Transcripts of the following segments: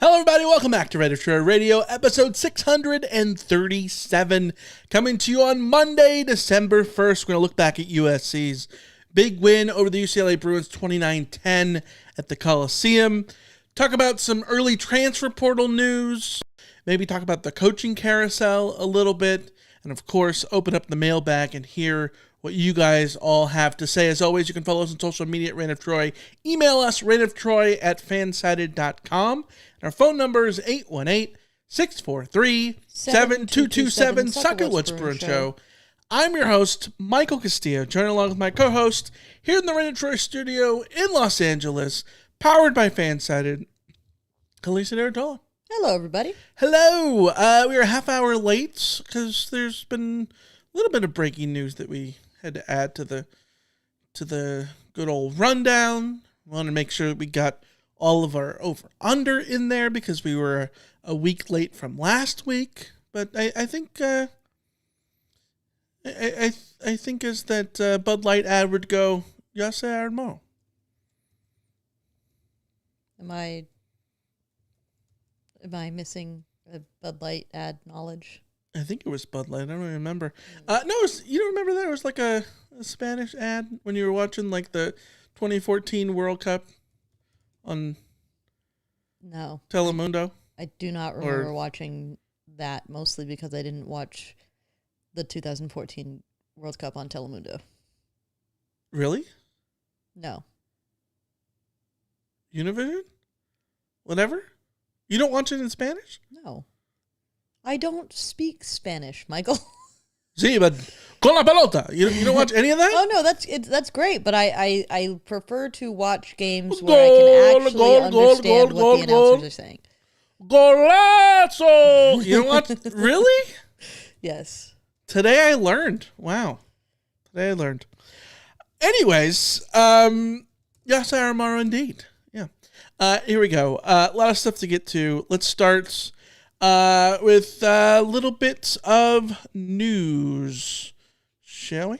Hello, everybody. Welcome back to Rant Line Radio, episode 637, coming to you on Monday, December 1st. We're going to look back at USC's big win over the UCLA Bruins, 29-10 at the Coliseum. Talk about some early transfer portal news. Maybe talk about the coaching carousel a little bit. And, of course, open up the mailbag and hear what you guys all have to say. As always, you can follow us on social media at Rant of Troy. Email us, rantoftroy@fansided.com. And our phone number is 818-643-7227. Suck it, what's Bruin Show. I'm your host, Michael Castillo, joined along with my co-host here in the Rant of Troy studio in Los Angeles, powered by Fansided, Kalisa Deratola. Hello, everybody. Hello. We are a half hour late because there's been a little bit of breaking news that we had to add to the good old rundown. We want to make sure that we got all of our over-under in there because we were a week late from last week. But I think I think as that Bud Light ad would go, ya se armó. Am I missing a Bud Light ad knowledge? I think it was Bud Light. I don't remember. No, you don't remember that? It was like a Spanish ad when you were watching like the 2014 World Cup on Telemundo. I do not remember watching that, mostly because I didn't watch the 2014 World Cup on Telemundo. Really? No. Univision? Whatever? You don't watch it in Spanish? No. I don't speak Spanish, Michael. Sí, but con la pelota. You don't watch any of that? Oh, no, that's great, but I prefer to watch games where I can actually understand what the announcers are saying. Golazo! You don't watch? Really? Yes. Today I learned. Wow. Today I learned. Anyways, yes, I am indeed. Yeah. Here we go. A lot of stuff to get to. Let's start with little bits of news, shall we?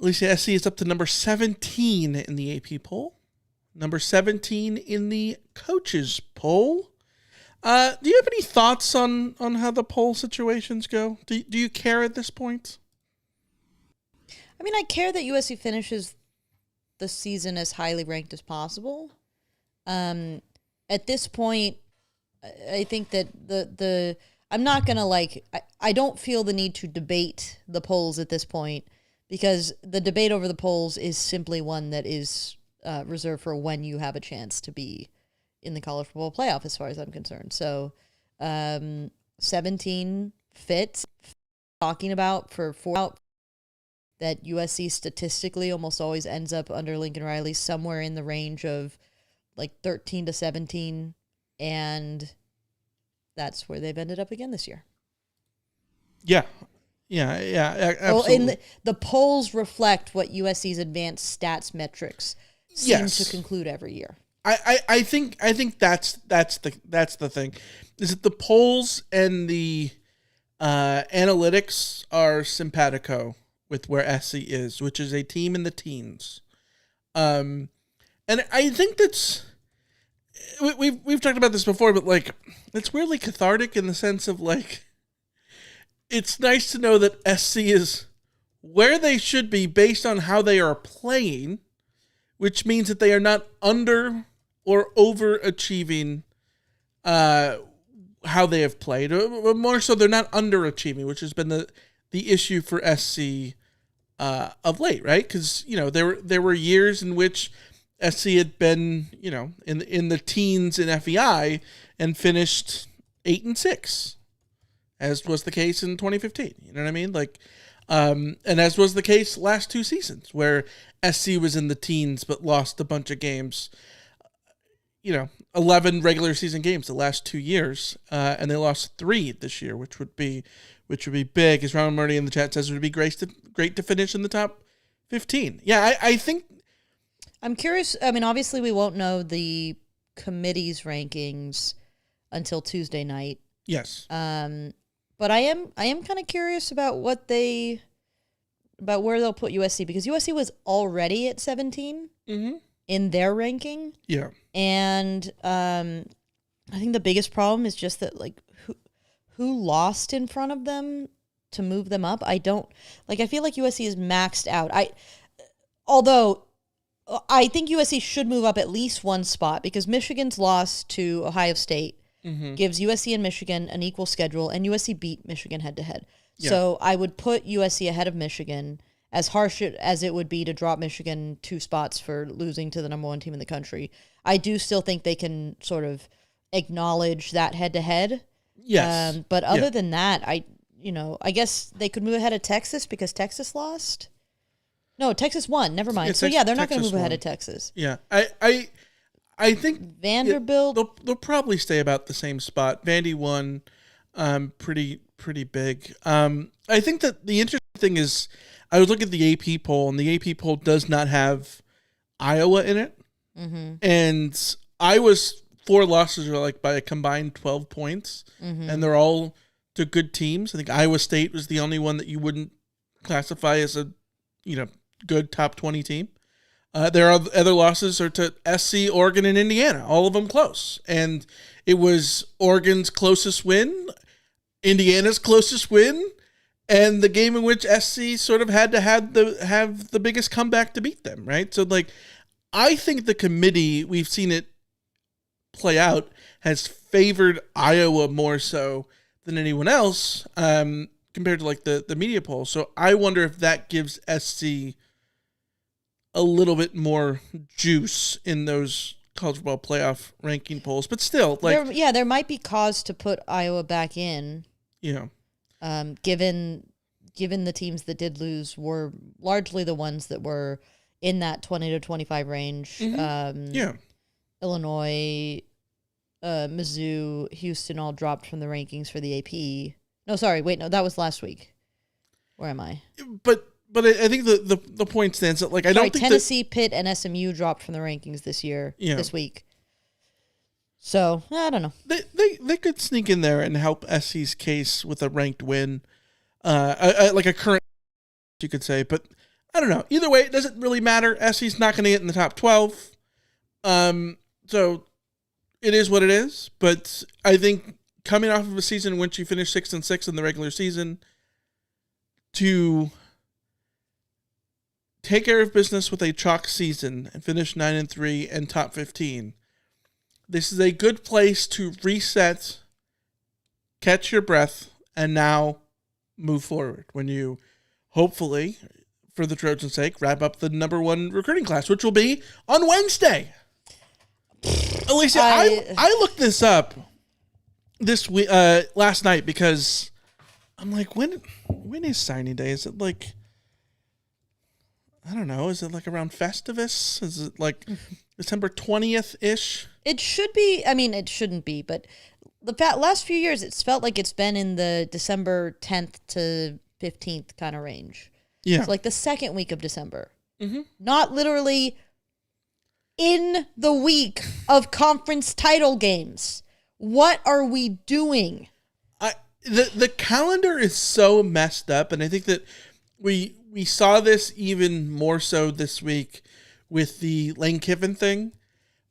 Alicia, SC is up to number 17 in the AP poll. Number 17 in the coaches poll. Do you have any thoughts on how the poll situations go? Do you care at this point? I mean, I care that USC finishes the season as highly ranked as possible. At this point, I think that I'm not going to I don't feel the need to debate the polls at this point because the debate over the polls is simply one that is reserved for when you have a chance to be in the college football playoff, as far as I'm concerned. So 17 fits, talking about for 4 that USC statistically almost always ends up under Lincoln Riley somewhere in the range of like 13 to 17, and that's where they've ended up again this year. Yeah, absolutely. Well, the polls reflect what USC's advanced stats metrics seem to conclude every year. I think that's the thing, is that the polls and the analytics are simpatico with where SC is, which is a team in the teens. And I think that's we've talked about this before, but like it's weirdly cathartic in the sense of like it's nice to know that SC is where they should be based on how they are playing, which means that they are not under or overachieving how they have played. More so, they're not underachieving, which has been the issue for SC of late, right? Because there were years in which SC had been in the teens in FEI and finished 8-6, as was the case in 2015. You know what I mean? Like, and as was the case last 2 seasons, where SC was in the teens but lost a bunch of games. 11 regular season games the last 2 years, and they lost 3 this year, which would be big. As Ron Murray in the chat says, it would be great to finish in the top 15. Yeah, I think. I'm curious. I mean, obviously, we won't know the committee's rankings until Tuesday night. Yes. But But I am kind of curious about about where they'll put USC, because USC was already at 17 in their ranking. Yeah. And I think the biggest problem is just that, like, who lost in front of them to move them up. I feel like USC is maxed out. Although I think USC should move up at least one spot, because Michigan's loss to Ohio State gives USC and Michigan an equal schedule, and USC beat Michigan head to head. So I would put USC ahead of Michigan, as harsh as it would be to drop Michigan 2 spots for losing to the number 1 team in the country. I do still think they can sort of acknowledge that head to head. Yes. But other than that, I guess they could move ahead of Texas because Texas lost. No, Texas won. Never mind. They're not going to move ahead of Texas. Yeah. I think Vanderbilt. They'll probably stay about the same spot. Vandy won pretty big. I think that the interesting thing is, I was looking at the AP poll, and the AP poll does not have Iowa in it. And Iowa's 4 losses are like by a combined 12 points, and they're all to good teams. I think Iowa State was the only one that you wouldn't classify as a good top 20 team. There are other losses are to SC, Oregon, and Indiana, all of them close. And it was Oregon's closest win, Indiana's closest win, and the game in which SC sort of had to have the biggest comeback to beat them, right? So, like, I think the committee, we've seen it play out, has favored Iowa more so than anyone else compared to, like, the media poll. So I wonder if that gives SC a little bit more juice in those college football playoff ranking polls, but still, like, there might be cause to put Iowa back in. Given the teams that did lose were largely the ones that were in that 20 to 25 range. Illinois, Mizzou, Houston all dropped from the rankings for the AP. No, sorry, wait, no, that was last week. Where am I? But I think the point stands that, like, I don't think Tennessee, Pitt, and SMU dropped from the rankings this week. So I don't know. They could sneak in there and help SC's case with a ranked win, like a current, you could say. But I don't know. Either way, it doesn't really matter. SC's not going to get in the top 12. So it is what it is. But I think coming off of a season in which you finished 6-6 in the regular season, to take care of business with a chalk season and finish 9-3 and top 15. This is a good place to reset, catch your breath, and now move forward when you, hopefully, for the Trojans' sake, wrap up the number 1 recruiting class, which will be on Wednesday. Alicia, I looked this up this week, last night, because I'm like, when is signing day? Is it like, I don't know, is it like around Festivus? Is it like December 20th-ish? It should be. I mean, it shouldn't be, but the last few years, it's felt like it's been in the December 10th to 15th kind of range. Yeah. It's like the second week of December. Not literally in the week of conference title games. What are we doing? The calendar is so messed up, and I think that we saw this even more so this week with the Lane Kiffin thing.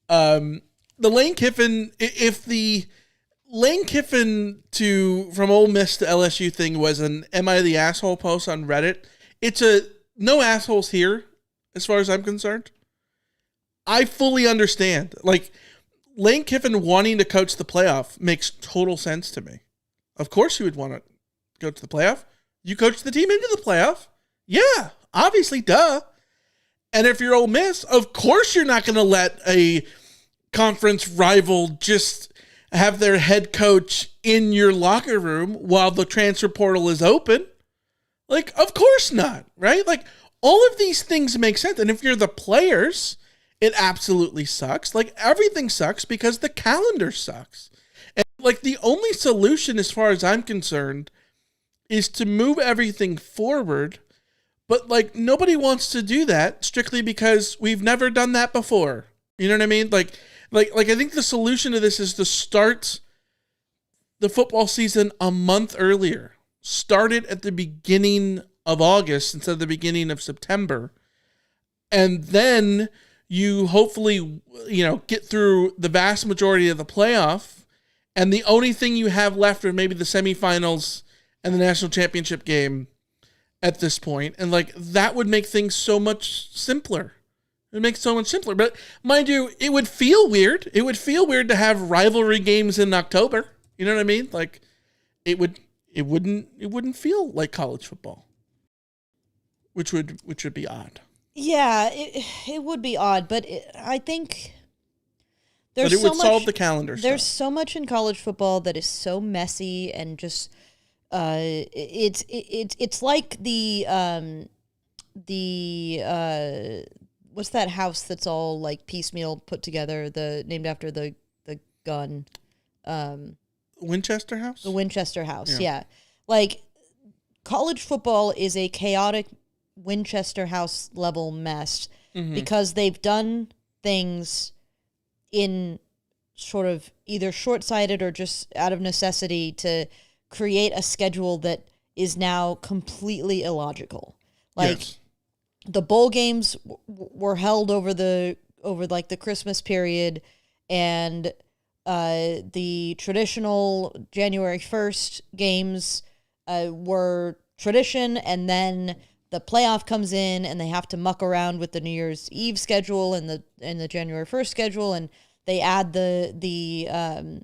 The Lane Kiffin, if the Lane Kiffin from Ole Miss to LSU thing was an "Am I the asshole?" post on Reddit, it's a no assholes here, as far as I'm concerned. I fully understand. Like, Lane Kiffin wanting to coach the playoff makes total sense to me. Of course you would want to go to the playoff. You coach the team into the playoff. Yeah, obviously, duh. And if you're Ole Miss, of course you're not going to let a conference rival just have their head coach in your locker room while the transfer portal is open. Like, of course not, right? Like, all of these things make sense. And if you're the players, it absolutely sucks. Like, everything sucks because the calendar sucks. And, like, the only solution, as far as I'm concerned, is to move everything forward. But, like, nobody wants to do that strictly because we've never done that before. You know what I mean? Like I think the solution to this is to start the football season a month earlier. Start it at the beginning of August instead of the beginning of September. And then you hopefully, get through the vast majority of the playoff. And the only thing you have left are maybe the semifinals and the national championship game at this point. And that would make things so much simpler. It makes it so much simpler. But mind you, it would feel weird. It would feel weird to have rivalry games in October. You know what I mean? It wouldn't feel like college football. Which would be odd. Yeah, it would be odd, but I think but it would solve the calendar There's stuff. so much in college football that is so messy and just it's like the what's that house that's all like piecemeal put together, named after the gun, Winchester House? The Winchester House. Yeah. Like college football is a chaotic Winchester House level mess because they've done things in sort of either short-sighted or just out of necessity to create a schedule that is now completely illogical. Yes. The bowl games were held over the Christmas period, and the traditional January 1st games were tradition, and then the playoff comes in and they have to muck around with the New Year's Eve schedule and the January 1st schedule, and they add the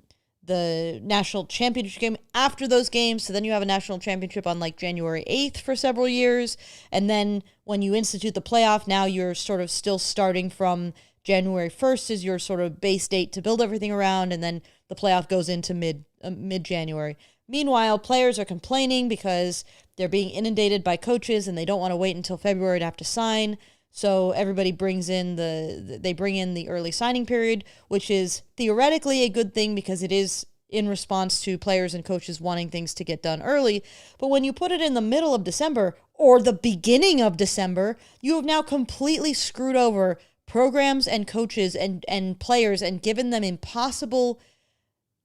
national championship game after those games. So then you have a national championship on January 8th for several years. And then when you institute the playoff, now you're sort of still starting from January 1st is your sort of base date to build everything around. And then the playoff goes into mid-January. Meanwhile, players are complaining because they're being inundated by coaches and they don't want to wait until February to have to sign. So everybody brings in the early signing period, which is theoretically a good thing because it is in response to players and coaches wanting things to get done early. But when you put it in the middle of December or the beginning of December, you have now completely screwed over programs and coaches and players and given them impossible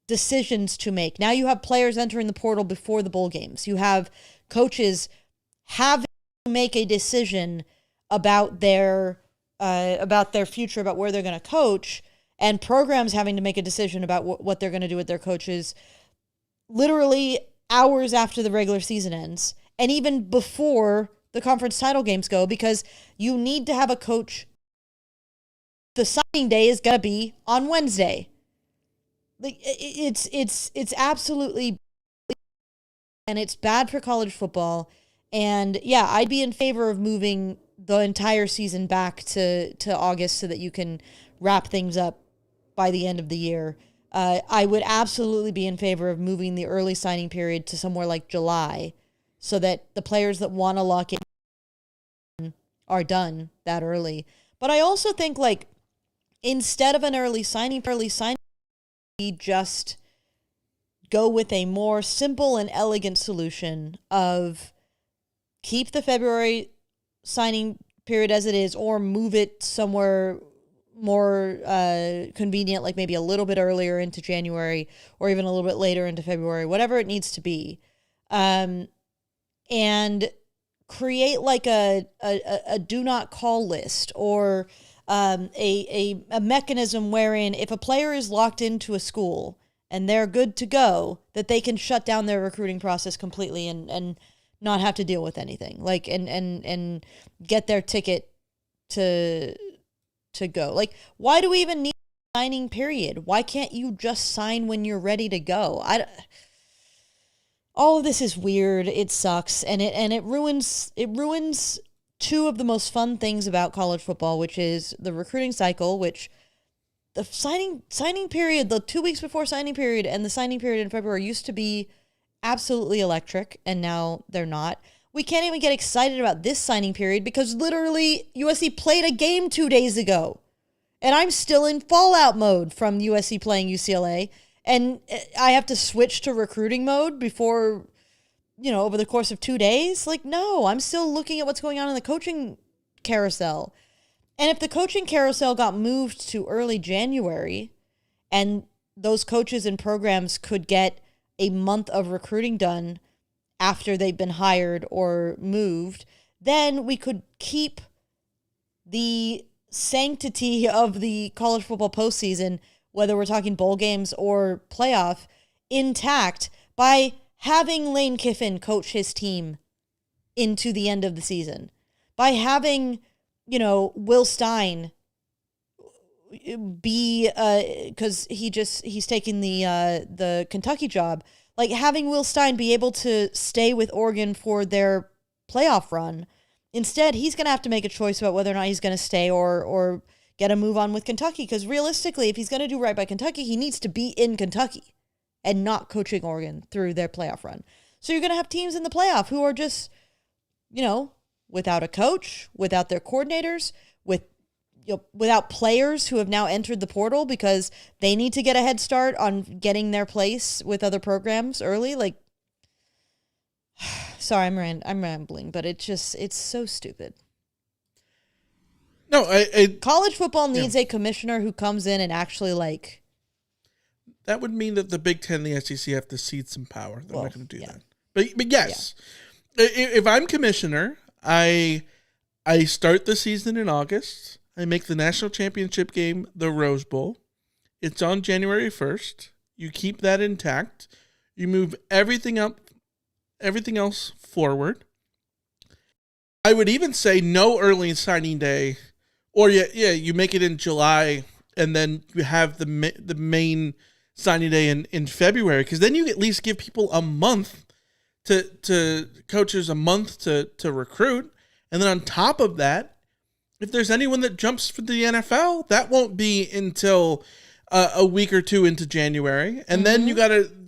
decisions to make. Now you have players entering the portal before the bowl games. You have coaches having to make a decision about their future, about where they're going to coach, and programs having to make a decision about what they're going to do with their coaches literally hours after the regular season ends, and even before the conference title games go, because you need to have a coach. The signing day is going to be on Wednesday. It's absolutely, and it's bad for college football. And yeah, I'd be in favor of moving the entire season back to August so that you can wrap things up by the end of the year. I would absolutely be in favor of moving the early signing period to somewhere like July so that the players that want to lock in are done that early. But I also think instead of an early signing, we just go with a more simple and elegant solution of keep the February signing period as it is, or move it somewhere more convenient, like maybe a little bit earlier into January or even a little bit later into February, whatever it needs to be. And create a do not call list or a mechanism wherein if a player is locked into a school and they're good to go, that they can shut down their recruiting process completely and not have to deal with anything, and get their ticket to go. Why do we even need a signing period? Why can't you just sign when you're ready to go? All of this is weird. It sucks, and it ruins two of the most fun things about college football, which is the recruiting cycle, which the signing period, the 2 weeks before signing period and the signing period in February used to be absolutely electric, and now they're not. We can't even get excited about this signing period because literally USC played a game 2 days ago. And I'm still in fallout mode from USC playing UCLA. And I have to switch to recruiting mode before, over the course of 2 days. No, I'm still looking at what's going on in the coaching carousel. And if the coaching carousel got moved to early January and those coaches and programs could get a month of recruiting done after they've been hired or moved, then we could keep the sanctity of the college football postseason, whether we're talking bowl games or playoff, intact by having Lane Kiffin coach his team into the end of the season, by having, Will Stein be, because he's taking the Kentucky job, like having Will Stein be able to stay with Oregon for their playoff run. Instead, he's going to have to make a choice about whether or not he's going to stay or get a move on with Kentucky. Because realistically, if he's going to do right by Kentucky, he needs to be in Kentucky and not coaching Oregon through their playoff run. So you're going to have teams in the playoff who are just, without a coach, without their coordinators, without players who have now entered the portal because they need to get a head start on getting their place with other programs early. Like, sorry, I'm rambling, but it's so stupid. No, college football needs a commissioner who comes in and actually that would mean that the Big Ten and the SEC have to cede some power. They're not going to do that. But yes, if I'm commissioner, I start the season in August. I make the national championship game the Rose Bowl. It's on January 1st. You keep that intact. You move everything else forward. I would even say no early signing day, or you make it in July, and then you have the main signing day in February, because then you at least give people a month to coaches a month to recruit, and then on top of that, if there's anyone that jumps for the NFL, that won't be until a week or two into January. And then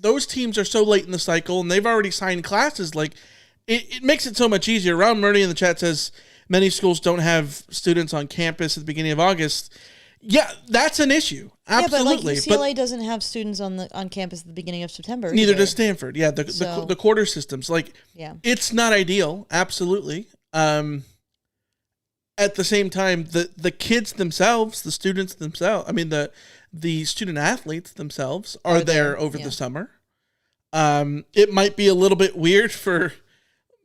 those teams are so late in the cycle and they've already signed classes. Like it makes it so much easier. Ron Murray in the chat says many schools don't have students on campus at the beginning of August. Yeah, that's an issue. Absolutely. Yeah, but UCLA doesn't have students on campus at the beginning of September. Neither does Stanford. Yeah, the quarter systems. It's not ideal. Absolutely. At the same time, the kids themselves, the students themselves, the student athletes themselves are there over the summer. It might be a little bit weird for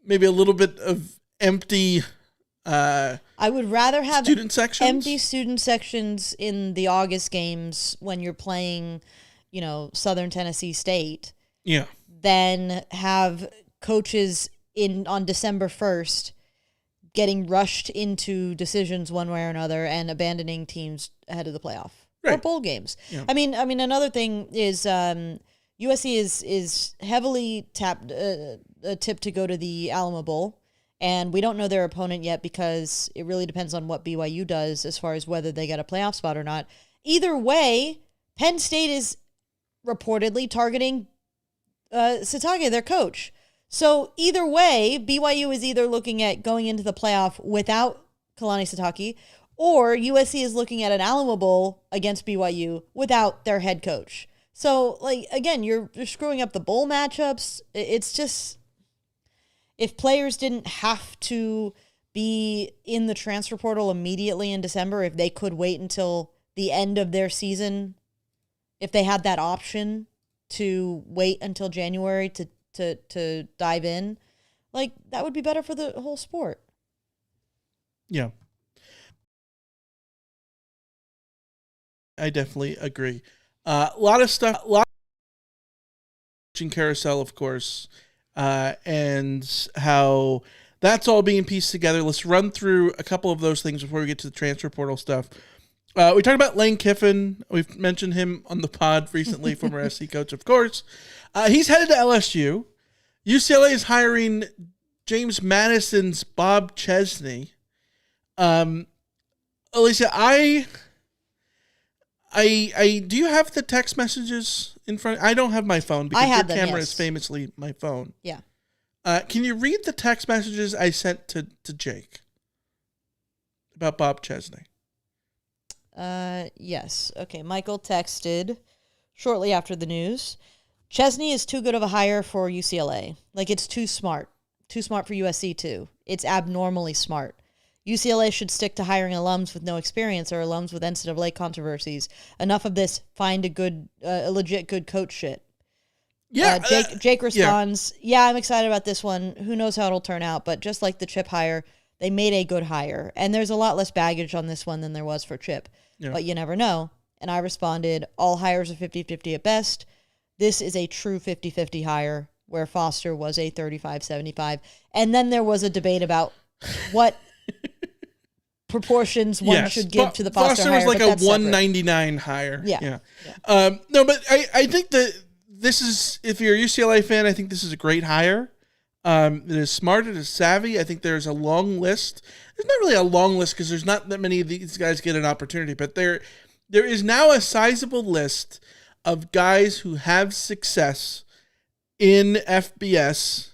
maybe a little bit of empty I would rather have empty student sections in the August games when you're playing, Southern Tennessee State. Yeah. Than have coaches on December 1st getting rushed into decisions one way or another and abandoning teams ahead of the playoff or bowl games. Yeah. I mean, another thing is USC is heavily tipped to go to the Alamo Bowl, and we don't know their opponent yet because it really depends on what BYU does as far as whether they get a playoff spot or not. Either way, Penn State is reportedly targeting Satake, their coach. So either way, BYU is either looking at going into the playoff without Kalani Sitake, or USC is looking at an Alamo Bowl against BYU without their head coach. So, again, you're screwing up the bowl matchups. It's just, if players didn't have to be in the transfer portal immediately in December, if they could wait until the end of their season, if they had that option to wait until January to dive in, that would be better for the whole sport. Yeah. I definitely agree. A lot of stuff, carousel, of course, and how that's all being pieced together. Let's run through a couple of those things before we get to the transfer portal stuff. We talked about Lane Kiffin. We've mentioned him on the pod recently, former SC coach, of course. He's headed to LSU. UCLA is hiring James Madison's Bob Chesney. Alicia, I do you have the text messages in front? I don't have my phone because your camera is famously my phone. Yeah. Can you read the text messages I sent to Jake about Bob Chesney? Yes. Okay. Michael texted shortly after the news. Chesney is too good of a hire for UCLA. It's too smart. Too smart for USC too. It's abnormally smart. UCLA should stick to hiring alums with no experience or alums with NCAA controversies. Enough of this find a legit good coach shit. Yeah. Jake responds, yeah, I'm excited about this one. Who knows how it'll turn out? But just like the Chip hire, they made a good hire. And there's a lot less baggage on this one than there was for Chip. Yeah. But you never know. And I responded, all hires are 50-50 at best. This is a true 50-50 hire where Foster was a 35-75. And then there was a debate about what proportions one should give to the Foster hire. Foster was like a 199 hire. Yeah. No, but I think that this is, if you're a UCLA fan, I think this is a great hire. It is smart, it is savvy. I think there's a long list. There's not really a long list because there's not that many of these guys get an opportunity, but there is now a sizable list of guys who have success in FBS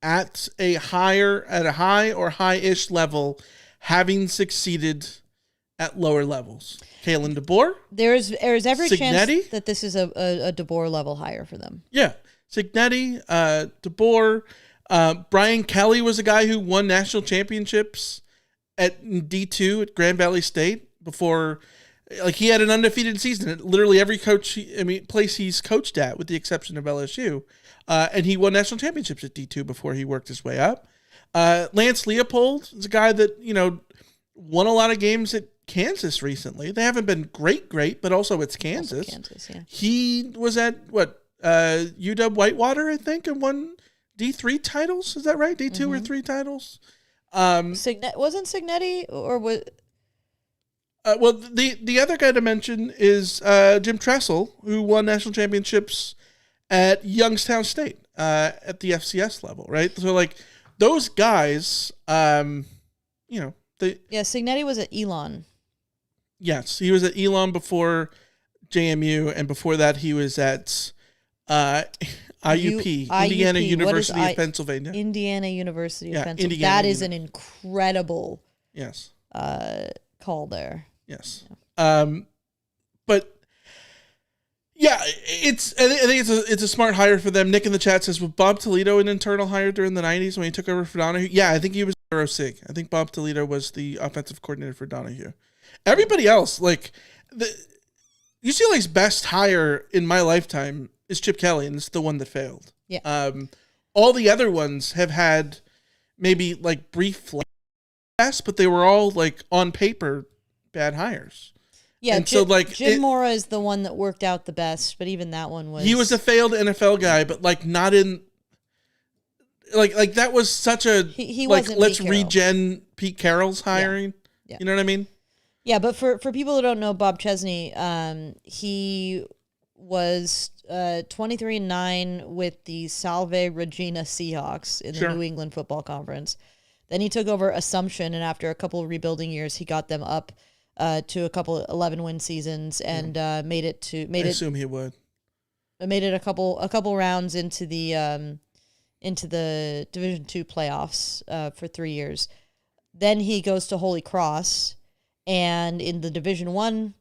at a high or high-ish level, having succeeded at lower levels. Kalen DeBoer. There's every Cignetti, chance that this is a DeBoer level hire for them. Yeah. Cignetti, DeBoer. Brian Kelly was a guy who won national championships at D2 at Grand Valley State before, like, he had an undefeated season at literally every place he's coached at, with the exception of LSU. And he won national championships at D2 before he worked his way up. Lance Leopold is a guy that, won a lot of games at Kansas recently. They haven't been great, but also it's Kansas. Yeah. He was at UW Whitewater, I think, and won D3 titles. Is that right? D2 or 3 titles? Wasn't Cignetti or was? Well, the other guy to mention is Jim Tressel, who won national championships at Youngstown State at the FCS level, right? So, like, those guys, Cignetti was at Elon. Yes, he was at Elon before JMU, and before that he was at IUP, Indiana University of Pennsylvania. Indiana University of Pennsylvania. That is an incredible call there. Yes. But yeah, I think it's a smart hire for them. Nick in the chat says, was Bob Toledo an internal hire during the 90s when he took over for Donahue? Yeah, I think he was their OC. I think Bob Toledo was the offensive coordinator for Donahue. Everybody else, like, UCLA's best hire in my lifetime is Chip Kelly, and it's the one that failed. Yeah. All the other ones have had maybe like brief flash, but they were all like on paper bad hires. Yeah, and Jim Mora is the one that worked out the best, but even that one was... He was a failed NFL guy, but like not in... Like that was such a... He like, wasn't let's Pete Carroll. regen Pete Carroll's hiring. Yeah. You know what I mean? Yeah, but for people who don't know Bob Chesney, he was 23-9 with the Salve Regina Seahawks in the New England Football Conference. Then he took over Assumption, and after a couple of rebuilding years, he got them up to a couple 11-win seasons and made it. I assume he would. Made it a couple rounds into the Division II playoffs for 3 years. Then he goes to Holy Cross, and in the Division I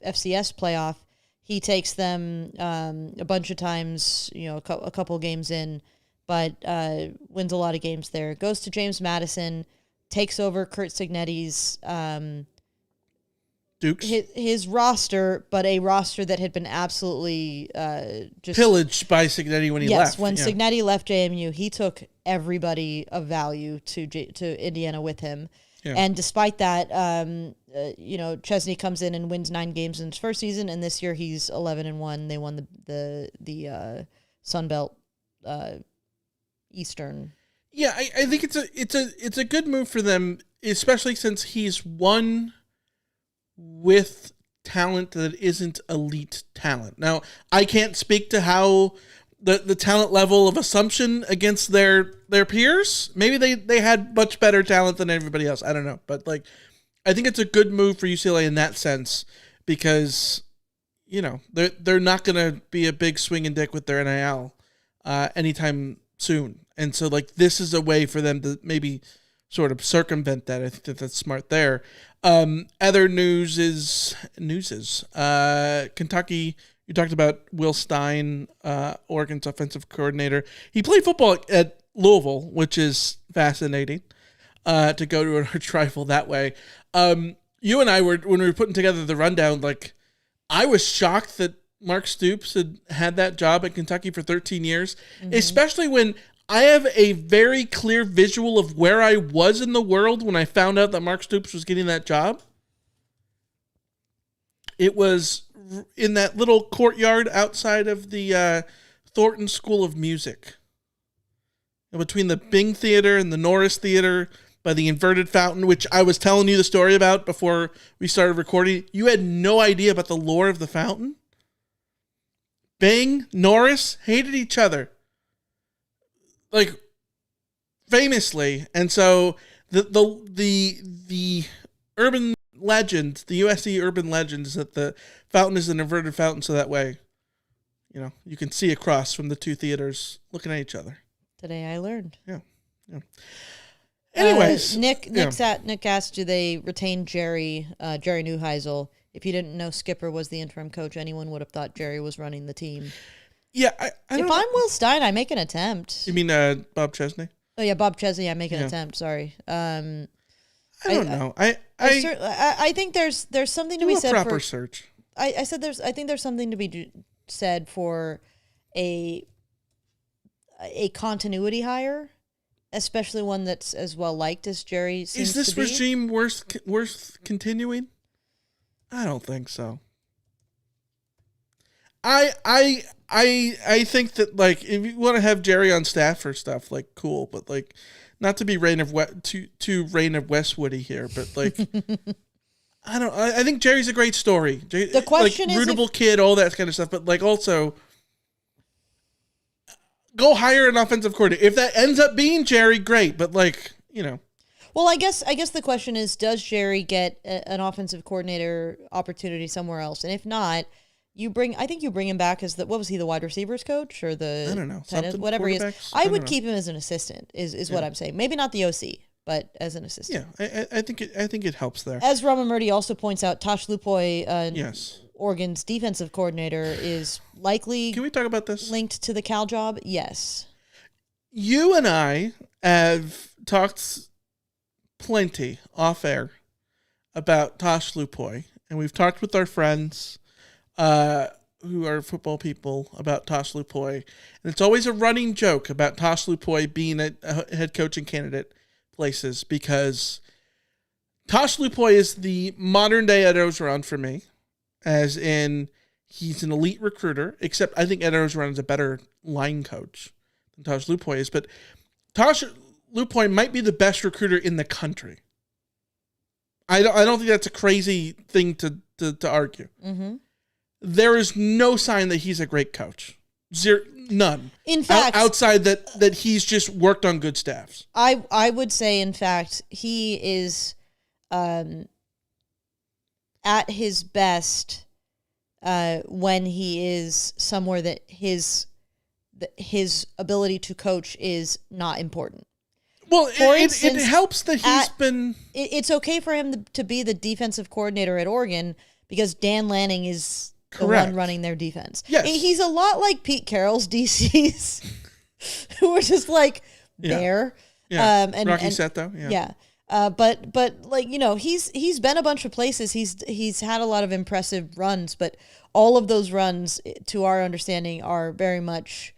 FCS playoff, he takes them a bunch of times, a couple games in, but wins a lot of games there. Goes to James Madison, takes over Kurt Cignetti's Dukes. His roster, but a roster that had been absolutely just pillaged by Cignetti when he left. Yes, when Cignetti left JMU, he took everybody of value to Indiana with him. Yeah. And despite that, Chesney comes in and wins 9 games in his first season, and this year he's 11-1. They won the Sun Belt Eastern. Yeah, I think it's a good move for them, especially since he's won with talent that isn't elite talent. Now, I can't speak to how the talent level of Assumption against their peers. Maybe they had much better talent than everybody else. I don't know. But like, I think it's a good move for UCLA in that sense because, they're not going to be a big swinging dick with their NIL anytime soon. And so like, this is a way for them to maybe sort of circumvent that. I think that's smart there. Other news is Kentucky. You talked about Will Stein, Oregon's offensive coordinator. He played football at Louisville, which is fascinating to go to an arch rival that way. You and I when we were putting together the rundown, like I was shocked that Mark Stoops had that job at Kentucky for 13 years, especially when I have a very clear visual of where I was in the world when I found out that Mark Stoops was getting that job. It was in that little courtyard outside of the Thornton School of Music. Between the Bing Theater and the Norris Theater by the inverted fountain, which I was telling you the story about before we started recording. You had no idea about the lore of the fountain. Bing, Norris hated each other. Like, famously. And so the urban legend, the USC urban legend is that the fountain is an inverted fountain, so that way, you can see across from the two theaters looking at each other. Today I learned. Yeah. Anyways, Nick asked, do they retain Jerry Neuheisel? If you didn't know Skipper was the interim coach, anyone would have thought Jerry was running the team. Yeah, if I'm Will Stein, I make an attempt. You mean Bob Chesney? Oh yeah, Bob Chesney. I make an attempt. Sorry. I don't know. I think there's something to be said for a proper for search. I think there's something to be said for a continuity hire, especially one that's as well liked as Jerry seems to be. Is this regime worth continuing? I don't think so. I think that, like, if you want to have Jerry on staff for stuff, like, cool, but like, not to be Rain of Westwoody here, but like, I think Jerry's a great story. The question like, is, rootable kid, all that kind of stuff, but like, also, go hire an offensive coordinator. If that ends up being Jerry, great, but like, Well, I guess the question is, does Jerry get an offensive coordinator opportunity somewhere else? And if not, I think you bring him back as what was he, the wide receivers coach or the I don't know, whatever he is. I would keep him as an assistant. Is what I'm saying. Maybe not the OC, but as an assistant. Yeah, I think it helps there. As Ramamurti also points out, Tosh Lupoy, yes, Oregon's defensive coordinator, is likely. Can we talk about this? Linked to the Cal job? Yes. You and I have talked plenty off air about Tosh Lupoy, and we've talked with our friends who are football people about Tosh Lupoy, and it's always a running joke about Tosh Lupoy being a head coaching candidate places, because Tosh Lupoy is the modern day Ed Orgeron for me, as in he's an elite recruiter, except I think Ed Orgeron is a better line coach than Tosh Lupoy is, but Tosh Lupoy might be the best recruiter in the country. I don't think that's a crazy thing to argue. Mm-hmm. There is no sign that he's a great coach. None. In fact, outside that he's just worked on good staffs. I would say, in fact, he is at his best when he is somewhere that his ability to coach is not important. Well, it helps that he's been... It's okay for him to be the defensive coordinator at Oregon because Dan Lanning is the one running their defense. Yes. He's a lot like Pete Carroll's DCs, who are just like there. Yeah. Rocky Seto. Yeah. But like, he's been a bunch of places. He's had a lot of impressive runs, but all of those runs, to our understanding, are very much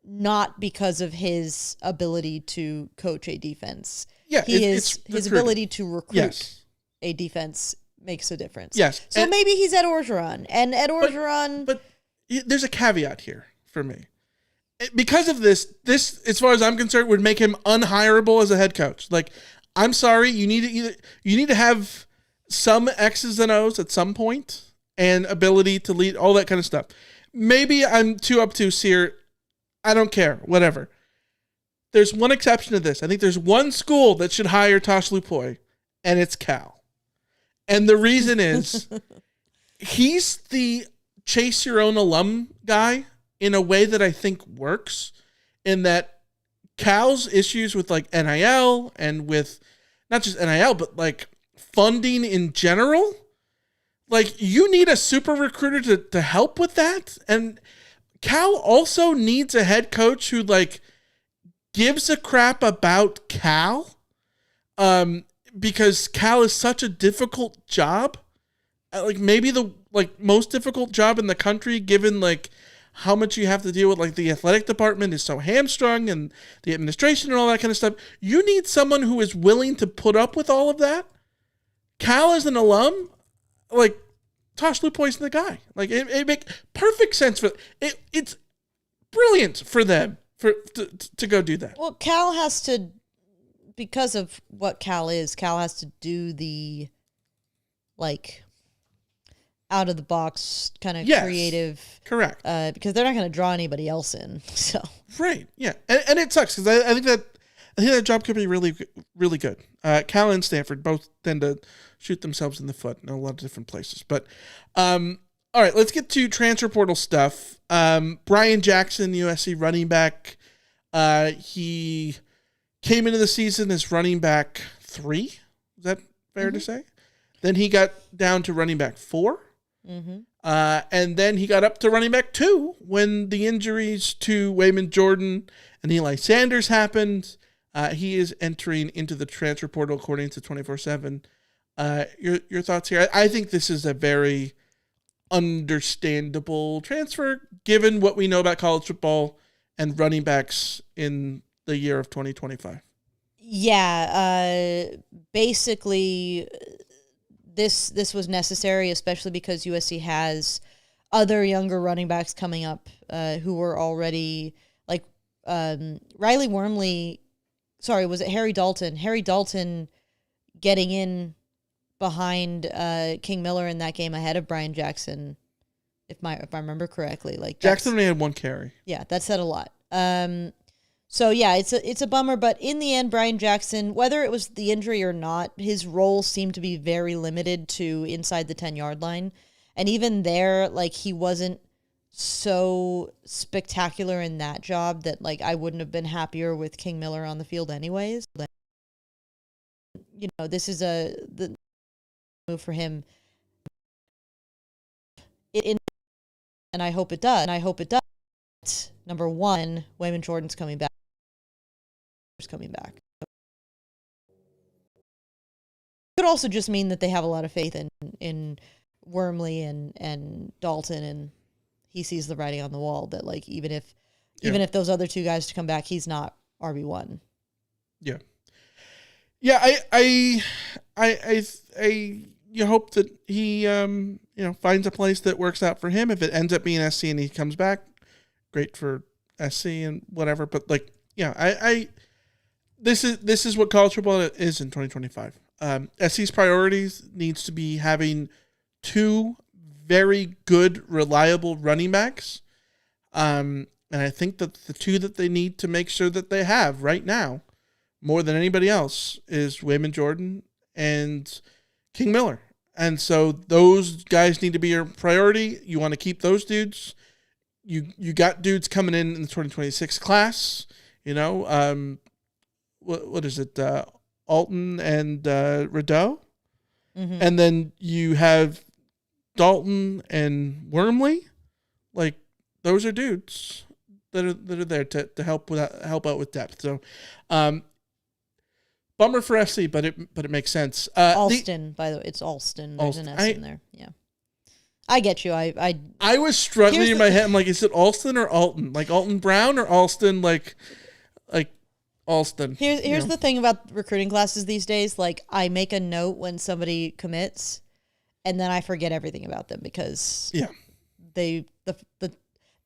not because of his ability to coach a defense. Yeah, his ability to recruit a defense makes a difference. Yes. So maybe he's Ed Orgeron, and Ed Orgeron. But there's a caveat here for me. Because of this, as far as I'm concerned, would make him unhireable as a head coach. Like, I'm sorry, you need to have some X's and O's at some point and ability to lead, all that kind of stuff. Maybe I'm too obtuse here. I don't care. Whatever. There's one exception to this. I think there's one school that should hire Tosh Lupoy, and it's Cal. And the reason is he's the chase your own alum guy in a way that I think works, in that Cal's issues with like NIL and with not just NIL, but like funding in general. Like, you need a super recruiter to help with that. And Cal also needs a head coach who like gives a crap about Cal, because Cal is such a difficult job. Like, maybe the like most difficult job in the country, given like how much you have to deal with. Like the athletic department is so hamstrung and the administration and all that kind of stuff. You need someone who is willing to put up with all of that. Cal is an alum, like Tosh Lupoy's the guy. Like it make perfect sense for it. It's brilliant for them to go do that. Well, Cal has to, because of what Cal is, Cal has to do the like out of the box kind of creative, correct? Because they're not going to draw anybody else in. So right, yeah, and it sucks because I think that job could be really, really good. Cal and Stanford both tend to shoot themselves in the foot in a lot of different places. But all right, let's get to transfer portal stuff. Brian Jackson, USC running back. He came into the season as running back 3. Is that fair to say? Then he got down to running back 4. And then he got up to running back 2 when the injuries to Wayman Jordan and Eli Sanders happened. He is entering into the transfer portal according to 24/7. Your thoughts here? I think this is a very understandable transfer given what we know about college football and running backs in the year of 2025. Yeah, basically this was necessary, especially because USC has other younger running backs coming up who were already like Riley Wormley. Sorry, was it Harry Dalton? Harry Dalton getting in behind King Miller in that game ahead of Brian Jackson, if I remember correctly. Like Jackson only had 1 carry. Yeah, that said a lot. So yeah, it's a bummer, but in the end, Brian Jackson, whether it was the injury or not, his role seemed to be very limited to inside the 10-yard line. And even there, like he wasn't so spectacular in that job that like I wouldn't have been happier with King Miller on the field anyways. You know, this is the move for him. And I hope it does. And I hope it does. Number 1, Wayman Jordan's coming back. It could also just mean that they have a lot of faith in Wormley and Dalton, and he sees the writing on the wall that like even if those other 2 guys to come back, he's not RB1. Yeah. Yeah, you hope that he finds a place that works out for him. If it ends up being SC and he comes back, great for SC and whatever. But like, yeah, this is what college football is in 2025. SC's priorities needs to be having 2 very good, reliable running backs. And I think that the 2 that they need to make sure that they have right now, more than anybody else, is Wayman Jordan and King Miller. And so those guys need to be your priority. You want to keep those dudes. You got dudes coming in the 2026 class, what is it? Alton and Rideau. And then you have Dalton and Wormley. Like those are dudes that are there to help out with depth. So bummer for SC, but it makes sense. Alston, by the way, it's Alston. There's an S in there. Yeah. I get you. I was struggling in my head. I'm like, is it Alston or Alton? Like Alton Brown or Alston? Like Alston. Here's the thing about recruiting classes these days. Like, I make a note when somebody commits, and then I forget everything about them because they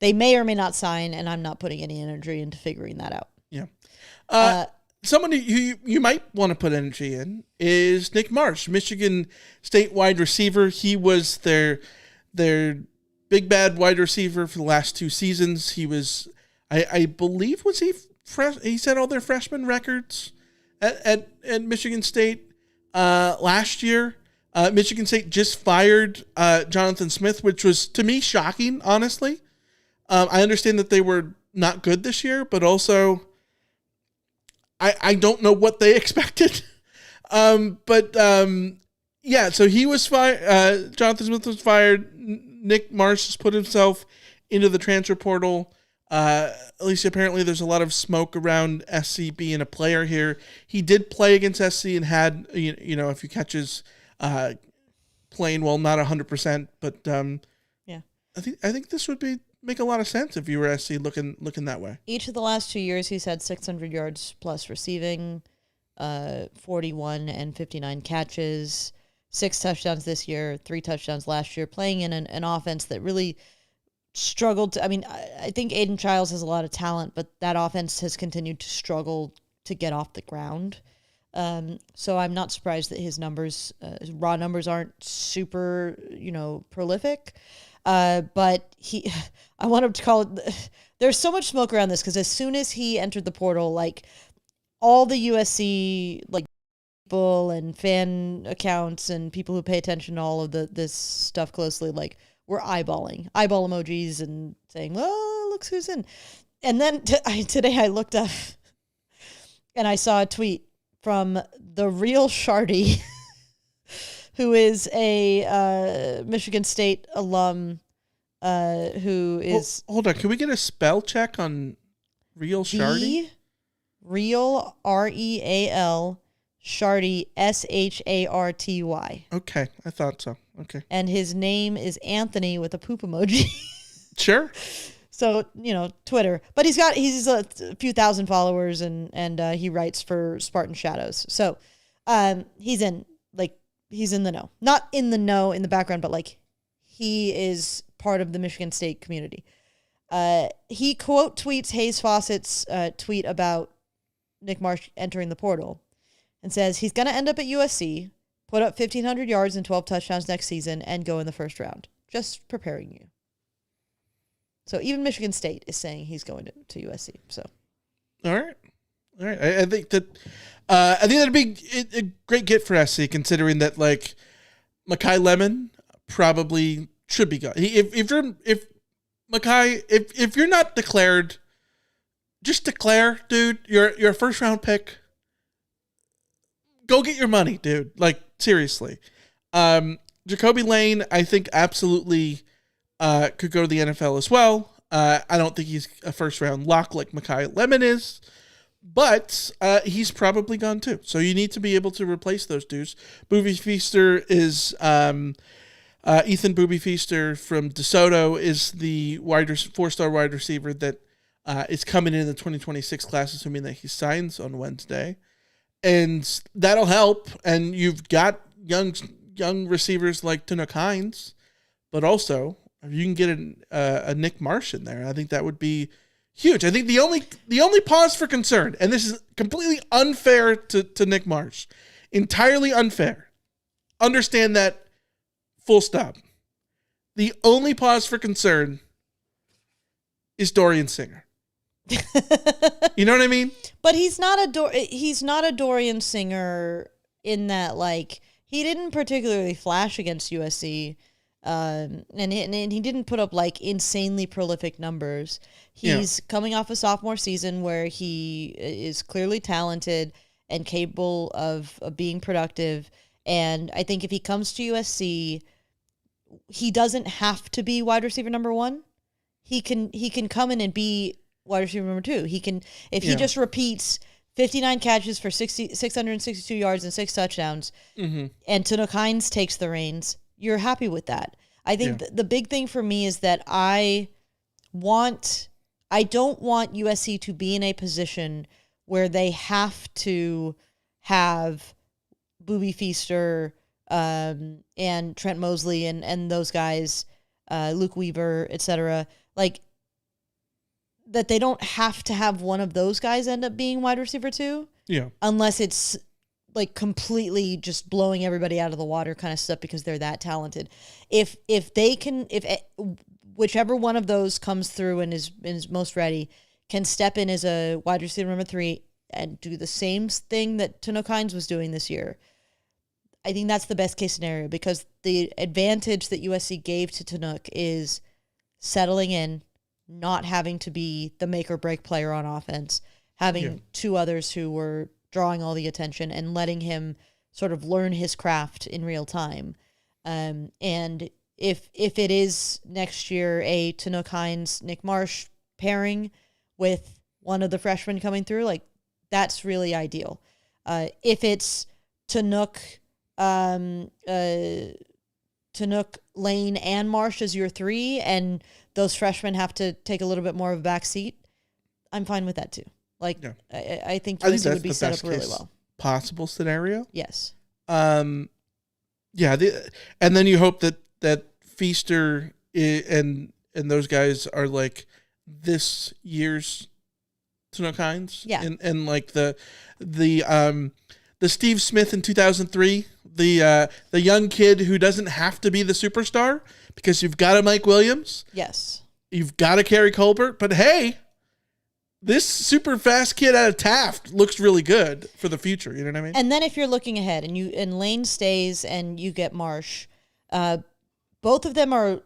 may or may not sign, and I'm not putting any energy into figuring that out. Yeah. Someone who you might want to put energy in is Nick Marsh, Michigan State wide receiver. He was their big bad wide receiver for the last 2 seasons. He was, I believe, was he set all their freshman records at Michigan State last year. Michigan State just fired Jonathan Smith, which was to me shocking, honestly. I understand that they were not good this year, but also I don't know what they expected. So he was fired. Jonathan Smith was fired. Nick Marsh has put himself into the transfer portal. At least apparently there's a lot of smoke around SC being a player here. He did play against SC and had, a few catches, playing well, not 100%, but Yeah. I think this would make a lot of sense if you were SC looking that way. Each of the last 2 years, he's had 600 yards plus receiving, 41 and 59 catches, 6 touchdowns this year, 3 touchdowns last year, playing in an offense that really struggled to, I think Aiden Childs has a lot of talent, but that offense has continued to struggle to get off the ground. So I'm not surprised that his numbers, his raw numbers aren't super, prolific. But I want to call it, there's so much smoke around this because as soon as he entered the portal, like all the USC, like people and fan accounts and people who pay attention to all of this stuff closely, like we're eyeball emojis and saying, well, look who's in. And then today I looked up and I saw a tweet from the real Shardy, who is a Michigan State alum, who is... Hold on, can we get a spell check on real Shardy? Real, R-E-A-L, Shardy, S-H-A-R-T-Y. Okay, I thought so. Okay. And his name is Anthony with a poop emoji. Sure. So, Twitter. But he's a few thousand followers and he writes for Spartan Shadows. So he's in the know. Not in the know in the background, but he is part of the Michigan State community. He quote tweets Hayes Fawcett's tweet about Nick Marsh entering the portal and says he's going to end up at USC, put up 1,500 yards and 12 touchdowns next season, and go in the first round. Just preparing you. So even Michigan State is saying he's going to USC. So, all right. I think that'd be a great get for SC, considering that Makai Lemon probably should be gone. If you're not declared, just declare, dude. You're a first round pick. Go get your money, dude. Seriously. Jacoby Lane, I think absolutely could go to the NFL as well. I don't think he's a first round lock like Makai Lemon is, but he's probably gone too. So you need to be able to replace those dudes. Booby Feaster is Ethan Booby Feaster from DeSoto is the 4-star wide receiver that is coming in the 2026 class, assuming that he signs on Wednesday. And that'll help. And you've got young receivers like Tanook Hines, but also if you can get a Nick Marsh in there, I think that would be huge. I think the only pause for concern, and this is completely unfair to Nick Marsh, entirely unfair. Understand that, full stop. The only pause for concern is Dorian Singer. You know what I mean? But he's not a Dorian Singer in that he didn't particularly flash against USC. And he didn't put up insanely prolific numbers. He's coming off a sophomore season where he is clearly talented and capable of being productive. And I think if he comes to USC, he doesn't have to be wide receiver number 1. He can come in and be wide receiver number 2. He can, if he just repeats 59 catches for 662 yards and 6 touchdowns, and Tanook Hines takes the reins, you're happy with that. I think the big thing for me is that I don't want USC to be in a position where they have to have Booby Feaster and Trent Mosley and those guys, Luke Weaver, etc. That they don't have to have one of those guys end up being wide receiver 2. Yeah. Unless it's completely just blowing everybody out of the water kind of stuff because they're that talented. If whichever one of those comes through and is most ready, can step in as a wide receiver number 3 and do the same thing that Tanook Hines was doing this year, I think that's the best case scenario, because the advantage that USC gave to Tanook is settling in, not having to be the make or break player on offense, having 2 others who were drawing all the attention and letting him sort of learn his craft in real time. And if it is next year a Tanook Hines, Nick Marsh pairing with one of the freshmen coming through, that's really ideal. If it's Tanook, Tanook, Lane, and Marsh as your three, and those freshmen have to take a little bit more of a back seat, I'm fine with that too. Like, yeah. I think USC would be set up really well. Possible scenario. Yes. And then you hope that Feaster and those guys are like this year's Tanook Hines. Yeah. And like the Steve Smith in 2003, the young kid who doesn't have to be the superstar because you've got a Mike Williams. Yes. You've got a Kerry Colbert, but hey, this super fast kid out of Taft looks really good for the future. You know what I mean? And then if you're looking ahead and Lane stays and you get Marsh, both of them are,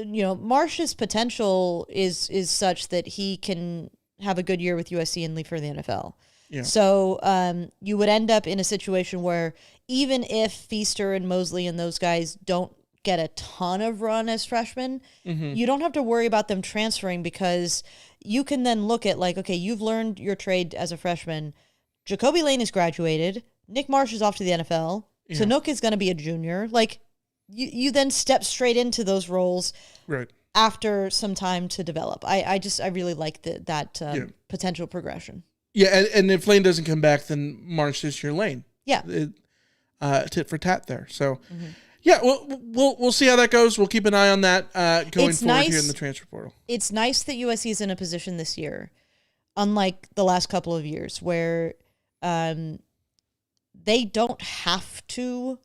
Marsh's potential is such that he can have a good year with USC and leave for the NFL. Yeah. So you would end up in a situation where even if Feaster and Mosley and those guys don't get a ton of run as freshmen, you don't have to worry about them transferring because you can then look at like, okay, you've learned your trade as a freshman. Jacoby Lane is graduated. Nick Marsh is off to the NFL. Yeah. Tanook is going to be a junior. Like you then step straight into those roles right after some time to develop. I really like that potential progression. Yeah, and if Lane doesn't come back, then Marsh is your Lane. Yeah. Tit for tat there. So, yeah, we'll see how that goes. We'll keep an eye on that going forward here in the transfer portal. It's nice that USC is in a position this year, unlike the last couple of years, where they don't have to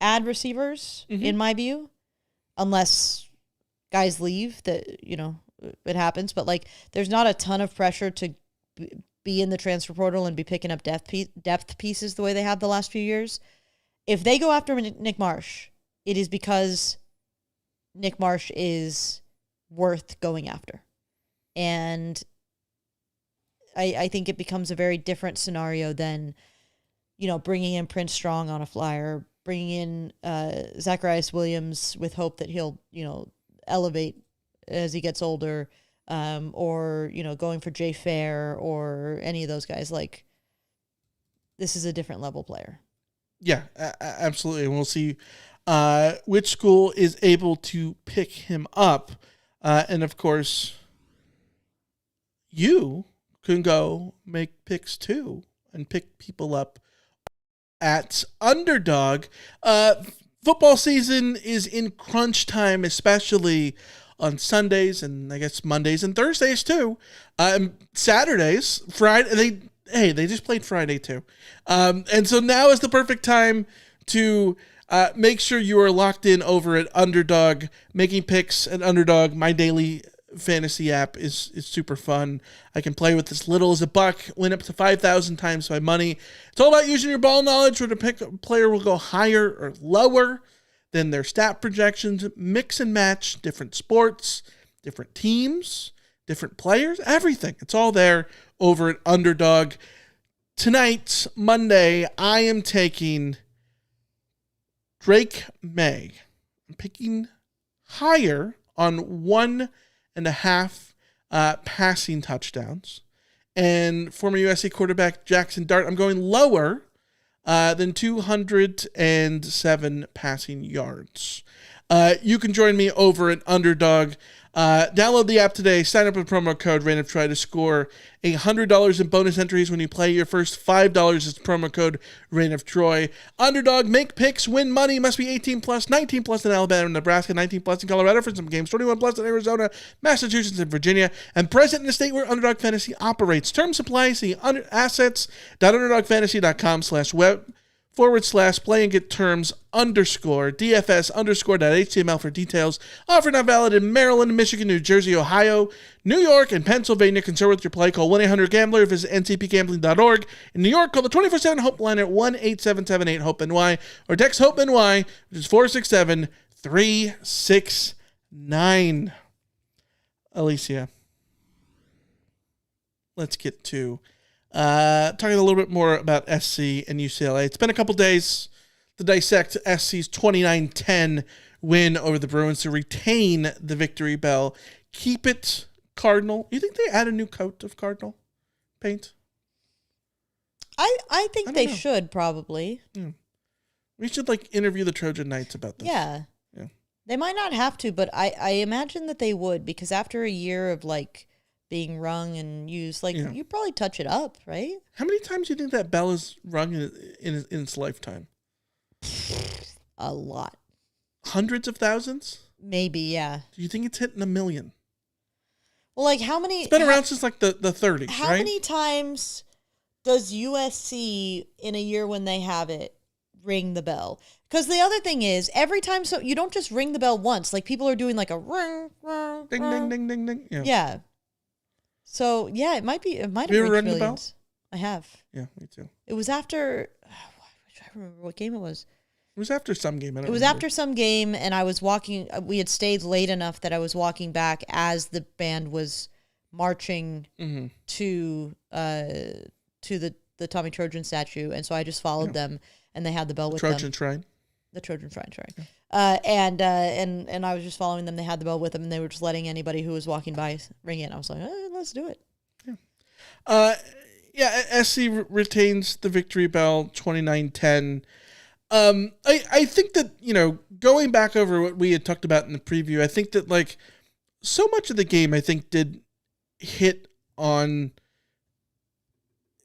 add receivers, in my view, unless guys leave. That it happens, but like there's not a ton of pressure to be in the transfer portal and be picking up depth pieces the way they have the last few years. If they go after Nick Marsh, it is because Nick Marsh is worth going after. And I think it becomes a very different scenario than, bringing in Prince Strong on a flyer, bringing in Zacharias Williams with hope that he'll, elevate as he gets older, or going for Jay Fair or any of those guys. Like, this is a different level player. Yeah, absolutely. And we'll see which school is able to pick him up. And of course, you can go make picks too and pick people up at Underdog. Football season is in crunch time, especially on Sundays and I guess Mondays and Thursdays too. Saturdays, Friday, they just played Friday too. And so now is the perfect time to make sure you are locked in over at Underdog, making picks at Underdog. My daily fantasy app is super fun. I can play with as little as $1, win up to 5,000 times my money. It's all about using your ball knowledge where the player will go higher or lower than their stat projections, mix and match different sports, different teams, different players, everything. It's all there over at Underdog. Tonight, Monday, I am taking Drake May. I'm picking higher on 1.5 passing touchdowns. And former USC quarterback Jackson Dart, I'm going lower than 207 passing yards. You can join me over at Underdog. Download the app today. Sign up with promo code RANTOFTRY to score $100 in bonus entries when you play. Your first $5 is promo code RANTOFTROY. Underdog, make picks, win money. Must be 18 plus, 19 plus in Alabama, Nebraska, 19 plus in Colorado for some games, 21 plus in Arizona, Massachusetts, and Virginia, and present in the state where Underdog Fantasy operates. Terms apply. See assets.underdogfantasy.com/web/play and get terms _DFS_.html for details. Offer not valid in Maryland, Michigan, New Jersey, Ohio, New York, and Pennsylvania. Concerned with your play? Call 1-800-GAMBLER. Visit ncpgambling.org. In New York, call the 24/7 HOPEline at 1-877-8-HOPE-NY or text HOPE-NY, which is 467-369. Alicia, let's get to talking a little bit more about SC and UCLA. It's been a couple days to dissect SC's 29-10 win over the Bruins to retain the victory bell. Keep it Cardinal. You think they add a new coat of Cardinal paint? I think they should probably. Yeah. We should interview the Trojan Knights about this. Yeah. They might not have to, but I imagine that they would, because after a year of like being rung and used, like you probably touch it up, right? How many times do you think that bell is rung in its lifetime? A lot. Hundreds of thousands? Maybe, yeah. Do you think it's hitting 1 million? Well, like how many? It's been around since like the 30s, how right? many times does USC in a year when they have it ring the bell? Because the other thing is, every time, so you don't just ring the bell once. Like people are doing like a ring, ring, Ding, ring. ding, ding, ding, ding. Yeah. Yeah. So yeah, it might be. It might have you ever reached rung the bell? millions. I have. Yeah, me too. It was after. I remember what game it was. It was after some game. It was after some game, and I was walking. We had stayed late enough that I was walking back as the band was marching to the Tommy Trojan statue, and so I just followed them, and they had the bell with Trojan them. Shrine. The Trojan Shrine, sorry. Yeah. And I was just following them. They had the bell with them, and they were just letting anybody who was walking by ring it. I was like, let's do it. Yeah. SC retains the victory bell, 29-10. I think that, going back over what we had talked about in the preview, I think that like so much of the game, I think did hit on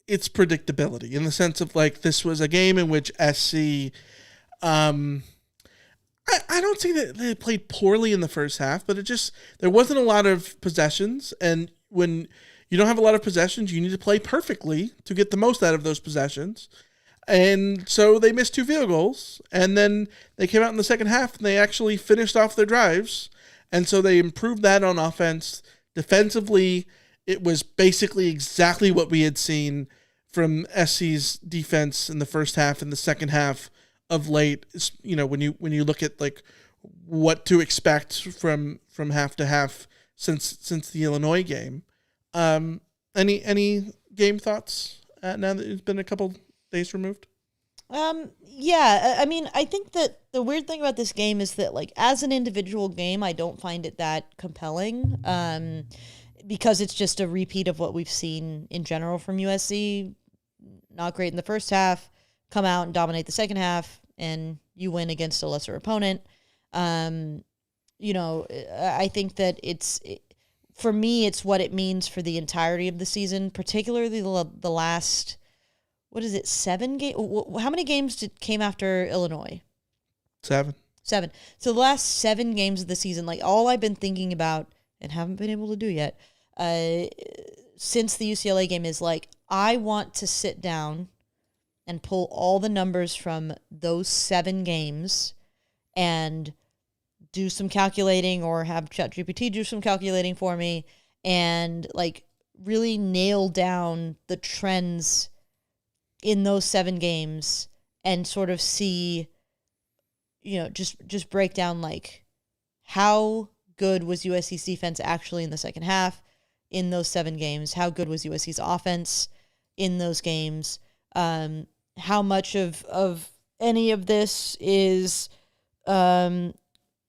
its predictability in the sense of like, this was a game in which SC, I don't think that they played poorly in the first half, but there wasn't a lot of possessions. And when you don't have a lot of possessions, you need to play perfectly to get the most out of those possessions. And so they missed 2 field goals, and then they came out in the second half and they actually finished off their drives. And so they improved that on offense. Defensively, it was basically exactly what we had seen from SC's defense in the first half and the second half of late. When you look at like what to expect from half to half since the Illinois game. Any game thoughts now that it's been a couple days removed? Yeah, I mean, I think that the weird thing about this game is that, like, as an individual game, I don't find it that compelling, because it's just a repeat of what we've seen in general from USC. Not great in the first half, come out and dominate the second half, and you win against a lesser opponent. I think that for me, it's what it means for the entirety of the season, particularly the last, 7 games? How many games came after Illinois? 7. 7. So the last 7 games of the season, like all I've been thinking about and haven't been able to do yet, since the UCLA game is like, I want to sit down and pull all the numbers from those 7 games and do some calculating, or have ChatGPT do some calculating for me, and like really nail down the trends in those 7 games and sort of see, just break down like how good was USC's defense actually in the second half in those 7 games? How good was USC's offense in those games? How much of any of this is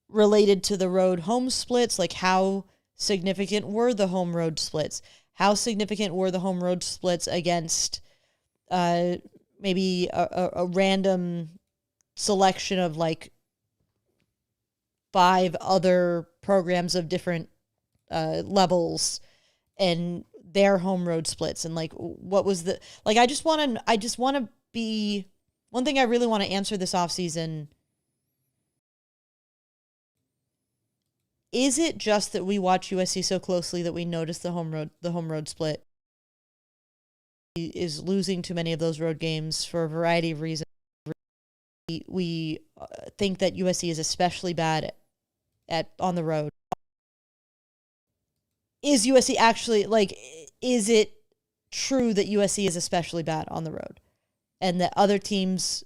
related to the road home splits? Like, how significant were the home road splits? How significant were the home road splits against maybe a random selection of like 5 other programs of different levels and their home road splits? And like, what was the, like, I just want to be, one thing I really want to answer this offseason, is it just that we watch USC so closely that we notice the home road split is losing too many of those road games for a variety of reasons? We think that USC is especially bad on the road. Is USC actually, like, is it true that USC is especially bad on the road and that other teams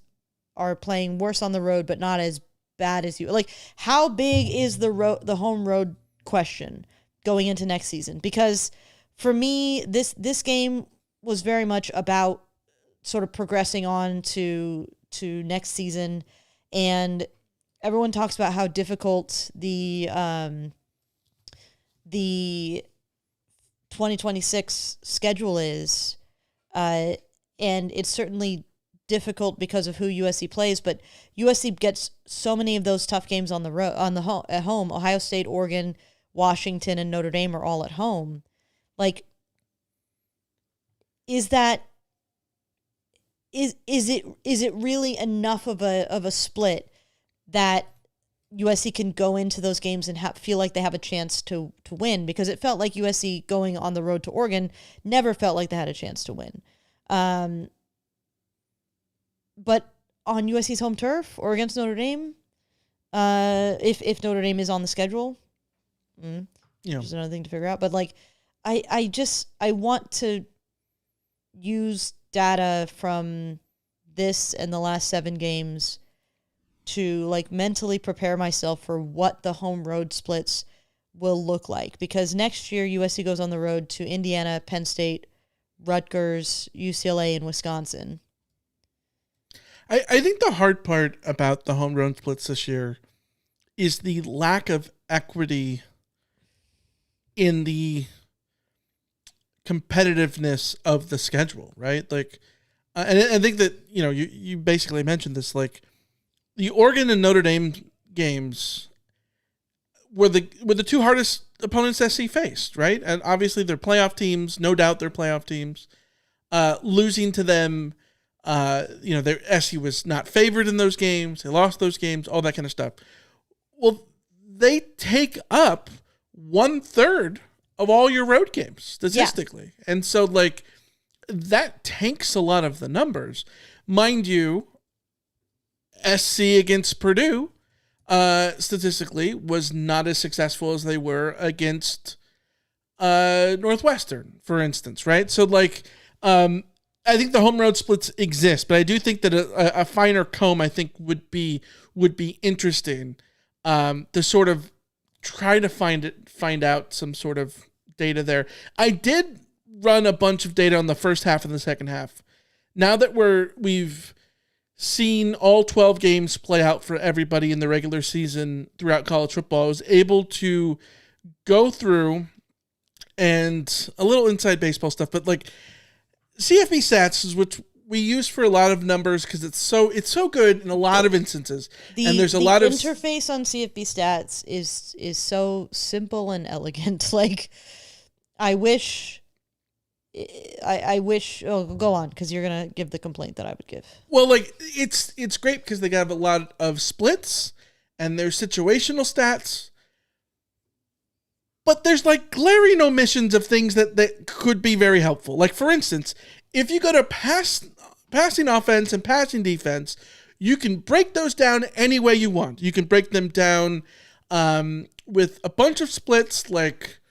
are playing worse on the road but not as bad as you? Like, how big is the home road question going into next season? Because for me, this game was very much about sort of progressing on to next season, and everyone talks about how difficult the 2026 schedule is, and it's certainly difficult because of who USC plays, but USC gets so many of those tough games on the road, at home. Ohio State, Oregon, Washington, and Notre Dame are all at home. Like, is it really enough of a split that USC can go into those games and feel like they have a chance to win? Because it felt like USC going on the road to Oregon never felt like they had a chance to win. But on USC's home turf or against Notre Dame, if Notre Dame is on the schedule, which is another thing to figure out. But like, I want to use data from this and the last 7 games to like mentally prepare myself for what the home road splits will look like. Because next year USC goes on the road to Indiana, Penn State, Rutgers, UCLA, and Wisconsin. I think the hard part about the home road splits this year is the lack of equity in the competitiveness of the schedule, right? Like, and I think that, you basically mentioned this, like the Oregon and Notre Dame games were the 2 hardest opponents SC faced, right? And obviously they're playoff teams, no doubt they're playoff teams. Losing to them, their SC was not favored in those games. They lost those games, all that kind of stuff. Well, they take up 1/3 of all your road games statistically. Yeah. And so like that tanks a lot of the numbers. Mind you, SC against Purdue statistically was not as successful as they were against Northwestern, for instance, right? So like I think the home road splits exist, but I do think that a finer comb I think would be interesting to sort of try to find out some sort of data there. I did run a bunch of data on the first half and the second half. Now that we've seen all 12 games play out for everybody in the regular season throughout college football, I was able to go through and a little inside baseball stuff, but like CFB stats is which we use for a lot of numbers because it's so good in a lot of instances. And there's a lot of interface on CFB stats is so simple and elegant. Like I wish. Oh, go on, because you're gonna give the complaint that I would give. Well, like it's great because they got a lot of splits and there's situational stats, but there's like glaring omissions of things that could be very helpful. Like for instance, if you go to passing offense and passing defense, you can break those down any way you want. You can break them down with a bunch of splits, like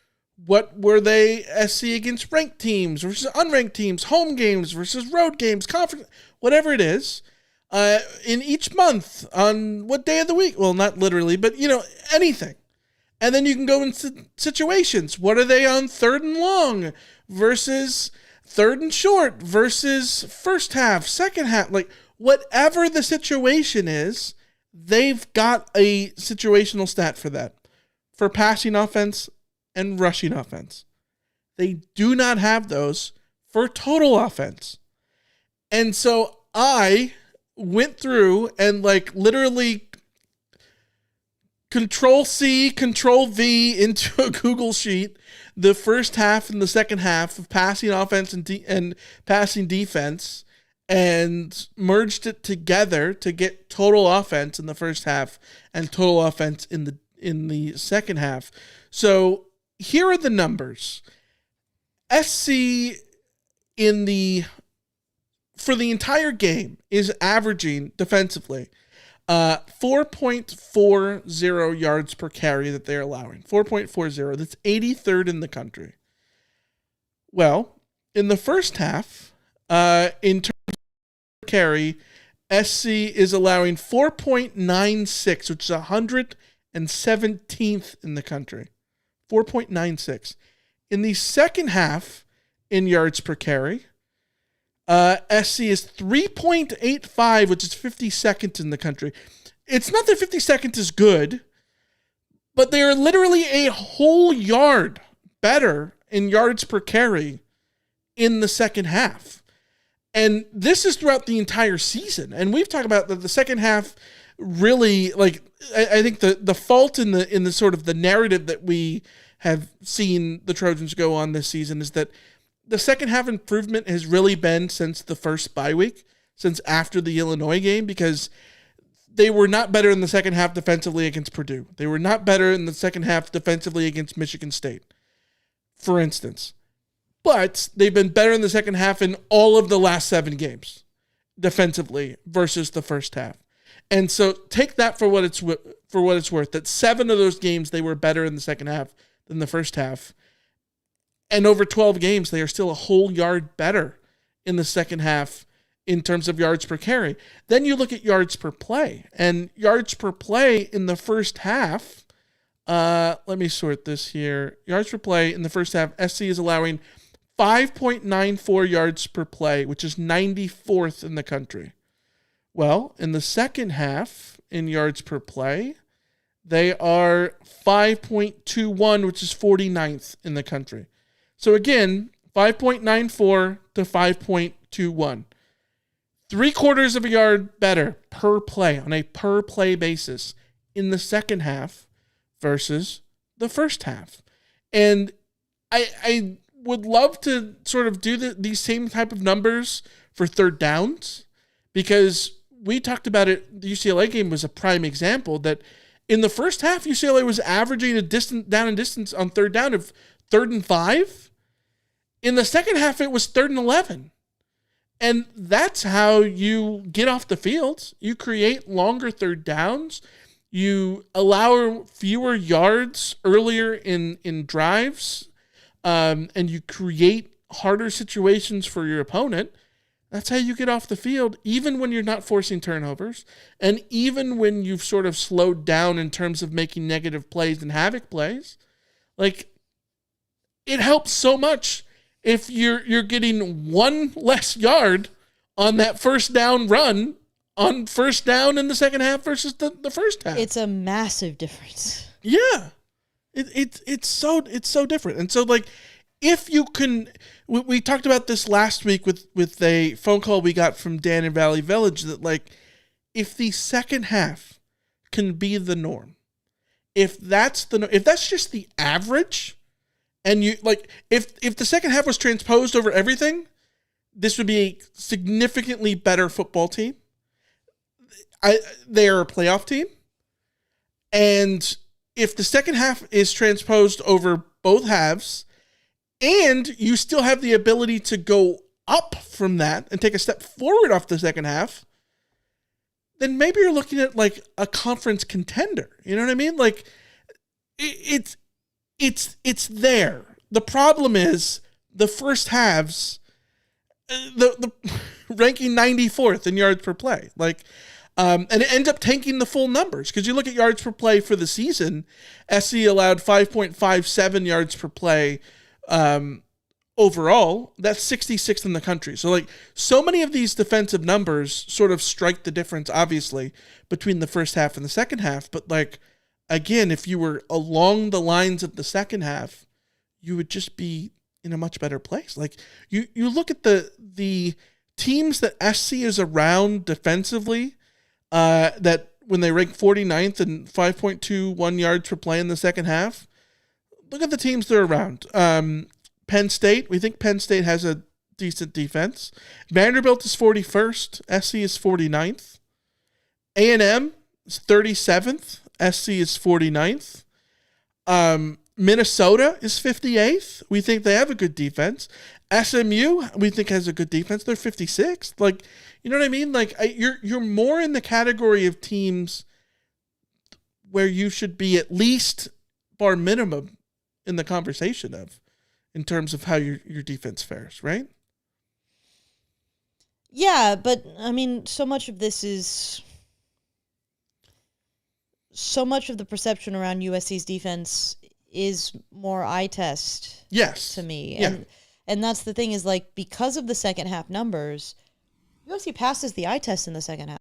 what were they SC against ranked teams versus unranked teams, home games versus road games, conference, whatever it is, in each month on what day of the week. Well, not literally, but anything. And then you can go into situations. What are they on 3rd and long versus 3rd and short versus first half, second half? Like whatever the situation is, they've got a situational stat for that, for passing offense and rushing offense. They do not have those for total offense. And so I went through and like literally Control-C, Control-V into a Google sheet, the first half and the second half of passing offense and passing defense, and merged it together to get total offense in the first half and total offense in the second half. So here are the numbers. SC for the entire game is averaging defensively 4.40 yards per carry that they're allowing. 4.40. That's 83rd in the country. Well, in the first half, in terms of carry, SC is allowing 4.96, which is 117th in the country. 4.96. In the second half, in yards per carry, SC is 3.85, which is 52nd in the country. It's not that 52nd is good, but they are literally a whole yard better in yards per carry in the second half. And this is throughout the entire season. And we've talked about the second half really, like, I think the fault in the sort of the narrative that we have seen the Trojans go on this season is that the second half improvement has really been since the first bye week, since after the Illinois game, because they were not better in the second half defensively against Purdue. They were not better in the second half defensively against Michigan State, for instance. But they've been better in the second half in all of the last 7 games defensively versus the first half. And so take that for what it's worth, that 7 of those games they were better in the second half than the first half. And over 12 games, they are still a whole yard better in the second half in terms of yards per carry. Then you look at yards per play. And yards per play in the first half, let me sort this here. Yards per play in the first half, SC is allowing 5.94 yards per play, which is 94th in the country. Well, in the second half, in yards per play, they are 5.21, which is 49th in the country. So again, 5.94 to 5.21. 3/4 of a yard better per play on a per play basis in the second half versus the first half. And I would love to sort of do these same type of numbers for third downs, because we talked about it. The UCLA game was a prime example that in the first half, UCLA was averaging a down and distance on third down of 3rd and 5. In the second half, it was 3rd and 11. And that's how you get off the field. You create longer third downs. You allow fewer yards earlier in drives. And you create harder situations for your opponent. That's how you get off the field, even when you're not forcing turnovers, and even when you've sort of slowed down in terms of making negative plays and havoc plays. Like, it helps so much if you're getting 1 less yard on that first down run on first down in the second half versus the first half. It's a massive difference. Yeah. It's so different. And so, like, if you can, we talked about this last week with a phone call we got from Dan in Valley Village, that, like, if the second half can be the norm, if that's just the average, and you, like, if the second half was transposed over everything, this would be a significantly better football team. They are a playoff team. And if the second half is transposed over both halves, and you still have the ability to go up from that and take a step forward off the second half, then maybe you're looking at, like, a conference contender. You know what I mean? Like, it's there. The problem is the first halves, the ranking 94th in yards per play. Like, and it ends up tanking the full numbers, because you look at yards per play for the season, SC allowed 5.57 yards per play overall. That's 66th in the country. So, like, so many of these defensive numbers sort of strike the difference, obviously, between the first half and the second half. But, like, again, if you were along the lines of the second half, you would just be in a much better place. Like, you look at the teams that SC is around defensively, that when they rank 49th and 5.21 yards per play in the second half, look at the teams they're around. Penn State, we think Penn State has a decent defense. Vanderbilt is 41st. SC is 49th. A&M is 37th. SC is 49th. Minnesota is 58th. We think they have a good defense. SMU, we think, has a good defense. They're 56th. Like, you know what I mean? Like, you're more in the category of teams where you should be at least bar minimum in the conversation of, in terms of how your defense fares, right? Yeah, but I mean, so much of the perception around USC's defense is more eye test. Yes. To me. Yeah. And that's the thing, is, like, because of the second half numbers, USC passes the eye test in the second half.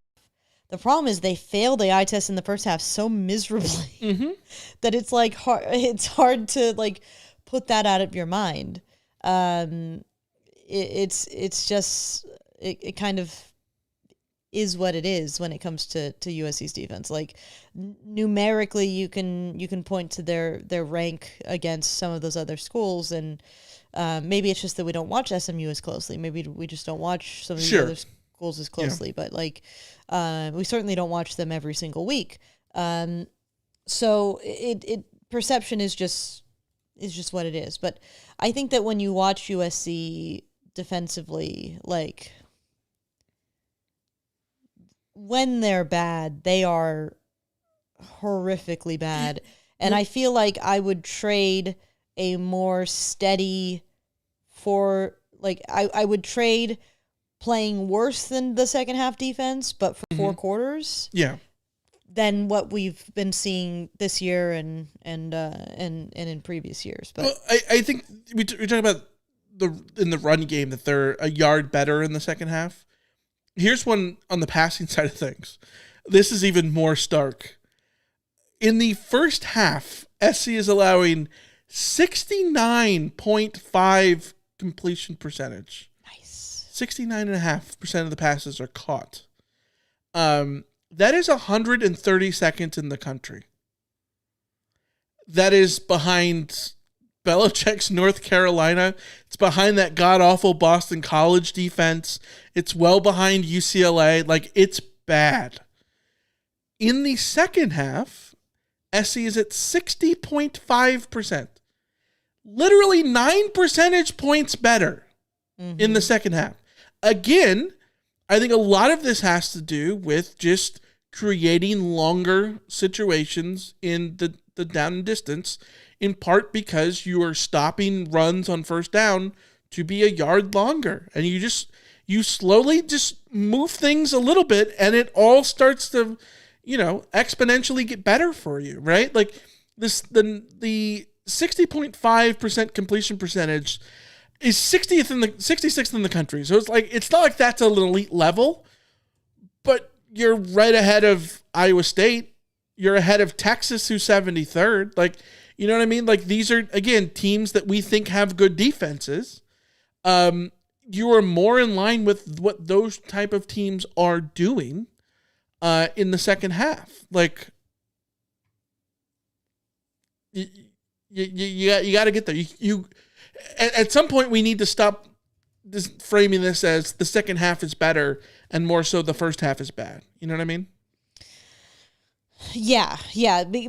The problem is they fail the eye test in the first half so miserably that it's, like, it's hard to, like, put that out of your mind. It's it kind of is what it is when it comes to USC's defense. Like numerically, you can point to their rank against some of those other schools, and maybe it's just that we don't watch SMU as closely. Maybe we just don't watch some of these other schools as closely. Yeah. But like, we certainly don't watch them every single week. So it perception is just what it is. But I think that when you watch USC defensively, like when they're bad, they are horrifically bad. And I feel like I would trade a more steady I would trade playing worse than the second half defense, but for 4 quarters. Yeah. Than what we've been seeing this year and in previous years. But well, I think we talk about in the run game that they're a yard better in the second half. Here's one on the passing side of things. This is even more stark. In the first half, SC is allowing 69.5 completion percentage. Nice. 69.5% of the passes are caught. That is 132nd in the country. That is behind Belichick's North Carolina. It's behind that god-awful Boston College defense. It's well behind UCLA. Like, it's bad. In the second half, SC is at 60.5%. Literally 9 percentage points better in the second half. Again, I think a lot of this has to do with just creating longer situations in the down and distance, in part because you are stopping runs on first down to be a yard longer. And you slowly just move things a little bit, and it all starts to, exponentially get better for you, right? Like the 60.5% completion percentage is 66th in the country. So it's not like that's an elite level, but you're right ahead of Iowa State. You're ahead of Texas, who's 73rd. Like, you know what I mean? Like, these are, again, teams that we think have good defenses. You are more in line with what those type of teams are doing in the second half. Like, you got to get there. You at some point we need to stop framing this as the second half is better and more so the first half is bad. You know what I mean? Yeah,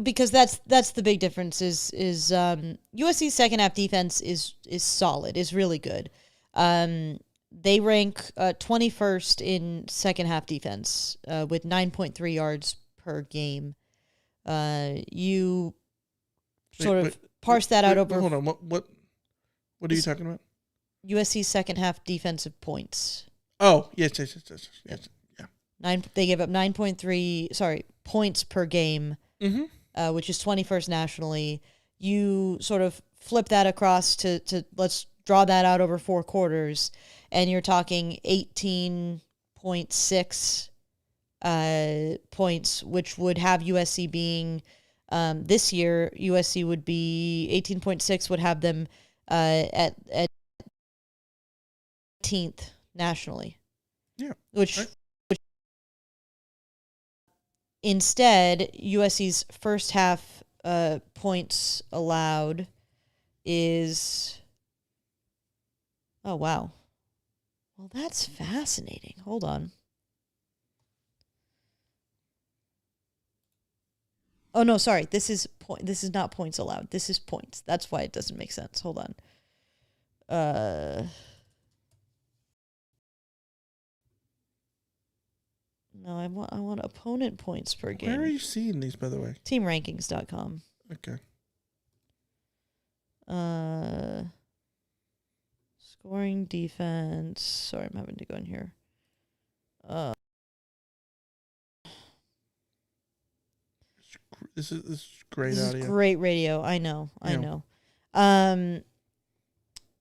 because that's the big difference is USC's second half defense is solid, is really good. They rank 21st in second half defense with 9.3 yards per game. You sort of parse that out over. Hold on, what are you talking about? USC's second half defensive points. Oh, yes. Yeah. They give up 9.3 points per game, which is 21st nationally. You sort of flip that across to let's draw that out over 4 quarters, and you're talking 18.6 points, which would have USC being this year. USC would be 18.6, would have them at 18th nationally. Yeah, which instead USC's first half points allowed is. Oh, wow. Well, that's fascinating. Hold on. Oh, no, sorry. This is not points allowed. This is points. That's why it doesn't make sense. Hold on. No, I want opponent points per game. Where are you seeing these, by the way? Teamrankings.com. Okay. Scoring, defense. Sorry, I'm having to go in here. This is great this audio. Is great radio. I know.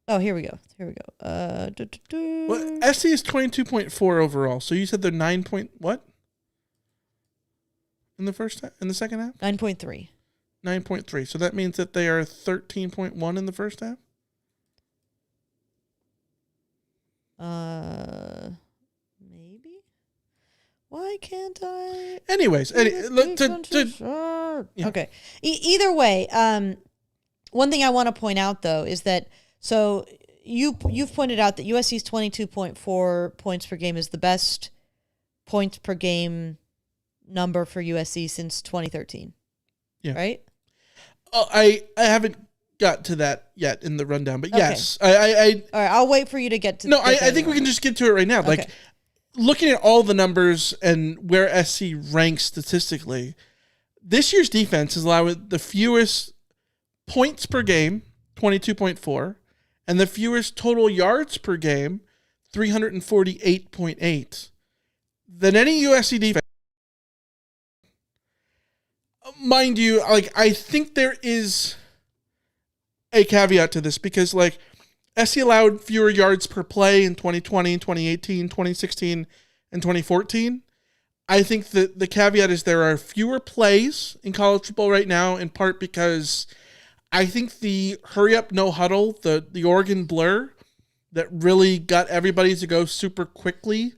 Oh, here we go. Well, SC is 22.4 overall. So you said they're 9 point what? In the second half? 9.3. 9.3. So that means that they are 13.1 in the first half? Why can't I? Anyways, Yeah. Okay. Either way, one thing I want to point out though is that you've pointed out that USC's 22.4 points per game is the best points per game number for USC since 2013. Yeah. Right? Oh, I haven't got to that yet in the rundown, but yes. All right, I'll wait for you to get to No, I think we can just get to it right now. Like looking at all the numbers and where SC ranks statistically, this year's defense has allowed the fewest points per game, 22.4, and the fewest total yards per game, 348.8, than any USC defense. Mind you, like I think there is a caveat to this because like SC allowed fewer yards per play in 2020, 2018, 2016, and 2014. I think that the caveat is there are fewer plays in college football right now, in part because I think the hurry up, no huddle, the Oregon blur that really got everybody to go super quickly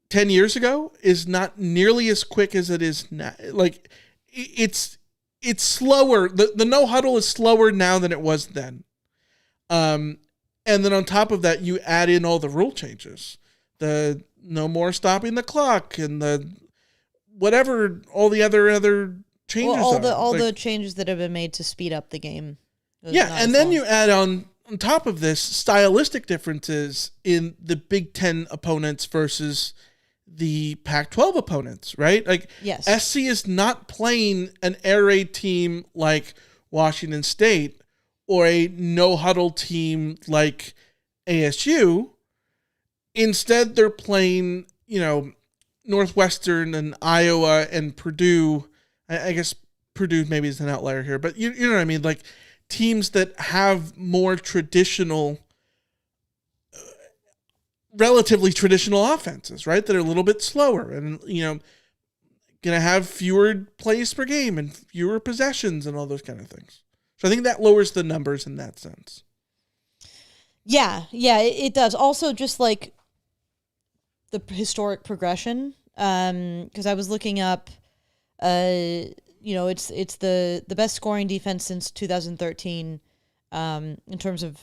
10 years ago is not nearly as quick as it is now. Like it's slower. The no huddle is slower now than it was then. And then on top of that, you add in all the rule changes, the no more stopping the clock and the whatever, all the other changes. Well, all the changes that have been made to speed up the game. Yeah, and then you add on top of this stylistic differences in the Big Ten opponents versus the Pac-12 opponents, right? Like, yes. SC is not playing an air raid team like Washington State or a no-huddle team like ASU. Instead, they're playing, Northwestern and Iowa and Purdue. I guess Purdue maybe is an outlier here, but you know what I mean? Like, teams that have more traditional, relatively traditional offenses, right? That are a little bit slower and, going to have fewer plays per game and fewer possessions and all those kind of things. So I think that lowers the numbers in that sense. Yeah, it does. Also, just like the historic progression, because I was looking up, it's the best scoring defense since 2013, in terms of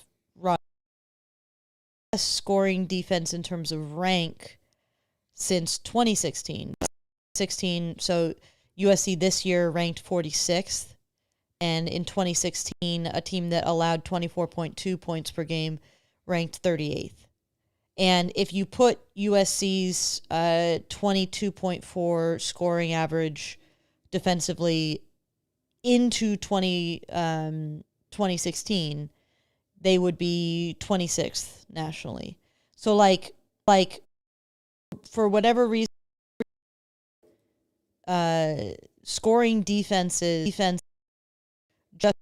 best scoring defense in terms of rank since 2016. So USC this year ranked 46th, and in 2016, a team that allowed 24.2 points per game ranked 38th. And if you put USC's 22.4 scoring average defensively into 2016, they would be 26th nationally. So like for whatever reason, scoring defense just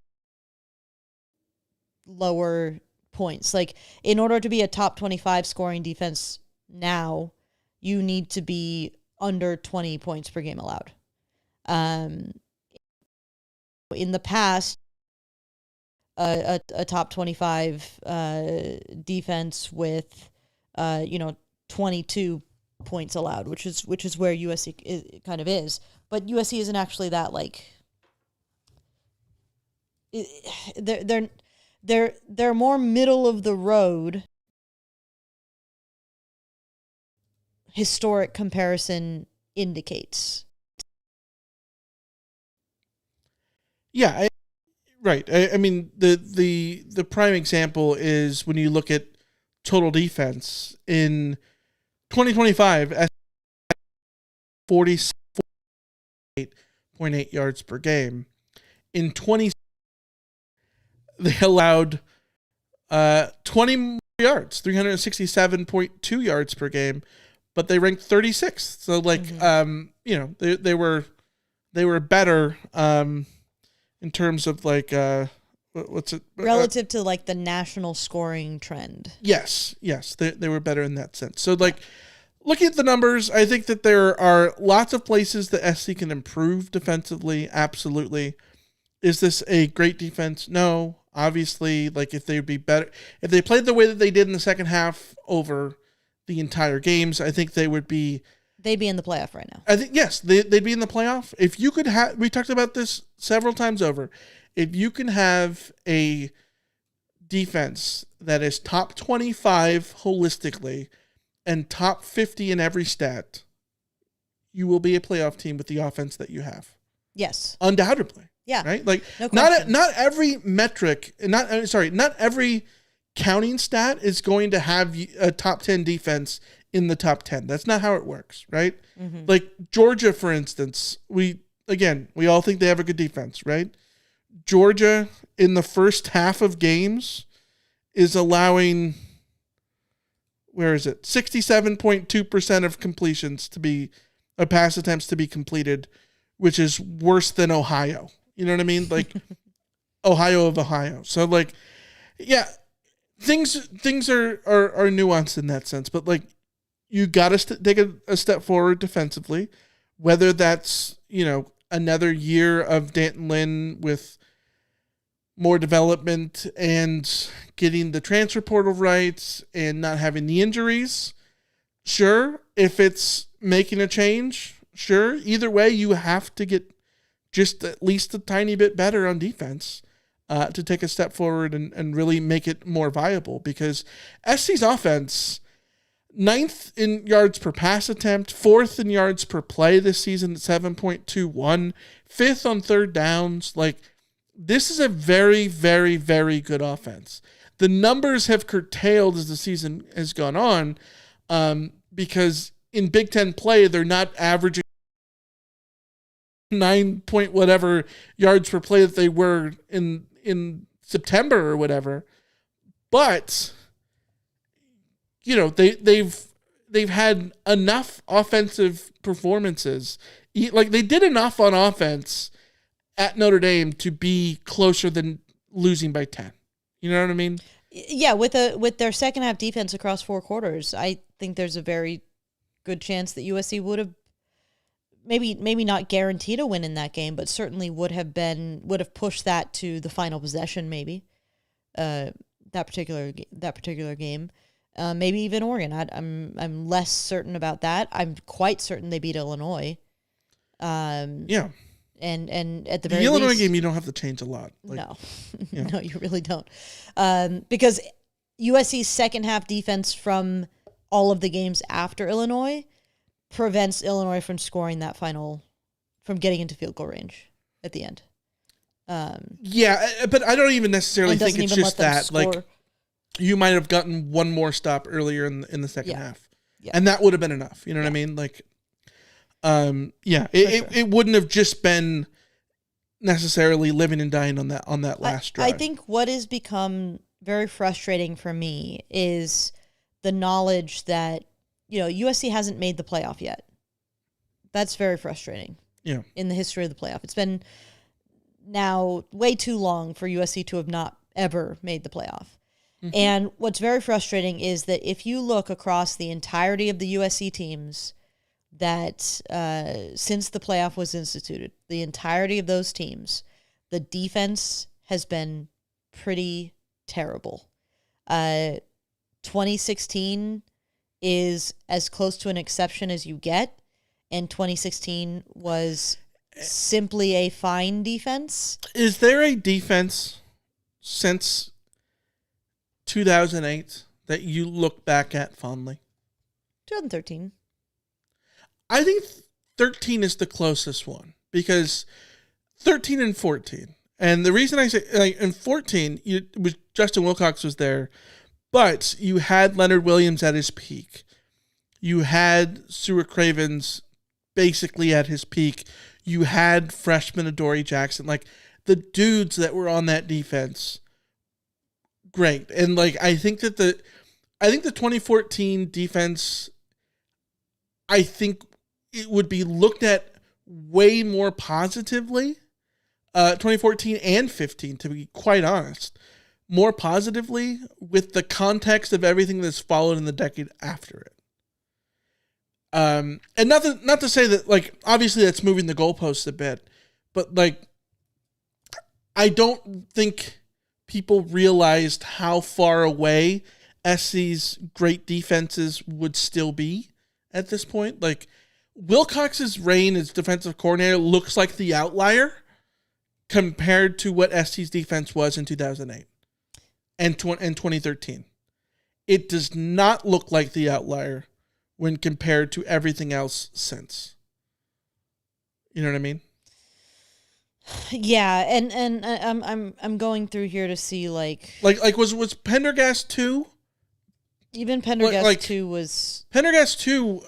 lower points. Like, in order to be a top 25 scoring defense now, you need to be under 20 points per game allowed. In the past, a top 25 defense with 22 points allowed, which is where USC kind of is. But USC isn't actually that, like, they're more middle of the road. Historic comparison indicates. Yeah, right. I mean, the prime example is when you look at total defense in 2025 at 48.8 yards per game. In 20, they allowed 20 more yards, 367.2 yards per game, but they ranked 36th. So they were better in terms of like what's it relative to like the national scoring trend. Yes, they were better in that sense. So like looking at the numbers, I think that there are lots of places that SC can improve defensively. Absolutely. Is this a great defense? No. Obviously, like if they would be better, if they played the way that they did in the second half over the entire games, I think they would be They'd be in the playoff right now. I think, yes, they'd be in the playoff. If you could have, we talked about this several times over. If you can have a defense that is top 25 holistically and top 50 in every stat, you will be a playoff team with the offense that you have. Yes. Undoubtedly. Yeah. Right? Like, no not every metric, not every counting stat is going to have a top 10 defense in the top 10. That's not how it works, right? Mm-hmm. Like Georgia, for instance, we all think they have a good defense, right? Georgia in the first half of games is allowing, 67.2% of completions to be, pass attempts to be completed, which is worse than Ohio. You know what I mean? Like Ohio of Ohio. So like, yeah, things are nuanced in that sense, but like, you got to take a step forward defensively, whether that's, another year of Danton Lynn with more development and getting the transfer portal right and not having the injuries. Sure. If it's making a change, sure. Either way, you have to get just at least a tiny bit better on defense to take a step forward and really make it more viable, because SC's offense, 9th in yards per pass attempt, 4th in yards per play this season at 7.21, 5th on third downs. Like, this is a very, very, very good offense. The numbers have curtailed as the season has gone on, because in Big Ten play, they're not averaging 9 point whatever yards per play that they were in September or whatever. But they've had enough offensive performances. Like, they did enough on offense at Notre Dame to be closer than losing by 10. You know what I mean? Yeah, with their second half defense across 4 quarters, I think there's a very good chance that USC would have maybe not guaranteed a win in that game, but certainly would have pushed that to the final possession, maybe that particular game. Maybe even Oregon. I'm less certain about that. I'm quite certain they beat Illinois. Yeah. And at the very Illinois least, game, you don't have to change a lot. No, no, you really don't. Because USC's second half defense from all of the games after Illinois prevents Illinois from scoring from getting into field goal range at the end. Yeah, but I don't even necessarily think it's just that. Score. Like, you might have gotten one more stop earlier in the second half. Yeah. And that would have been enough. You know what I mean? Like, it wouldn't have just been necessarily living and dying on that last drive. I think what has become very frustrating for me is the knowledge that, USC hasn't made the playoff yet. That's very frustrating. Yeah. In the history of the playoff. It's been now way too long for USC to have not ever made the playoff. Mm-hmm. And what's very frustrating is that if you look across the entirety of the USC teams that since the playoff was instituted, the entirety of those teams, the defense has been pretty terrible. 2016 is as close to an exception as you get, and 2016 was simply a fine defense. Is there a defense since 2008 that you look back at fondly? 2013. I think 13 is the closest one, because 13 and 14. And the reason I say, like, in 14, Justin Wilcox was there, but you had Leonard Williams at his peak. You had Stuart Cravens basically at his peak. You had freshman Adoree Jackson. Like, the dudes that were on that defense, great. And like, I think the 2014 defense, I think it would be looked at way more positively, 2014 and 15, to be quite honest, more positively with the context of everything that's followed in the decade after it. And not to say that, like, obviously that's moving the goalposts a bit, but like, I don't think people realized how far away SC's great defenses would still be at this point. Like, Wilcox's reign as defensive coordinator looks like the outlier compared to what SC's defense was in 2008 and 2013. It does not look like the outlier when compared to everything else since. You know what I mean? Yeah, and I'm going through here to see like was Pendergast 2? Even Pendergast 2 was Pendergast 2.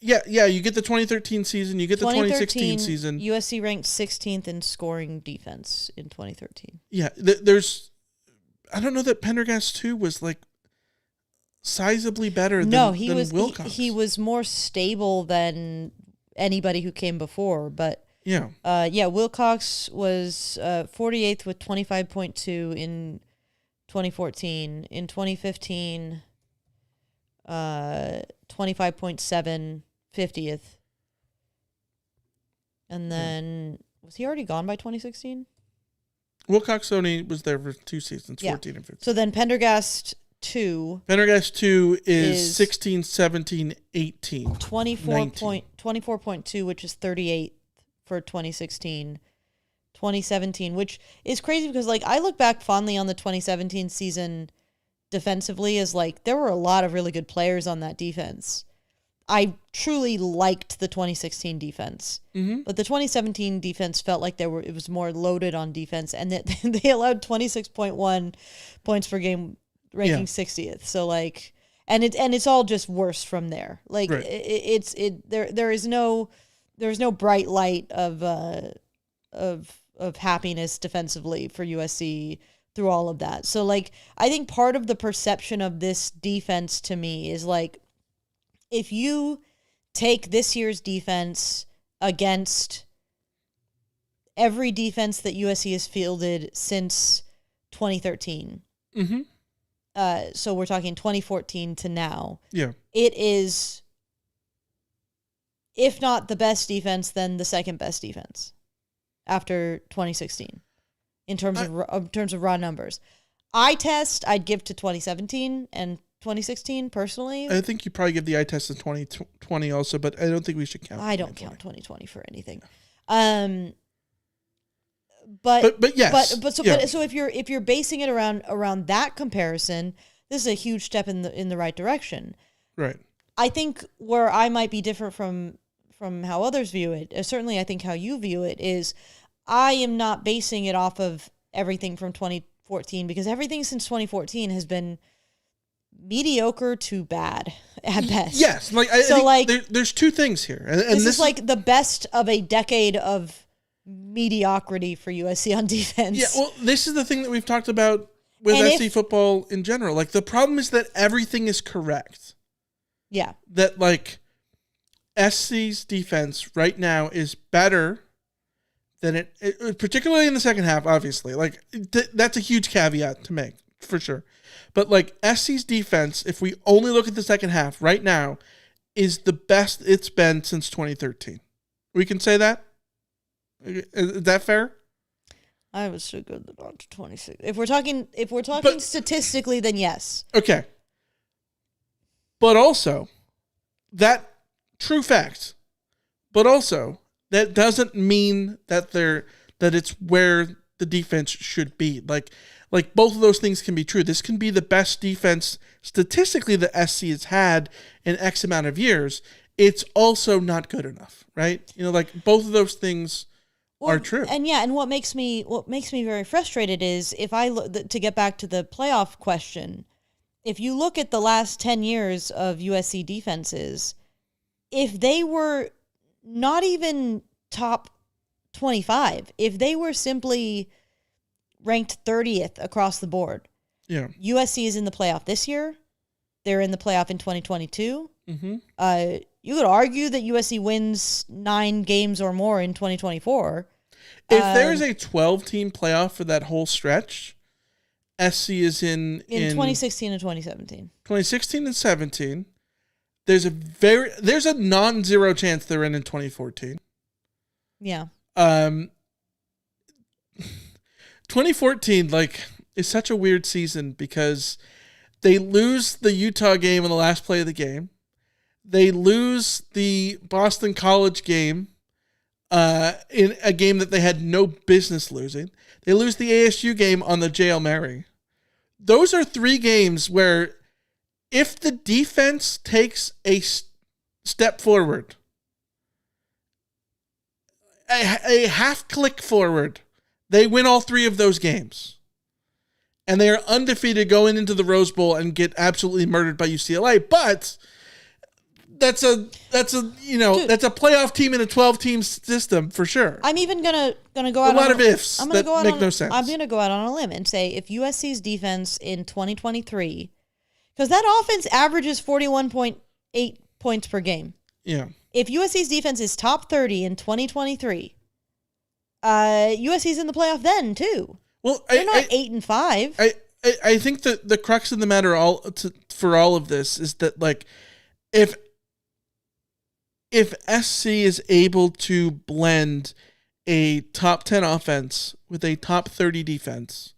Yeah, you get the 2013 season, you get the 2016 season. USC ranked 16th in scoring defense in 2013. Yeah, I don't know that Pendergast 2 was like sizably better than Wilcox. He was more stable than anybody who came before, but yeah. Wilcox was 48th with 25.2 in 2014. In 2015, 25.7, 50th. And then, was he already gone by 2016? Wilcox only was there for 2 seasons, 14 and 15. So then Pendergast 2. Pendergast 2 is 16, 17, 18. 24.2, which is 38th for 2016. 2017, which is crazy because, like, I look back fondly on the 2017 season defensively as, like, there were a lot of really good players on that defense. I truly liked the 2016 defense, but the 2017 defense felt like it was more loaded on defense, and that they allowed 26.1 points per game, ranking 60th. So like, and it's all just worse from there. Like there's no bright light of happiness defensively for USC through all of that. So like, I think part of the perception of this defense to me is like, if you take this year's defense against every defense that USC has fielded since 2013, so we're talking 2014 to now, it is, if not the best defense, then the second best defense after 2016 in terms of raw numbers. Eye test I'd give to 2017 and 2016 personally. I think you probably give the eye test in 2020 also, but I don't think we should count. I don't count 2020 for anything. But so if you're basing it around that comparison, this is a huge step in the right direction. Right. I think where I might be different from how others view it, certainly I think how you view it, is I am not basing it off of everything from 2014, because everything since 2014 has been mediocre to bad at best. Yes, there's two things here, and this is like the best of a decade of mediocrity for USC on defense. Yeah, well, this is the thing that we've talked about with SC football in general. Like, the problem is that everything is correct. Yeah. That, like, SC's defense right now is better than it particularly in the second half, obviously. Like, that's a huge caveat to make, for sure. But, like, SC's defense, if we only look at the second half right now, is the best it's been since 2013. We can say that? Is that fair? I was so good on to 26. If we're talking statistically, then yes. Okay. But also, that true fact. But also, that doesn't mean that it's where the defense should be. Like both of those things can be true. This can be the best defense statistically that SC has had in X amount of years. It's also not good enough, right? You know, like, both of those things are true. And what makes me very frustrated is, if I look, to get back to the playoff question, if you look at the last 10 years of USC defenses, if they were not even top 25, if they were simply ranked 30th across the board, USC is in the playoff this year. They're in the playoff in 2022. You could argue that USC wins 9 games or more in 2024. If there's a 12-team playoff for that whole stretch, SC is in 2016 and 2017. 2016 and 17. There's a non-zero chance they're in 2014. Yeah. 2014, like, is such a weird season because they lose the Utah game in the last play of the game. They lose the Boston College game in a game that they had no business losing. They lose the ASU game on the Hail Mary. Those are 3 games where if the defense takes a step forward, a half click forward, they win all 3 of those games. And they are undefeated going into the Rose Bowl and get absolutely murdered by UCLA. But that's a playoff team in a 12-team system for sure. I'm even gonna go out a lot of ifs that make no sense. I'm gonna go out on a limb and say if USC's defense in 2023, because that offense averages 41.8 points per game. Yeah. If USC's defense is top 30 in 2023, USC's in the playoff then too. Well, they're not 8-5. I think that the crux of the matter for all of this is that like if SC is able to blend a top 10 offense with a top 30 defense,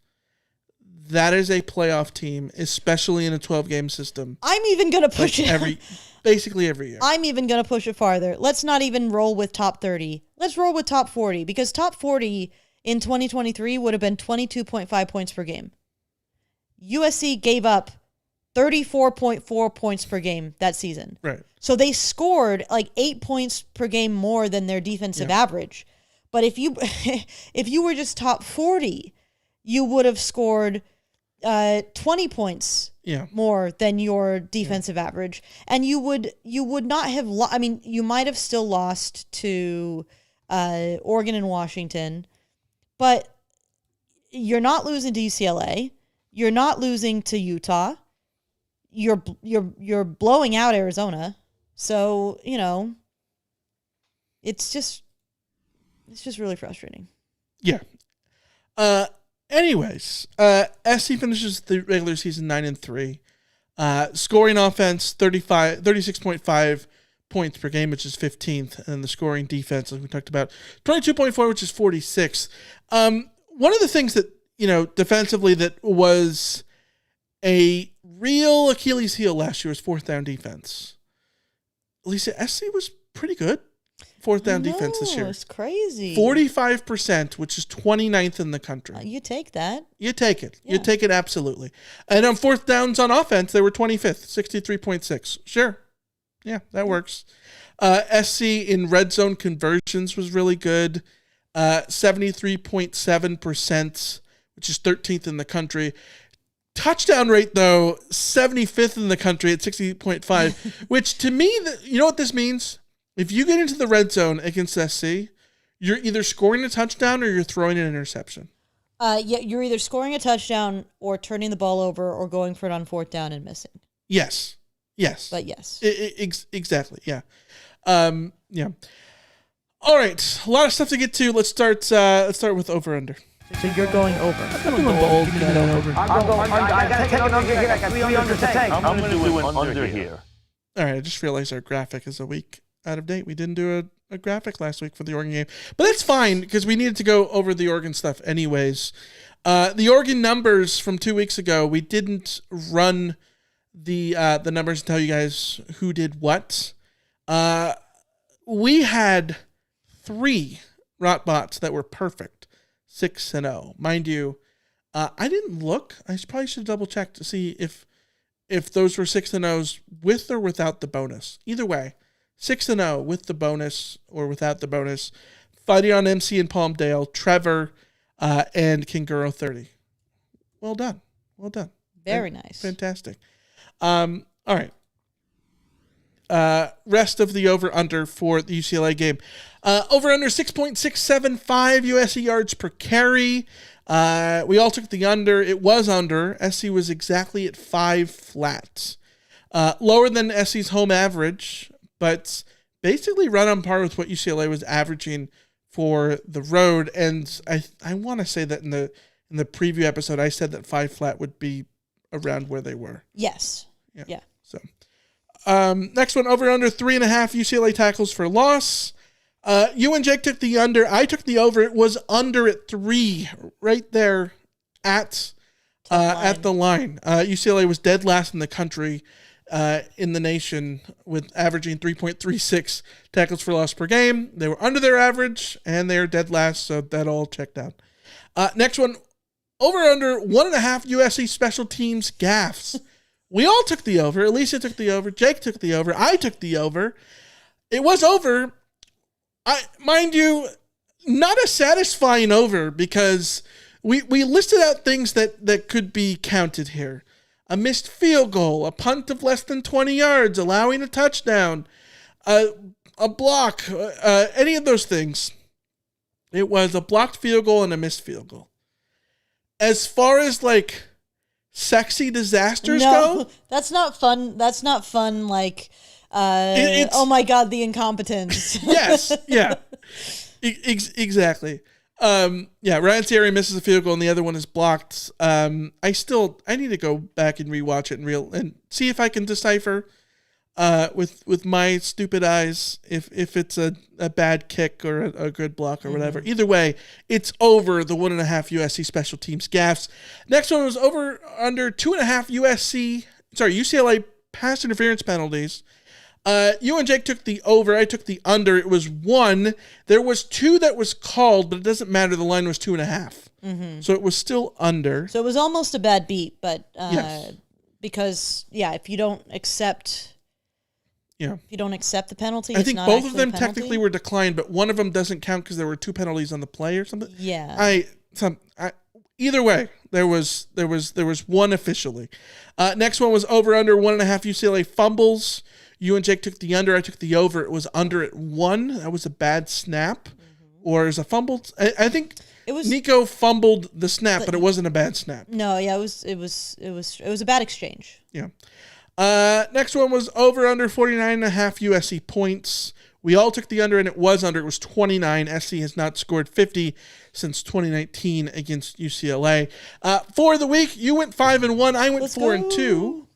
that is a playoff team, especially in a 12-game system. I'm even going to push it. Basically every year. I'm even going to push it farther. Let's not even roll with top 30. Let's roll with top 40 because top 40 in 2023 would have been 22.5 points per game. USC gave up 34.4 points per game that season. Right. So they scored like 8 points per game more than their defensive average. But if you were just top 40, you would have scored 20 points more than your defensive average. And you would not have you might have still lost to Oregon and Washington, but you're not losing to UCLA. You're not losing to Utah. You're blowing out Arizona. So, it's just really frustrating. Yeah. Anyways, SC finishes the regular season 9-3. Scoring offense 36.5 points per game, which is 15th, and the scoring defense, like we talked about, 22.4, which is 46th. One of the things that defensively that was a real Achilles heel last year was fourth down defense. Lisa, SC was pretty good. Fourth down defense this year. It's crazy. 45%, which is 29th in the country. You take that. You take it. Yeah. You take it absolutely. And on fourth downs on offense, they were 25th, 63.6. Sure. Yeah, that works. SC in red zone conversions was really good. 73.7%, which is 13th in the country. Touchdown rate, though, 75th in the country at 60.5, which to me, you know what this means? If you get into the red zone against SC, you're either scoring a touchdown or you're throwing an interception. You're either scoring a touchdown or turning the ball over or going for it on fourth down and missing. Yes. But yes. Exactly, yeah. Yeah. All right, a lot of stuff to get to. Let's start with over-under. So you're going over. I'm going bold. I got to take an under here. I got 3 under to take. I'm going to do an under here. All right, I just realized our graphic is a week out of date. We didn't do a graphic last week for the Oregon game. But that's fine because we needed to go over the Oregon stuff anyways. The Oregon numbers from 2 weeks ago, we didn't run the numbers and tell you guys who did what. We had 3 Rotbots that were perfect. 6-0. Mind you, I didn't look. I probably should double check to see if those were 6-0s with or without the bonus. Either way, 6-0 with the bonus or without the bonus. Fighting on MC and Palmdale, Trevor, and Kinguro 30. Well done. Very nice. Fantastic. All right. Rest of the over-under for the UCLA game. Over-under 6.675 USC yards per carry. We all took the under. It was under. SC was exactly at 5 flat. Lower than SC's home average, but basically right on par with what UCLA was averaging for the road. And I want to say that in the preview episode, I said that 5 flat would be around where they were. Yes. Yeah. So, next one, over under 3.5 UCLA tackles for loss. You and Jake took the under. I took the over. It was under at 3, right there at the line. UCLA was dead last in the country in the nation with averaging 3.36 tackles for loss per game. They were under their average, and they're dead last, so that all checked out. Next one, over under 1.5 USC special teams gaffes. We all took the over. Alicia took the over. Jake took the over. I took the over. It was over. Mind you, not a satisfying over because we listed out things that could be counted here. A missed field goal, a punt of less than 20 yards, allowing a touchdown, a block, any of those things. It was a blocked field goal and a missed field goal. As far as like sexy disasters go, that's not fun. That's not fun. Like, oh my God, the incompetence. Yes, yeah, exactly. Ryan Thierry misses a field goal and the other one is blocked. I need to go back and rewatch it and see if I can decipher with my stupid eyes if it's a bad kick or a good block or whatever. Either way, it's over the 1.5 USC special teams gaffes. Next one was over under 2.5 UCLA pass interference penalties. You and Jake took the over. I took the under. It was 1. There was 2 that was called, but it doesn't matter. The line was 2.5. So it was still under. So it was almost a bad beat, but yes. Because if you don't accept, if you don't accept the penalty, I think both of them technically were declined, but one of them doesn't count because there were 2 penalties on the play or something. Yeah. Either way, there was 1 officially. Next one was over under 1.5 UCLA fumbles. You and Jake took the under. I took the over. It was under at 1. That was a bad snap, or is a fumble. I think it was Nico fumbled the snap, but it wasn't a bad snap. No, yeah, it was a bad exchange. Yeah. Next one was over under 49.5 USC points. We all took the under, and it was under. It was 29. SC has not scored 50 since 2019 against UCLA. For the week, you went 5-1. I went 4-2.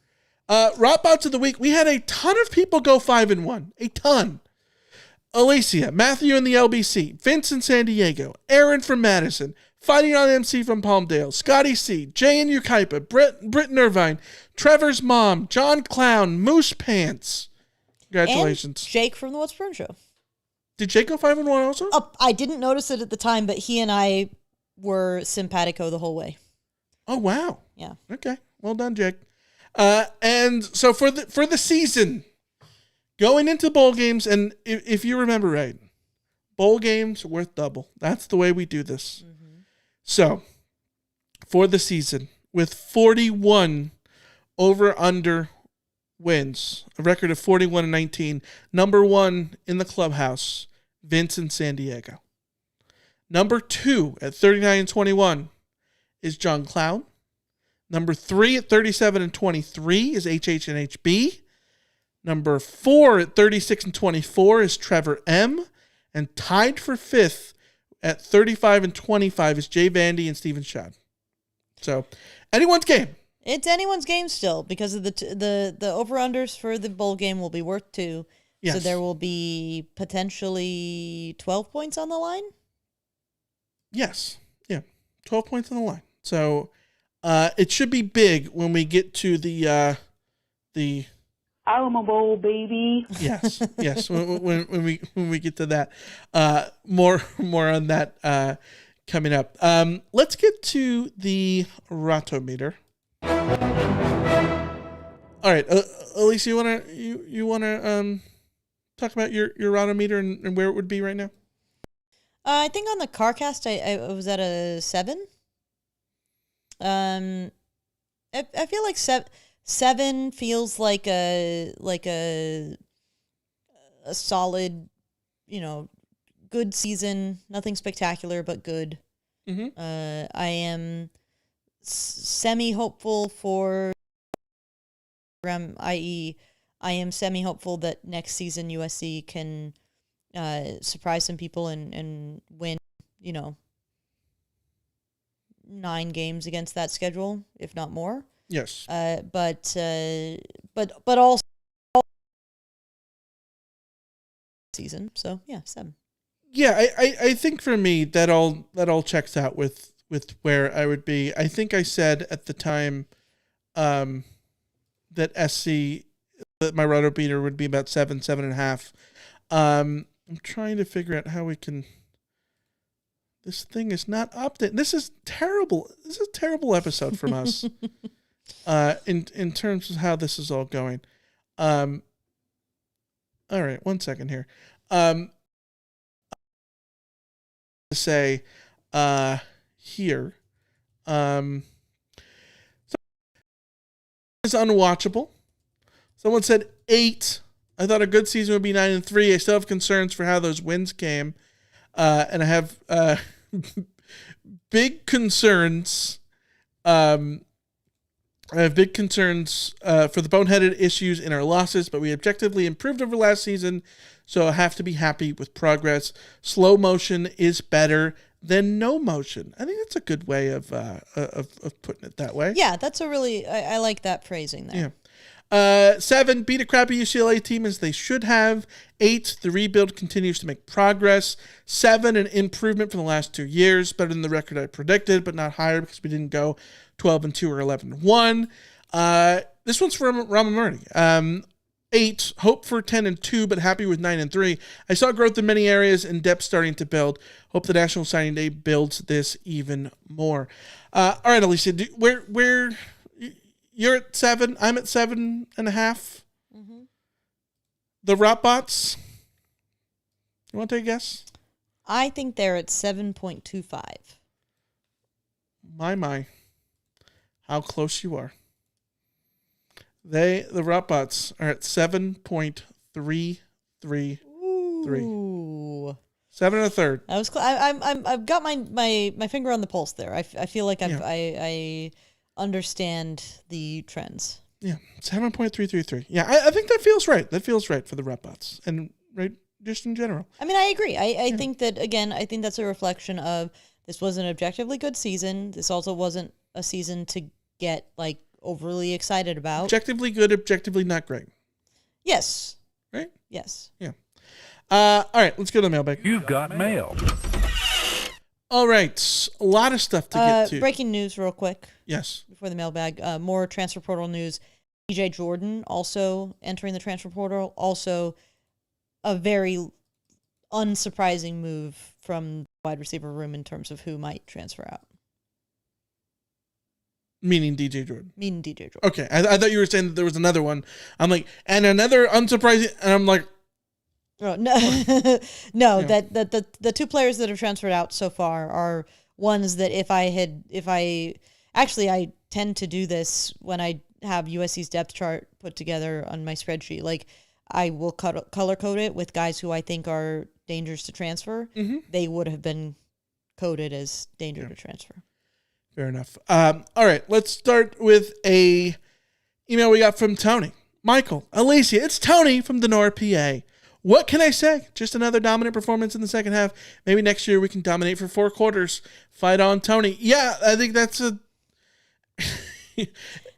Rot Bouts of the week, we had a ton of people go 5-1. A ton. Alicia, Matthew in the LBC, Vince in San Diego, Aaron from Madison, Fighting on MC from Palmdale, Scotty C, Jay in Ukaipa, Britton Irvine, Trevor's mom, John Clown, Moose Pants. Congratulations. And Jake from the What's Burn Show. Did Jake go 5-1 also? I didn't notice it at the time, but he and I were simpatico the whole way. Oh, wow. Yeah. Okay. Well done, Jake. And so for the season, going into bowl games, and if you remember right, bowl games are worth double. That's the way we do this. So for the season, with 41 over-under wins, a record of 41-19, number 1 in the clubhouse, Vince in San Diego. Number 2 at 39-21 is John Clown. Number 3 at 37-23 is HH and HB. Number 4 at 36-24 is Trevor M. And tied for 5th at 35-25 is Jay Vandy and Steven Schad. So, anyone's game. It's anyone's game still because of the over-unders for the bowl game will be worth 2. Yes. So there will be potentially 12 points on the line? Yes. Yeah. 12 points on the line. So, it should be big when we get to the Alamo Bowl, baby. Yes. When we get to that, more on that coming up. Let's get to the Rotometer. All right, Elise, you wanna talk about your Rotometer and where it would be right now? I think on the CarCast, I was at a 7. I feel like 7 feels like a solid, good season. Nothing spectacular, but good. I am semi-hopeful for, i.e., I am semi-hopeful that next season USC can surprise some people and win, 9 games against that schedule, if not more. Yes. But also season. So yeah, 7. Yeah, I think for me that all checks out with where I would be. I think I said at the time that SC that my roto beater would be about 7.5. I'm trying to figure out how we can. This thing is not updated. This is terrible. This is a terrible episode from us. In terms of how this is all going. All right, 1 second here. To say here. It's unwatchable. Someone said 8. I thought a good season would be 9-3. I still have concerns for how those wins came. And I have big concerns. I have big concerns for the boneheaded issues in our losses, but we objectively improved over last season, so I have to be happy with progress. Slow motion is better than no motion. I think that's a good way of putting it that way. Yeah, that's a really I like that phrasing there. Yeah. 7, beat a crappy UCLA team as they should have. 8, the rebuild continues to make progress. 7, an improvement from the last 2 years, better than the record I predicted, but not higher because we didn't go 12-2 or 11-1. This one's from Rama Murray. 8, hope for 10-2, but happy with 9-3. I saw growth in many areas and depth starting to build. Hope the National Signing Day builds this even more. All right, Alicia, where you're at 7. I'm at 7.5. Mm-hmm. The Rotbots. You want to take a guess? I think they're at 7.25. My. How close you are. The Rotbots are at 7.333. Ooh. 7 1/3. I was. I've got my finger on the pulse there. I feel like I understand the trends. Yeah, 7.333. Yeah, I think that feels right. That feels right for the Rotbots and right just in general. I mean, I agree. I think that again. I think that's a reflection of this was an objectively good season. This also wasn't a season to get like overly excited about. Objectively good, objectively not great. Yes. Right? Yes. Yeah. All right, let's go to the mailbag. You've got mail. All right, a lot of stuff to get to. Breaking news real quick. Yes. Before the mailbag, more transfer portal news. DJ Jordan also entering the transfer portal. Also a very unsurprising move from the wide receiver room in terms of who might transfer out. Meaning DJ Jordan. Okay, I thought you were saying that there was another one. I'm like, and another unsurprising, and I'm like, oh, no, no. Yeah. That the two players that have transferred out so far are ones that I tend to do this when I have USC's depth chart put together on my spreadsheet. Like I will color code it with guys who I think are dangers to transfer. Mm-hmm. They would have been coded as danger to transfer. Fair enough. All right, let's start with a email we got from Tony. Michael, Alicia, it's Tony from Denora, PA. What can I say? Just another dominant performance in the second half. Maybe next year we can dominate for 4 quarters. Fight on, Tony. Yeah, I think that's a...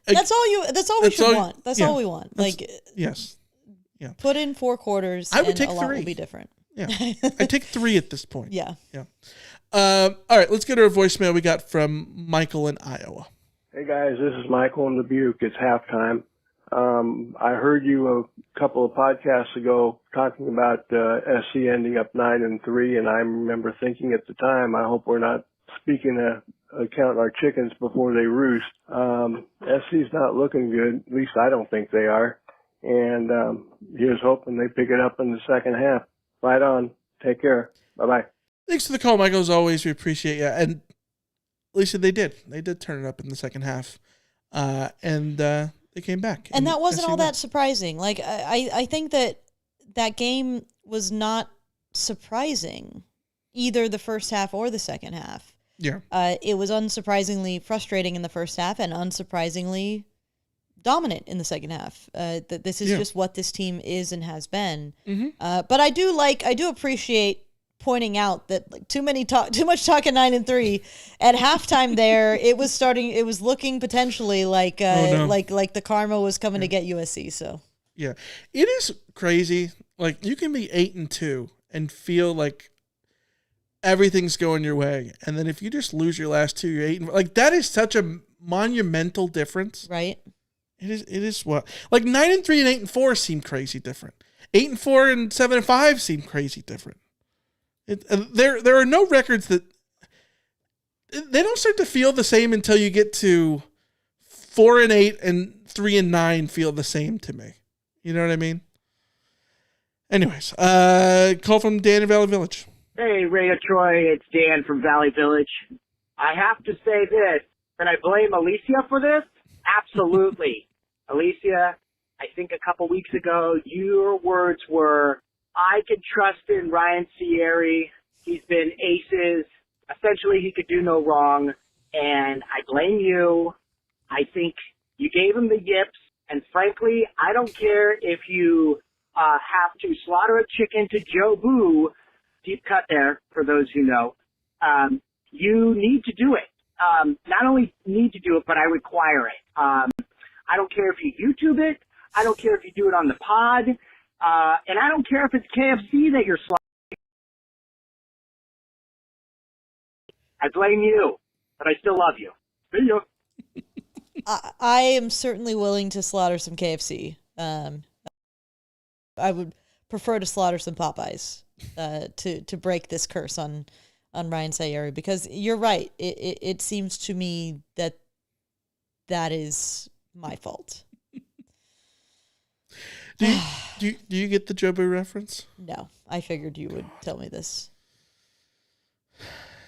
That's all we should want. That's all we want. Like, yes. Yeah. Put in 4 quarters I would take a 3. lot will be different. Yeah. I'd take 3 at this point. Yeah. Yeah. All right, let's get to our voicemail we got from Michael in Iowa. Hey guys, this is Michael in Dubuque. It's halftime. I heard you a couple of podcasts ago talking about SC ending up 9-3, and I remember thinking at the time, I hope we're not speaking to count our chickens before they roost. SC's not looking good. At least I don't think they are. And here's hoping they pick it up in the second half. Right on. Take care. Bye-bye. Thanks for the call, Michael. As always, we appreciate you. And Lisa, they did. They did turn it up in the second half. And they came back. And that wasn't all that surprising. Like, I think that game was not surprising, either the first half or the second half. Yeah. It was unsurprisingly frustrating in the first half and unsurprisingly dominant in the second half. This is just what this team is and has been. Mm-hmm. But I do appreciate pointing out that like too much talk at 9-3 at halftime there. It was looking potentially like the karma was coming to get USC. So yeah, it is crazy. Like you can be 8-2 and feel like everything's going your way, and then if you just lose your last 2, you're 8. Like that is such a monumental difference, right? It is what, like 9-3 and 8-4 seem crazy different. 8-4 and 7-5 seem crazy different. There are no records that they don't start to feel the same until you get to 4-8 and 3-9 feel the same to me. You know what I mean? Anyways, call from Dan in Valley Village. Hey, Radio Troy, it's Dan from Valley Village. I have to say this. Can I blame Alicia for this? Absolutely. Alicia, I think a couple weeks ago, your words were, I could trust in Ryan Sierra. He's been aces. Essentially, he could do no wrong. And I blame you. I think you gave him the yips. And frankly, I don't care if you have to slaughter a chicken to Joe Boo. Deep cut there, for those who know. You need to do it. Not only need to do it, but I require it. I don't care if you YouTube it. I don't care if you do it on the pod. And I don't care if it's KFC that you're slaughtering. I blame you, but I still love you. See ya. I am certainly willing to slaughter some KFC. I would prefer to slaughter some Popeyes to break this curse on Ryan Sayeri, because you're right. It seems to me that is my fault. Do you get the Joe Boo reference? No, I figured you would tell me this.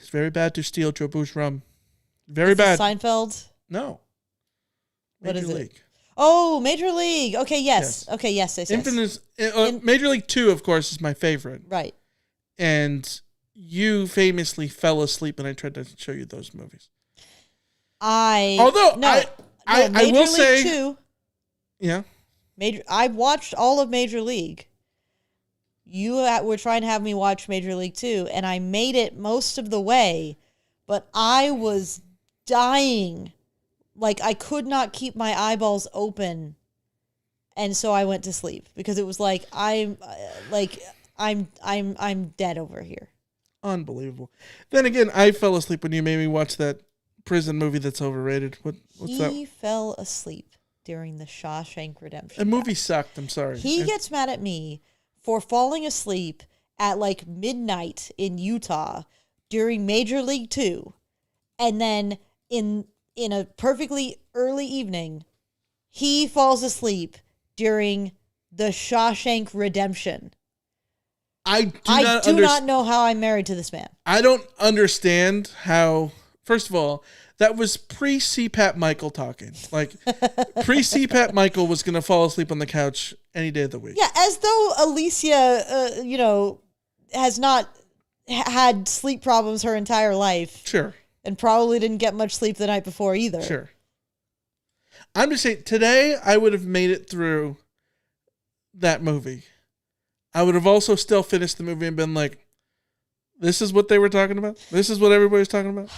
It's very bad to steal Joe Boo's rum. Very bad. Seinfeld? No. What is League. it? Oh, Major League. Okay, yes. Okay, yes. Major League 2, of course, is my favorite. Right. And you famously fell asleep when I tried to show you those movies. I will League say 2. Yeah. I watched all of Major League. You were trying to have me watch Major League 2, and I made it most of the way, but I was dying. Like, I could not keep my eyeballs open, and so I went to sleep because it was like I'm dead over here. Unbelievable. Then again, I fell asleep when you made me watch that prison movie that's overrated. What's that? He fell asleep during the Shawshank Redemption. The movie sucked. I'm sorry. He gets mad at me for falling asleep at like midnight in Utah during Major League 2, and then in a perfectly early evening, he falls asleep during the Shawshank Redemption. I do not know how I'm married to this man. I don't understand how, first of all, that was pre-CPAP Michael talking. Like, pre-CPAP Michael was going to fall asleep on the couch any day of the week. Yeah, as though Alicia, has not had sleep problems her entire life. Sure. And probably didn't get much sleep the night before either. Sure. I'm just saying, today I would have made it through that movie. I would have also still finished the movie and been like, this is what they were talking about? This is what everybody's talking about?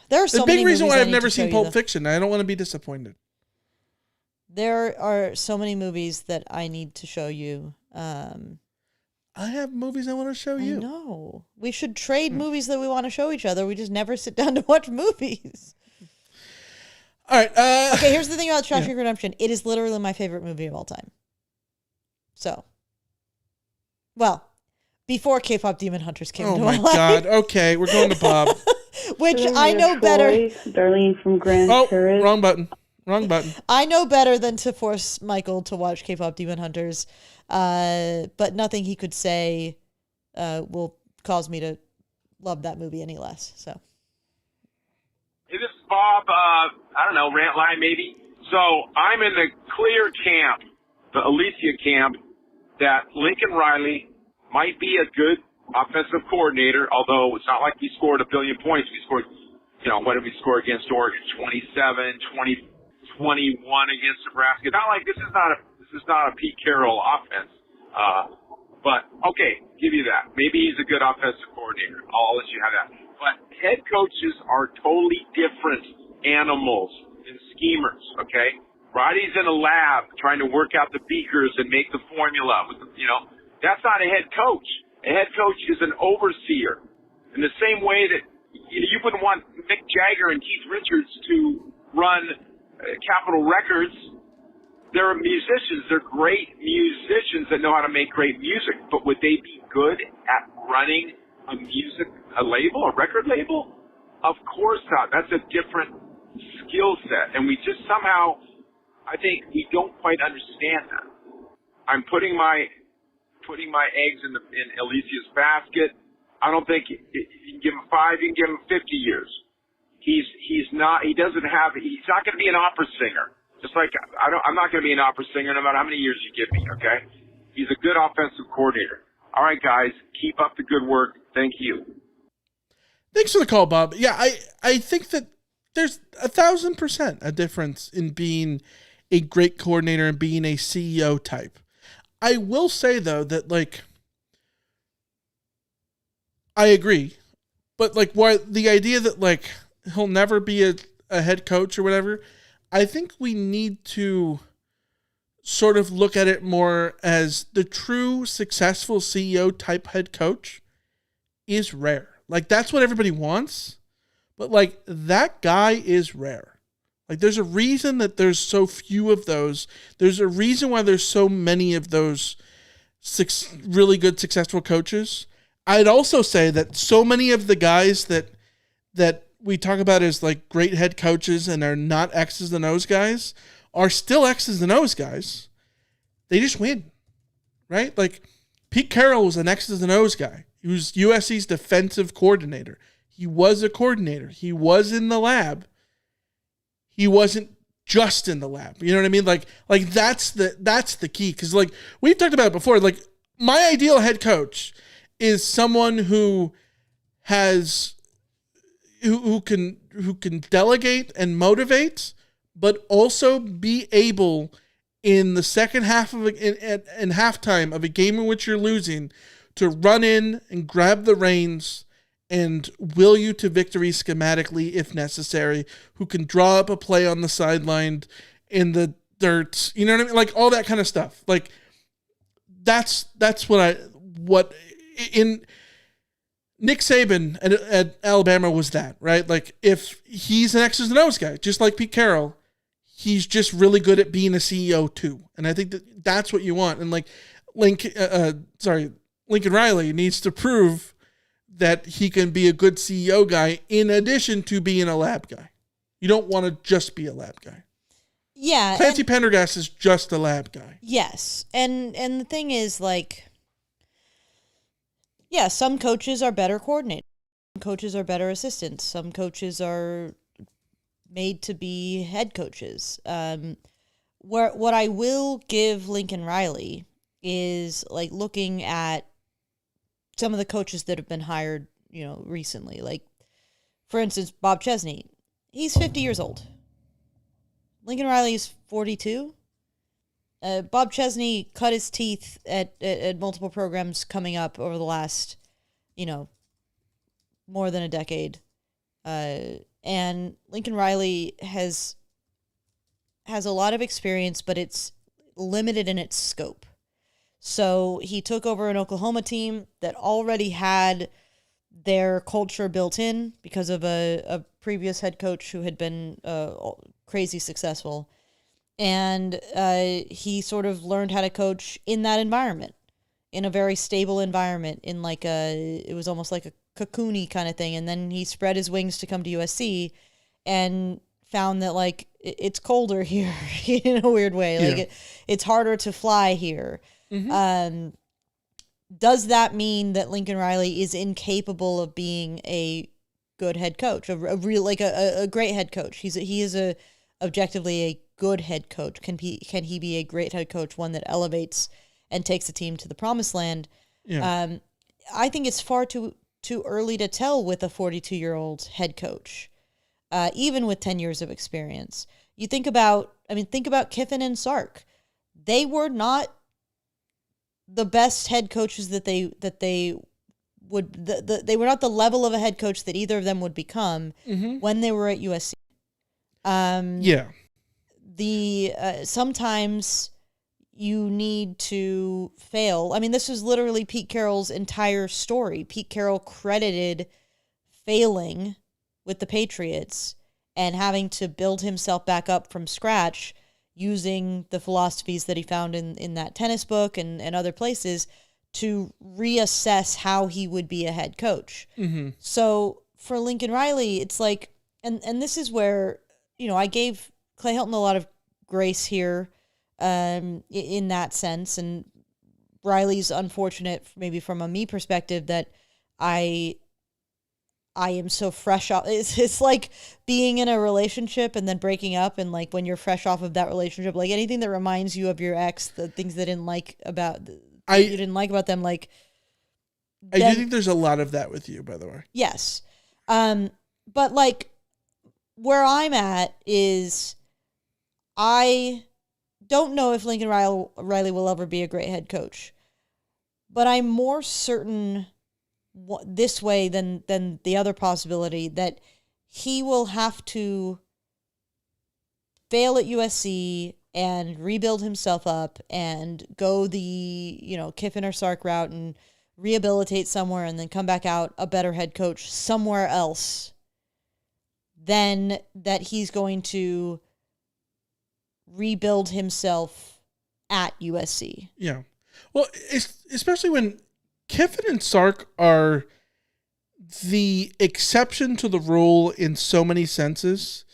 There are so many big reason movies why I I've need never to show seen you, Pulp though. Fiction. I don't want to be disappointed. There are so many movies that I need to show you. I have movies I want to show you. I know. We should trade movies that we want to show each other. We just never sit down to watch movies. All right. Okay, here's the thing about Shawshank Redemption. It is literally my favorite movie of all time. So, well, before K-pop Demon Hunters came to my life. Oh, my God. Okay, we're going to Bob. Which I know better. Darlene from Grand Terrace. Wrong button. Wrong button. I know better than to force Michael to watch K-pop Demon Hunters. But nothing he could say will cause me to love that movie any less. So, hey, this is Bob. I don't know, Rant Line maybe. So I'm in the clear camp, the Alicia camp, that Lincoln Riley might be a good offensive coordinator. Although it's not like we scored a billion points. We scored, what did we score against Oregon? 27, 21 against Nebraska. Not like this is not a Pete Carroll offense. But okay, give you that. Maybe he's a good offensive coordinator. I'll let you have that. But head coaches are totally different animals and schemers, okay? Roddy's in a lab trying to work out the beakers and make the formula with that's not a head coach. A head coach is an overseer. In the same way that you wouldn't want Mick Jagger and Keith Richards to run Capitol Records. They're musicians. They're great musicians that know how to make great music. But would they be good at running a record label? Of course not. That's a different skill set. And we just somehow, I think we don't quite understand that. I'm putting my eggs in Alicia's basket. I don't think you can give him 5, you can give him 50 years. He's not going to be an opera singer. Just like I'm not going to be an opera singer no matter how many years you give me, okay? He's a good offensive coordinator. All right, guys, keep up the good work. Thank you. Thanks for the call, Bob. Yeah, I think that there's 1,000% a difference in being a great coordinator and being a CEO type. I will say, though, that, like, I agree. But, like, the idea that, like, he'll never be a head coach or whatever, I think we need to sort of look at it more as the true successful CEO type head coach is rare. Like, that's what everybody wants, but, like, that guy is rare. Like, there's a reason that there's so few of those. There's a reason why there's so many of those really good successful coaches. I'd also say that so many of the guys that we talk about as, like, great head coaches and are not X's and O's guys are still X's and O's guys. They just win, right? Like, Pete Carroll was an X's and O's guy. He was USC's defensive coordinator. He was a coordinator. He was in the lab. He wasn't just in the lab. You know what I mean? Like that's the key. Because, like, we've talked about it before. Like, my ideal head coach is someone who can delegate and motivate, but also be able in the second half of in halftime of a game in which you're losing to run in and grab the reins and will you to victory schematically if necessary, who can draw up a play on the sideline in the dirt, you know what I mean? Like, all that kind of stuff. Like, that's what in Nick Saban at Alabama was that, right? Like, if he's an X's and O's guy, just like Pete Carroll, he's just really good at being a CEO too. And I think that's what you want. And, like, Lincoln Riley needs to prove that he can be a good CEO guy in addition to being a lab guy. You don't want to just be a lab guy. Yeah. Clancy Pendergast is just a lab guy. Yes. And the thing is, like, yeah, some coaches are better coordinators. Some coaches are better assistants. Some coaches are made to be head coaches. What I will give Lincoln Riley is, like, looking at some of the coaches that have been hired, recently. Like, for instance, Bob Chesney. He's 50 years old. Lincoln Riley is 42. Bob Chesney cut his teeth at multiple programs coming up over the last, more than a decade. And Lincoln Riley has a lot of experience, but it's limited in its scope. So he took over an Oklahoma team that already had their culture built in because of a previous head coach who had been crazy successful. And he sort of learned how to coach in that environment, in a very stable environment, in like it was almost like a cocoon-y kind of thing. And then he spread his wings to come to USC and found that, like, it's colder here in a weird way. Yeah. Like, it's harder to fly here. Mm-hmm. Does that mean that Lincoln Riley is incapable of being a good head coach, a great head coach? He is objectively a good head coach. Can he be a great head coach, one that elevates and takes a team to the promised land? Yeah. I think it's far too early to tell with a 42-year-old head coach, even with 10 years of experience. You think about Kiffin and Sark. They were not the best head coaches that they would. They were not the level of a head coach that either of them would become when they were at USC. Sometimes you need to fail. I mean, this is literally Pete Carroll's entire story. Pete Carroll credited failing with the Patriots and having to build himself back up from scratch using the philosophies that he found in that tennis book and other places to reassess how he would be a head coach. Mm-hmm. So for Lincoln Riley, it's like, and this is where, I gave Clay Helton a lot of grace here in that sense. And Riley's unfortunate, maybe from a me perspective, that I am so fresh off. It's like being in a relationship and then breaking up, and like when you're fresh off of that relationship, like anything that reminds you of your ex, the things that you didn't like about them, like I do think there's a lot of that with you, by the way. Yes, but like where I'm at is I don't know if Lincoln Riley will ever be a great head coach, but I'm more certain this way than the other possibility that he will have to fail at USC and rebuild himself up and go the Kiffin or Sark route and rehabilitate somewhere and then come back out a better head coach somewhere else than that he's going to rebuild himself at USC. Yeah. Well, especially when Kiffin and Sark are the exception to the rule in so many senses,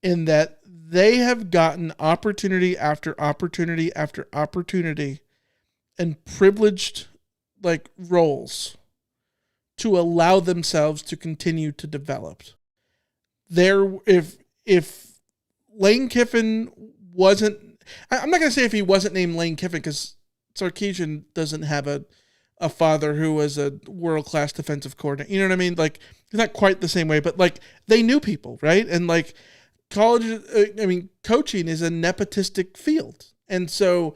in that they have gotten opportunity after opportunity after opportunity and privileged roles to allow themselves to continue to develop. If Lane Kiffin wasn't, I'm not going to say if he wasn't named Lane Kiffin, because Sarkisian doesn't have a father who was a world-class defensive coordinator. You know what I mean? Like, it's not quite the same way, but they knew people, right? And college, coaching is a nepotistic field. And so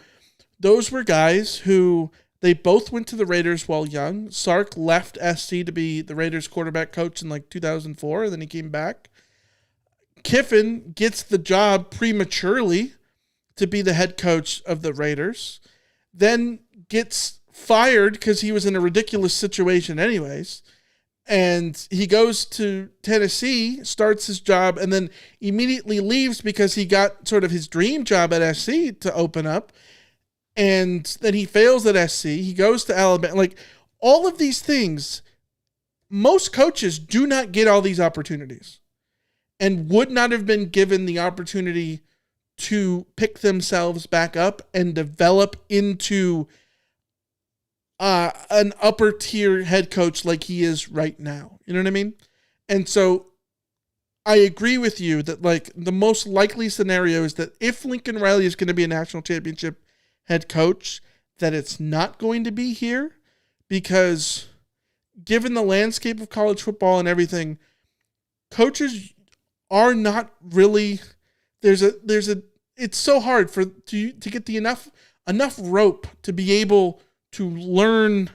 those were guys who, they both went to the Raiders while young. Sark left SC to be the Raiders quarterback coach in 2004, and then he came back. Kiffin gets the job prematurely to be the head coach of the Raiders, then gets fired because he was in a ridiculous situation anyways, and he goes to Tennessee, starts his job, and then immediately leaves because he got sort of his dream job at SC to open up, and then he fails at SC. He goes to Alabama. All of these things, most coaches do not get all these opportunities and would not have been given the opportunity to pick themselves back up and develop into an upper tier head coach like he is right now. You know what I mean? And so I agree with you that the most likely scenario is that if Lincoln Riley is going to be a national championship head coach, that it's not going to be here, because given the landscape of college football and everything, coaches are not really, it's so hard to get the enough rope to be able to learn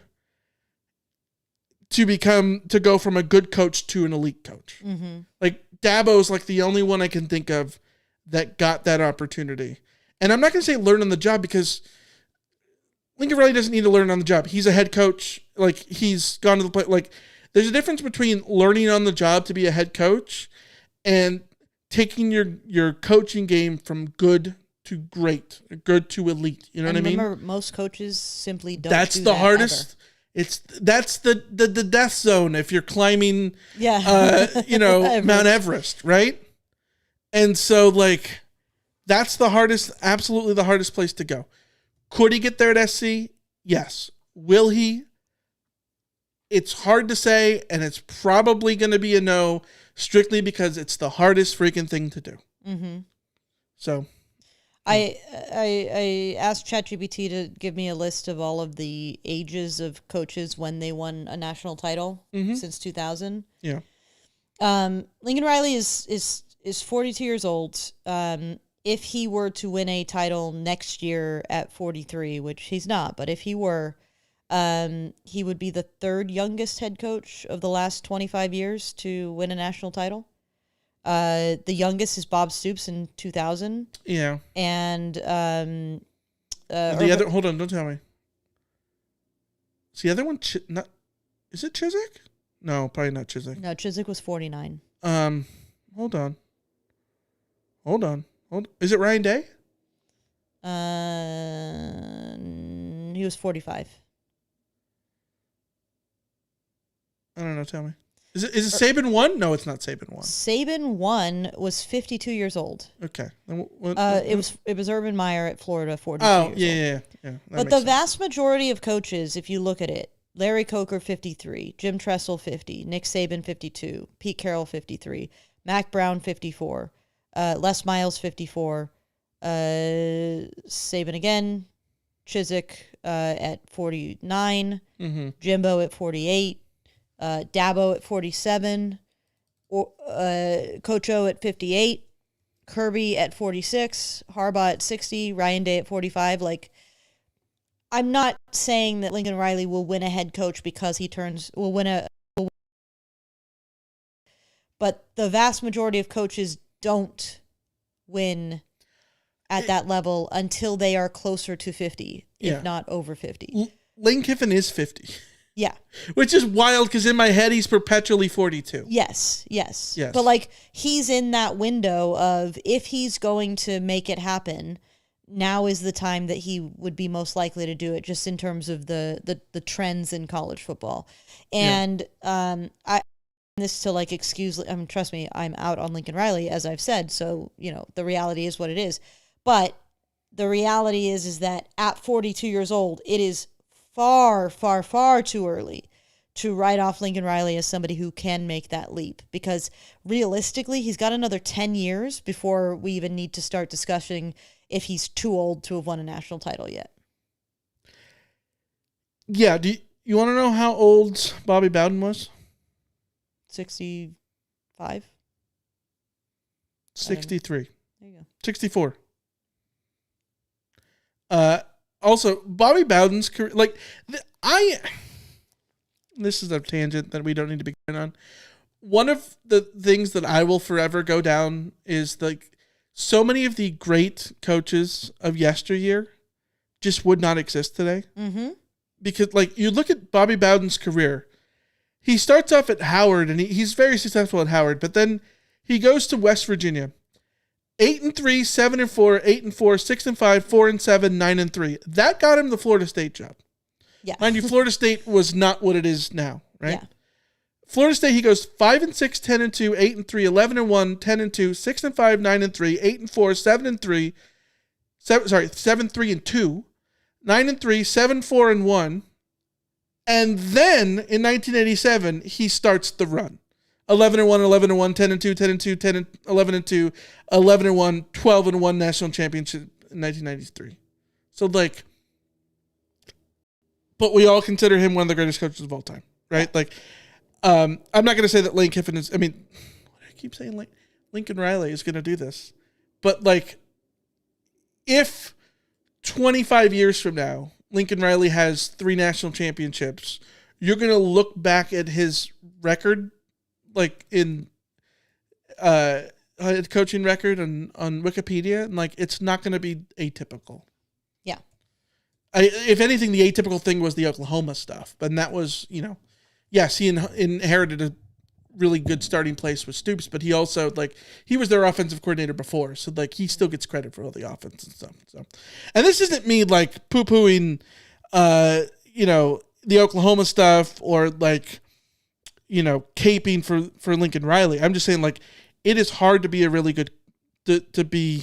to go from a good coach to an elite coach. Mm-hmm. Dabo's the only one I can think of that got that opportunity. And I'm not going to say learn on the job, because Lincoln Riley doesn't need to learn on the job. He's a head coach. He's gone to the play. There's a difference between learning on the job to be a head coach and taking your coaching game from good to great, good to elite. You know what I mean? Remember, most coaches simply don't. That's the hardest. Ever. That's the death zone if you're climbing. Yeah. Mount Everest, right? And so that's the hardest, absolutely the hardest place to go. Could he get there at SC? Yes. Will he? It's hard to say, and it's probably going to be a no, strictly because it's the hardest freaking thing to do. Mm-hmm. So, I asked ChatGPT to give me a list of all of the ages of coaches when they won a national title since 2000. Yeah. Lincoln Riley is 42 years old. If he were to win a title next year at 43, which he's not, but if he were, he would be the third youngest head coach of the last 25 years to win a national title. The youngest is Bob Stoops in 2000. Yeah. And the other, hold on, don't tell me. Is the other one is it Chiswick? No, probably not Chiswick. No, Chiswick was 49. Hold on. Is it Ryan Day? He was 45. I don't know. Tell me. Is it Saban 1? No, it's not Saban 1. Saban 1 was 52 years old. Okay. It was Urban Meyer at Florida, 42 Oh, years old. yeah. But the vast majority of coaches, if you look at it, Larry Coker, 53, Jim Tressel, 50, Nick Saban, 52, Pete Carroll, 53, Mac Brown, 54, Les Miles, 54, Saban again, Chiswick at 49, Jimbo at 48, Dabo at 47, Coach O at 58, Kirby at 46, Harbaugh at 60, Ryan Day at 45. Like, I'm not saying that Lincoln Riley will win a head coach because but the vast majority of coaches don't win at that level until they are closer to 50, if not over 50. Lane Kiffin is 50. Yeah. Which is wild because in my head he's perpetually 42. Yes. But like, he's in that window of, if he's going to make it happen, now is the time that he would be most likely to do it, just in terms of the trends in college football. And I this to like excuse, trust me, I'm out on Lincoln Riley, as I've said, so the reality is what it is. But the reality is that at 42 years old, it is far, far, far too early to write off Lincoln Riley as somebody who can make that leap, because realistically, he's got another 10 years before we even need to start discussing if he's too old to have won a national title yet. Yeah. Do you want to know how old Bobby Bowden was? 65? 63. There you go. 64. Also, Bobby Bowden's career, like, this is a tangent that we don't need to be going on. One of the things that I will forever go down is, like, so many of the great coaches of yesteryear just would not exist today. Mm-hmm. Because, like, you look at Bobby Bowden's career, he starts off at Howard, and he's very successful at Howard, but then he goes to West Virginia. 8-3, 7-4, 8-4, 6-5, 4-7, 9-3. That got him the Florida State job. Yeah. Mind you, Florida State was not what it is now, right? Yeah. Florida State, he goes 5-6, 10-2, 8-3, 11-1, 10-2, 6-5, 9-3, 8-4, 7-3, 7-3-2, 9-3, 7-4-1, and then in 1987 he starts the run. 11-1, 11-1, 10-2, 10-2, 10, 11-2, 11-1, 12-1 national championship in 1993. So, like, but we all consider him one of the greatest coaches of all time, right? Like, I'm not going to say that Lane Kiffin is, I keep saying Lincoln Riley is going to do this, but, like, if 25 years from now, Lincoln Riley has 3 national championships, you're going to look back at his record, like, in coaching record on Wikipedia, and, like, it's not going to be atypical. Yeah. If anything, the atypical thing was the Oklahoma stuff, but that was, yes, he inherited a really good starting place with Stoops, but he also, like, he was their offensive coordinator before, so, like, he still gets credit for all the offense and stuff. So, and this isn't me, like, poo-pooing, the Oklahoma stuff or, like, caping for Lincoln Riley. I'm just saying, like, it is hard to be a really good national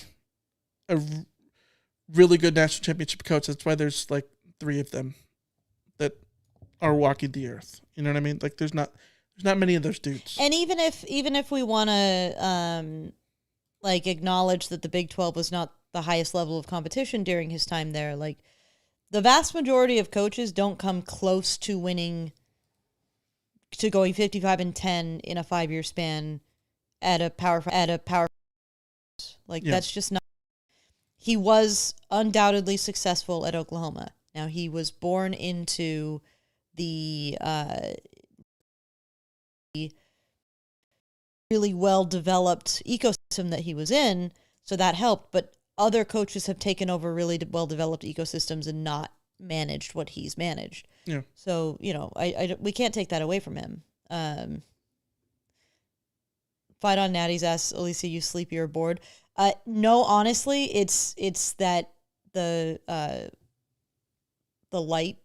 championship coach. That's why there's, like, 3 of them that are walking the earth. You know what I mean? Like, there's not many of those dudes. And even if we want to acknowledge that the Big 12 was not the highest level of competition during his time there, like, the vast majority of coaches don't come close to winning, to going 55-10 in a 5-year span at a power. Like, that's just not. He was undoubtedly successful at Oklahoma. Now, he was born into the really well-developed ecosystem that he was in, so that helped. But other coaches have taken over really well-developed ecosystems and not managed what he's managed. Yeah. So, we can't take that away from him. Fight on Natty's ass, Alicia, you sleepy or bored? No, honestly, it's that the light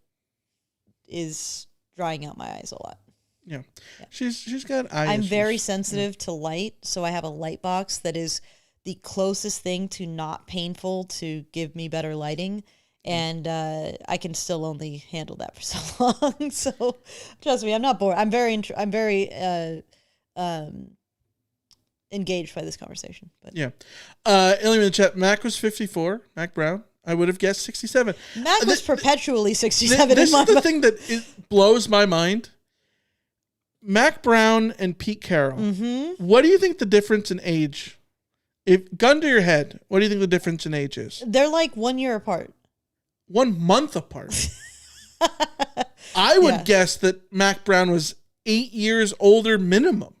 is drying out my eyes a lot. Yeah. She's got eye I'm issues. very sensitive to light, so I have a light box that is the closest thing to not painful to give me better lighting. And I can still only handle that for so long. So trust me, I'm not bored. I'm very engaged by this conversation. But Yeah. Alien in the chat, Mac was 54, Mac Brown. I would have guessed 67. Mac was perpetually 67 This in my is the mind. thing that blows my mind. Mac Brown and Pete Carroll. Mm-hmm. What do you think the difference in age? If gun to your head, what do you think the difference in age is? They're like 1 year apart. 1 month apart. I would guess that Mac Brown was 8 years older minimum.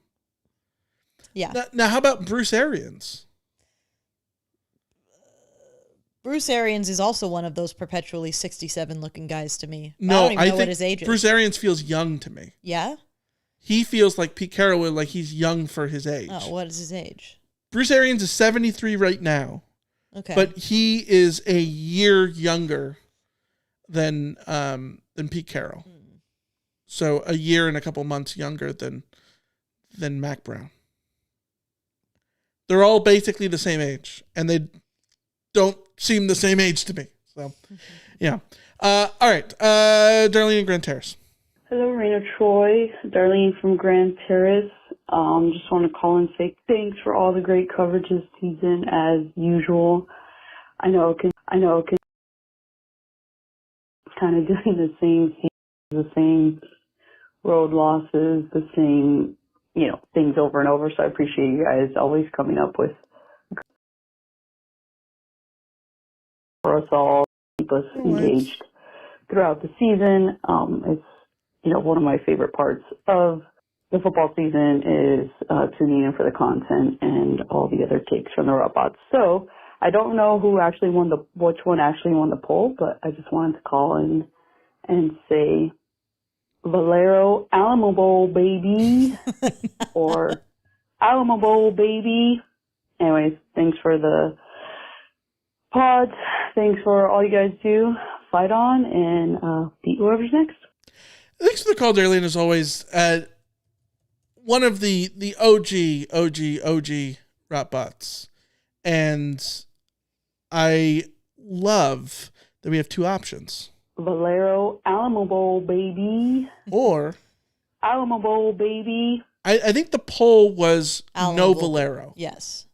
Yeah. Now how about Bruce Arians? Bruce Arians is also one of those perpetually 67 looking guys to me. No, I don't even know think what his age is. Bruce Arians feels young to me. Yeah? He feels like Pete Carroll, like he's young for his age. Oh, what is his age? Bruce Arians is 73 right now. Okay. But he is a year younger than Pete Carroll. So a year and a couple months younger than Mac Brown. They're all basically the same age, and they don't seem the same age to me. So, yeah. All right. Darlene and Grand Terrace. Hello, Raina Troy. Darlene from Grand Terrace. Just want to call and say thanks for all the great coverage this season, as usual. I know it can kind of doing the same road losses, the same, things over and over. So I appreciate you guys always coming up with for us all, keep us engaged throughout the season. It's, one of my favorite parts of the football season is tuning in for the content and all the other takes from the robots. So I don't know which one actually won the poll, but I just wanted to call in and say Valero Alamo Bowl baby or Alamo Bowl baby. Anyways, thanks for the pods. Thanks for all you guys do. Fight on and beat whoever's next. Thanks for the call, Darlene, as always. One of the OG Rotbots. And I love that we have two options. Valero Alamo Bowl baby. Or Alamo Bowl baby. I think the poll was Alamo no Bowl. Valero. Yes.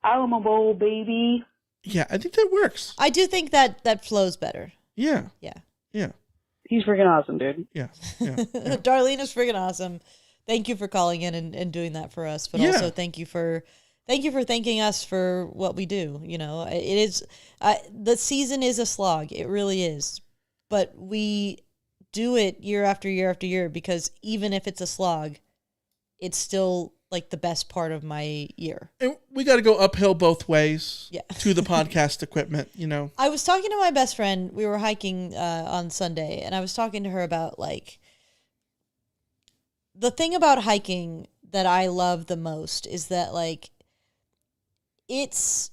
Alamo Bowl baby. Yeah, I think that works. I do think that flows better. Yeah. Yeah. Yeah. He's freaking awesome, dude. Yeah. Darlene is freaking awesome. Thank you for calling in and doing that for us. But Yeah. also thank you for thanking us for what we do. It is the season is a slog. It really is. But we do it year after year after year because even if it's a slog, it's still like the best part of my year. And we got to go uphill both ways to the podcast equipment, I was talking to my best friend. We were hiking on Sunday, and I was talking to her about the thing about hiking that I love the most is that it's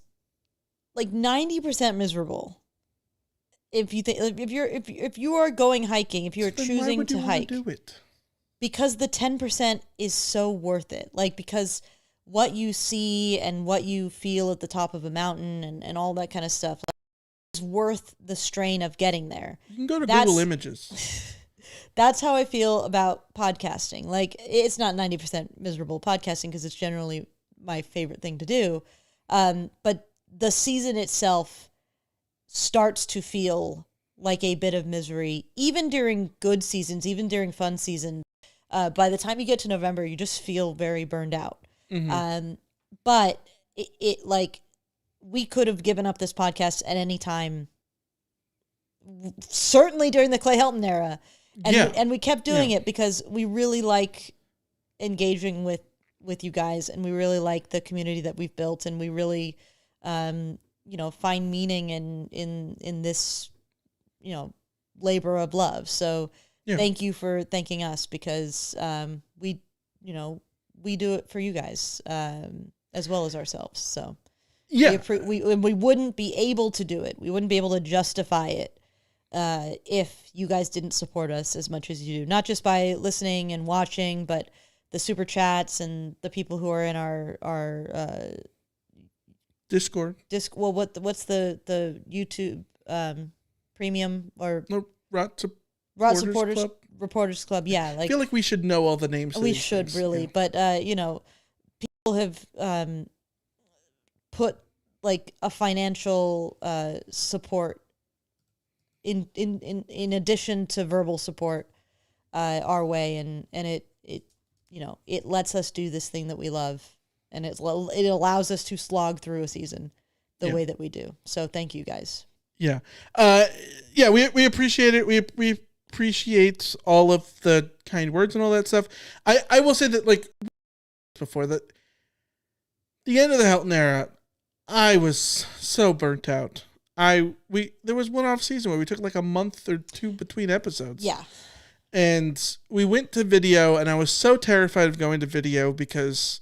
90% miserable. If you think if you are going hiking, if you're choosing to hike, do it? Because the 10% is so worth it. Because what you see and what you feel at the top of a mountain and all that kind of stuff is worth the strain of getting there. You can go to Google Images. That's how I feel about podcasting. It's not 90% miserable podcasting because it's generally my favorite thing to do. But the season itself starts to feel like a bit of misery, even during good seasons, even during fun seasons. By the time you get to November, you just feel very burned out. Mm-hmm. But it we could have given up this podcast at any time, certainly during the Clay Helton era. And we kept doing it because we really like engaging with you guys, and we really like the community that we've built, and we really, find meaning in this, labor of love. So thank you for thanking us because we do it for you guys as well as ourselves. So Yeah. We wouldn't be able to do it. We wouldn't be able to justify it if you guys didn't support us as much as you do. Not just by listening and watching, but the super chats and the people who are in our Discord. Well, what's the YouTube premium or Rot Reporters Club? Yeah, I feel like we should know all the names. We should really, but people have put like a financial support in addition to verbal support our way, and it it lets us do this thing that we love, and it allows us to slog through a season the way that we do. So thank you guys. Yeah. We appreciate it. We appreciate all of the kind words and all that stuff. I will say that, like, before that, the end of the Helton era, I was so burnt out. There was one off season where we took like a month or two between episodes. Yeah. And we went to video, and I was so terrified of going to video because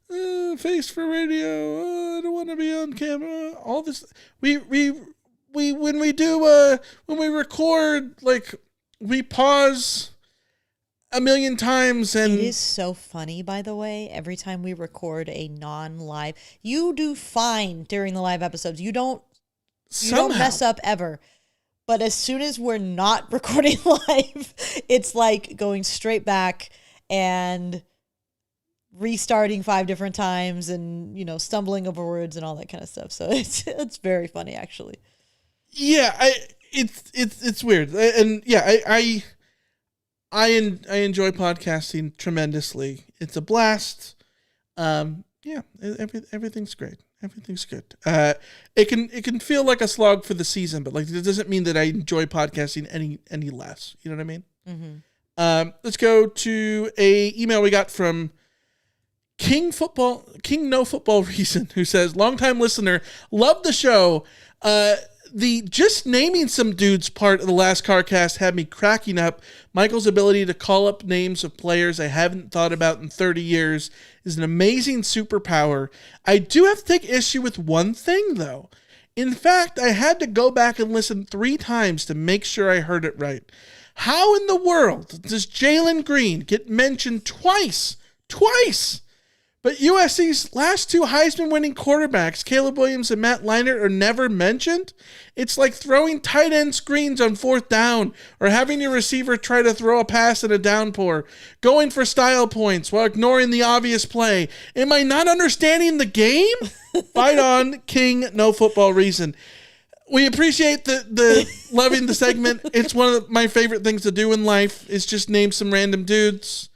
face for radio. I don't want to be on camera. All this. When we record, like, we pause a million times, and it is so funny, by the way. Every time we record a non-live, you do fine during the live episodes. You don't mess up ever. But as soon as we're not recording live, it's like going straight back and restarting 5 different times, and stumbling over words and all that kind of stuff. So it's very funny, actually. Yeah, it's weird, and yeah, I enjoy podcasting tremendously. It's a blast. Everything's great. Everything's good. It can feel like a slog for the season, but like it doesn't mean that I enjoy podcasting any less. You know what I mean? Mm-hmm. Let's go to a email we got from King No Football Reason, who says, longtime listener, love the show. The just naming some dudes part of the last CarCast had me cracking up. Michael's ability to call up names of players I haven't thought about in 30 years is an amazing superpower. I do have to take issue with one thing, though. In fact, I had to go back and listen 3 times to make sure I heard it right. How in the world does Jalen Green get mentioned twice? But USC's last 2 Heisman-winning quarterbacks, Caleb Williams and Matt Leinart, are never mentioned? It's like throwing tight end screens on 4th down, or having your receiver try to throw a pass in a downpour, going for style points while ignoring the obvious play. Am I not understanding the game? Fight on, King No Football Reason. We appreciate the loving the segment. It's one of my favorite things to do in life, is just name some random dudes.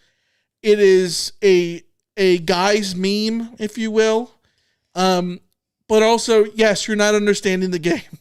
It is a guy's meme, if you will. But also, yes, you're not understanding the game.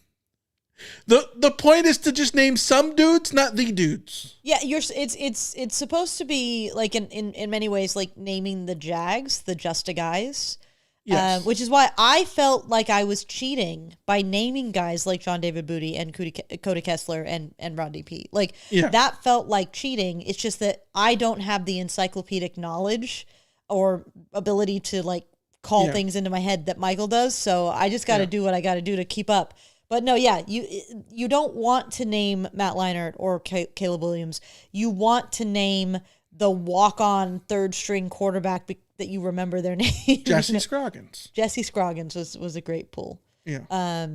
The point is to just name some dudes, not the dudes. Yeah, it's supposed to be like in many ways like naming the Jags, the Just a Guys. Yes. Which is why I felt like I was cheating by naming guys like John David Booty and Cody Kessler and Rodney P. Like, that felt like cheating. It's just that I don't have the encyclopedic knowledge or ability to like call things into my head that Michael does. So I just got to do what I got to do to keep up. But no, you don't want to name Matt Leinart or Caleb Williams. You want to name the walk-on 3rd-string quarterback that you remember their name. Jesse Scroggins. Jesse Scroggins was a great pull. Yeah.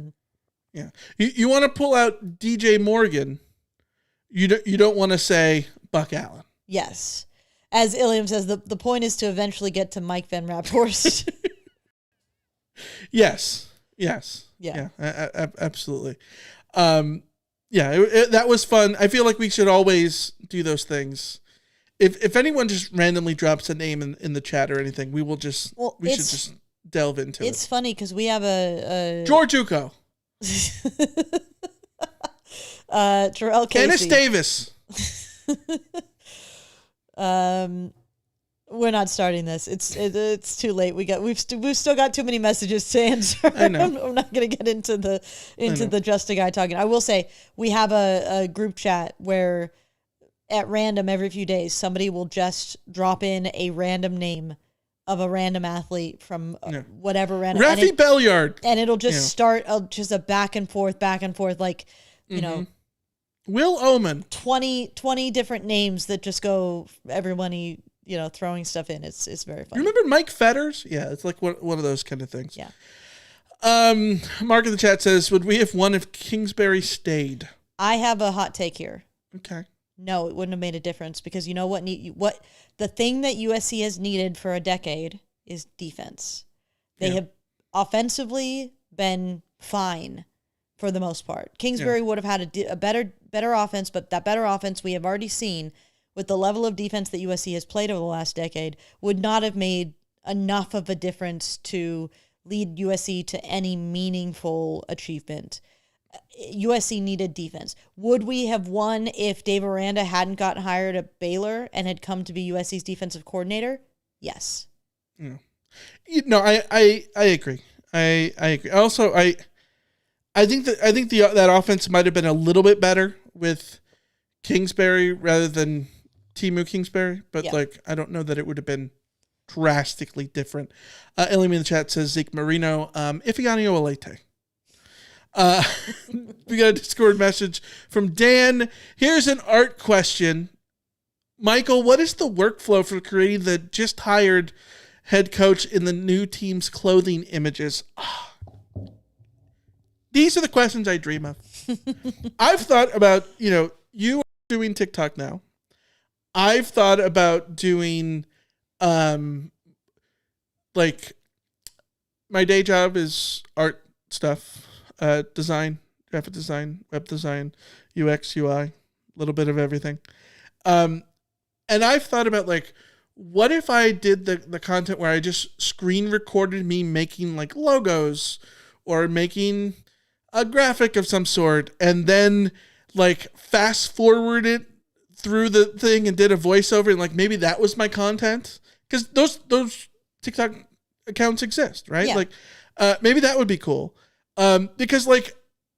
Yeah. You want to pull out DJ Morgan. You don't want to say Buck Allen. Yes. As Iliam says, the point is to eventually get to Mike Van Raphorst. Yes. Yeah. Absolutely. That was fun. I feel like we should always do those things. If anyone just randomly drops a name in the chat or anything, we should just delve into it. It's funny because we have a George Uko. Terrell Casey. Dennis Davis. We're not starting this. It's too late. We've still got too many messages to answer. I know. I'm not going to get into the Just a Guy talking. I will say we have a group chat where at random every few days somebody will just drop in a random name of a random athlete from whatever random. Rafi Belliard. And it'll just start just a back and forth, like, you know. Will Oman. 20 different names that just go everyone throwing stuff in. It's very funny. You remember Mike Fetters? Yeah, it's like one of those kind of things. Yeah. Mark in the chat says, would we have won if Kingsbury stayed? I have a hot take here. Okay. No, it wouldn't have made a difference because you know what the thing that USC has needed for a decade is defense. They have offensively been fine for the most part. Kingsbury would have had a better offense, but that better offense we have already seen with the level of defense that USC has played over the last decade would not have made enough of a difference to lead USC to any meaningful achievement. USC needed defense. Would we have won if Dave Aranda hadn't gotten hired at Baylor and had come to be USC's defensive coordinator? Yes. No, I agree. I agree. Also, I think that offense might have been a little bit better with Kingsbury rather than Timu Kingsbury, but I don't know that it would have been drastically different. Ellie in the chat says Zeke Marino, Ifeanyi Olete. We got a Discord message from Dan. Here's an art question. Michael, what is the workflow for creating the just hired head coach in the new team's clothing images? These are the questions I dream of. I've thought about, you are doing TikTok now. I've thought about doing, my day job is art stuff, design, graphic design, web design, UX, UI, a little bit of everything. And I've thought about what if I did the content where I just screen recorded me making logos or making a graphic of some sort and then fast forward it through the thing and did a voiceover and maybe that was my content because those TikTok accounts exist, right? Yeah. Maybe that would be cool. Because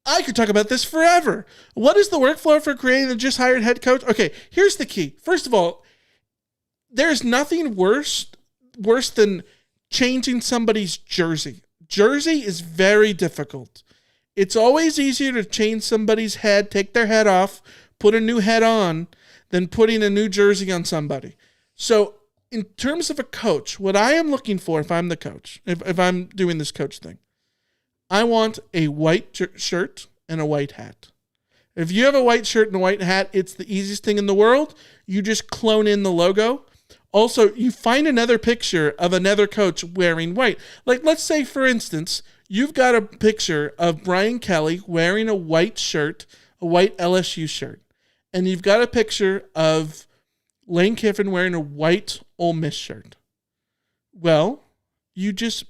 I could talk about this forever. What is the workflow for creating a just hired head coach? Okay, here's the key. First of all, there's nothing worse than changing somebody's jersey. Jersey is very difficult. It's always easier to change somebody's head, take their head off, put a new head on, than putting a new jersey on somebody. So in terms of a coach, what I am looking for if I'm the coach, if I'm doing this coach thing, I want a white shirt and a white hat. If you have a white shirt and a white hat, it's the easiest thing in the world. You just clone in the logo. Also, you find another picture of another coach wearing white. Let's say, for instance, you've got a picture of Brian Kelly wearing a white shirt, a white LSU shirt. And you've got a picture of Lane Kiffin wearing a white Ole Miss shirt. Well, you just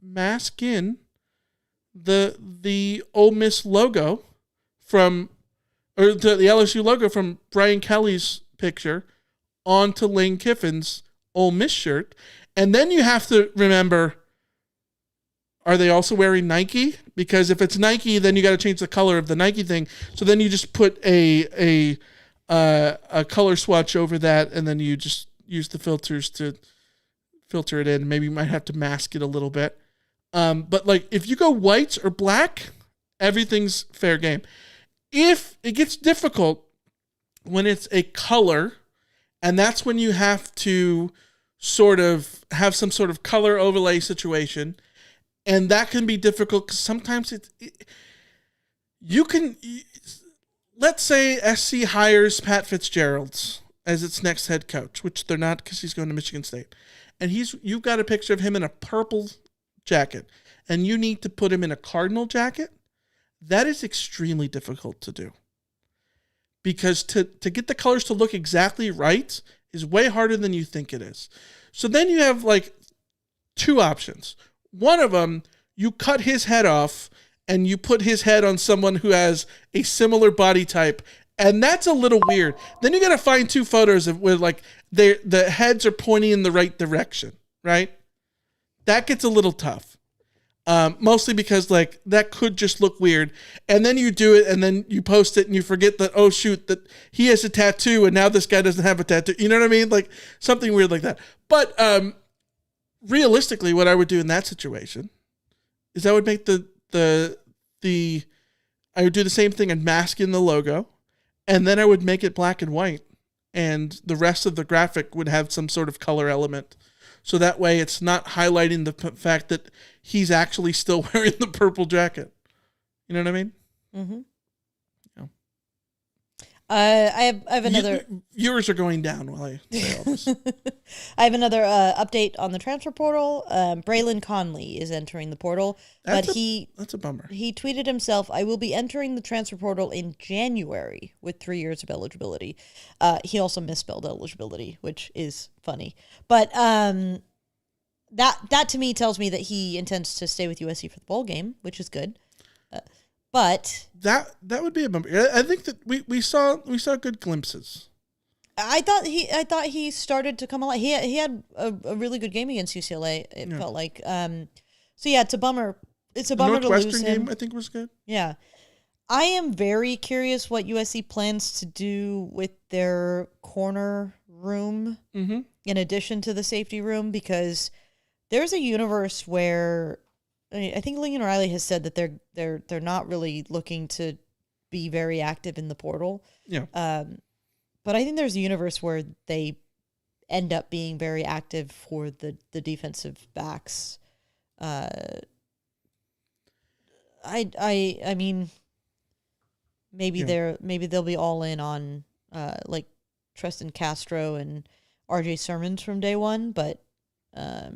mask in the Ole Miss logo the LSU logo from Brian Kelly's picture onto Lane Kiffin's Ole Miss shirt. And then you have to remember, are they also wearing Nike? Because if it's Nike, then you got to change the color of the Nike thing. So then you just put a color swatch over that, and then you just use the filters to filter it in. Maybe you might have to mask it a little bit. But if you go white or black, everything's fair game. If it gets difficult when it's a color, and that's when you have to sort of have some sort of color overlay situation. And that can be difficult because sometimes let's say SC hires Pat Fitzgerald as its next head coach, which they're not because he's going to Michigan State. And you've got a picture of him in a purple jacket and you need to put him in a Cardinal jacket. That is extremely difficult to do because to get the colors to look exactly right is way harder than you think it is. So then you have two options. One of them, you cut his head off and you put his head on someone who has a similar body type. And that's a little weird. Then you got to find two photos of where the heads are pointing in the right direction, right? That gets a little tough. Mostly because that could just look weird. And then you do it and then you post it and you forget that, oh shoot, that he has a tattoo and now this guy doesn't have a tattoo. You know what I mean? Something weird like that. But, realistically, what I would do in that situation is I would make I would do the same thing and mask in the logo, and then I would make it black and white, and the rest of the graphic would have some sort of color element. So that way it's not highlighting the fact that he's actually still wearing the purple jacket. You know what I mean? Mm-hmm. Yeah. I have another... Viewers are going down while I say all this. I have another update on the transfer portal. Braylon Conley is entering the portal, that's a bummer. He tweeted himself, "I will be entering the transfer portal in January with 3 years of eligibility." He also misspelled eligibility, which is funny. But that to me tells me that he intends to stay with USC for the bowl game, which is good. But that would be a bummer. I think that we saw good glimpses. I thought he started to come alive. He had a really good game against UCLA. It felt like. So yeah, it's a bummer. It's a bummer to lose him. The Northwestern game, I think, was good. Yeah, I am very curious what USC plans to do with their corner room in addition to the safety room, because there's a universe where I think Lincoln Riley has said that they're not really looking to be very active in the portal. Yeah. But I think there's a universe where they end up being very active for the defensive backs. I mean, maybe they'll be all in on like Tristan Castro and RJ Sermons from day one, but I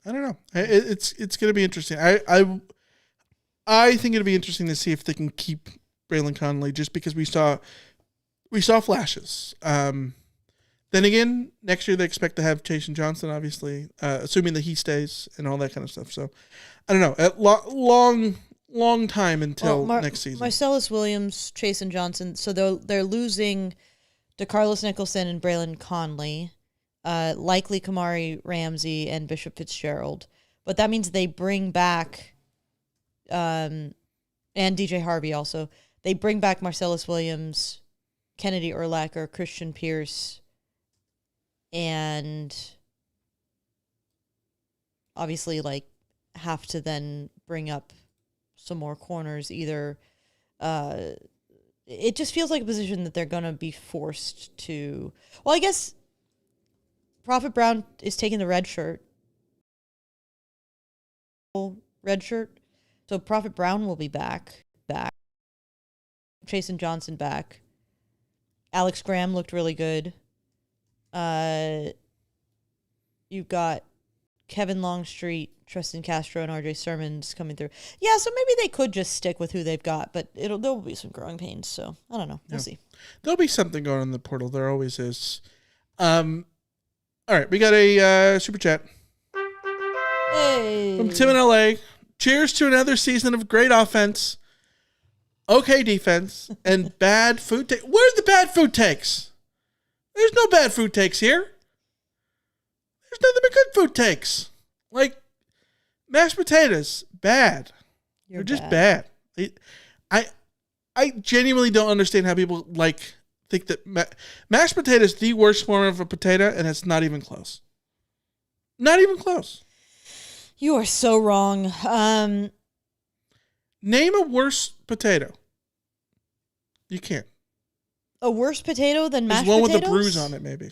don't know. It's going to be interesting. I think it'll be interesting to see if they can keep Braylon Conley, just because we saw flashes. Then again, next year they expect to have Chasen Johnson, obviously, assuming that he stays and all that kind of stuff. So I don't know. Long time until next season. Marcellus Williams, Chasen Johnson. So they're losing DeCarlos Nicholson and Braylon Conley. Likely Kamari Ramsey and Bishop Fitzgerald. But that means they bring back, and DJ Harvey also, they bring back Marcellus Williams, Kennedy Urlacher, Christian Pierce, and obviously have to then bring up some more corners. Either it just feels like a position that they're going to be forced to, well, I guess Prophet Brown is taking the red shirt. So Prophet Brown will be back. Chasen Johnson back. Alex Graham looked really good. You've got Kevin Longstreet, Tristan Castro, and RJ Sermons coming through. Yeah, so maybe they could just stick with who they've got, but there will be some growing pains. So I don't know. We'll see. There'll be something going on in the portal. There always is. All right, we got a super chat. Hey. From Tim in LA. Cheers to another season of great offense, okay defense, and bad food takes. Where's the bad food takes? There's no bad food takes here. There's nothing but good food takes. Like mashed potatoes, bad. They're just bad. I genuinely don't understand how people think that mashed potato is the worst form of a potato, and it's not even close. Not even close. You are so wrong. Name a worse potato. You can't. A worse potato than mashed potatoes? potatoes? There's one with a bruise on it, maybe.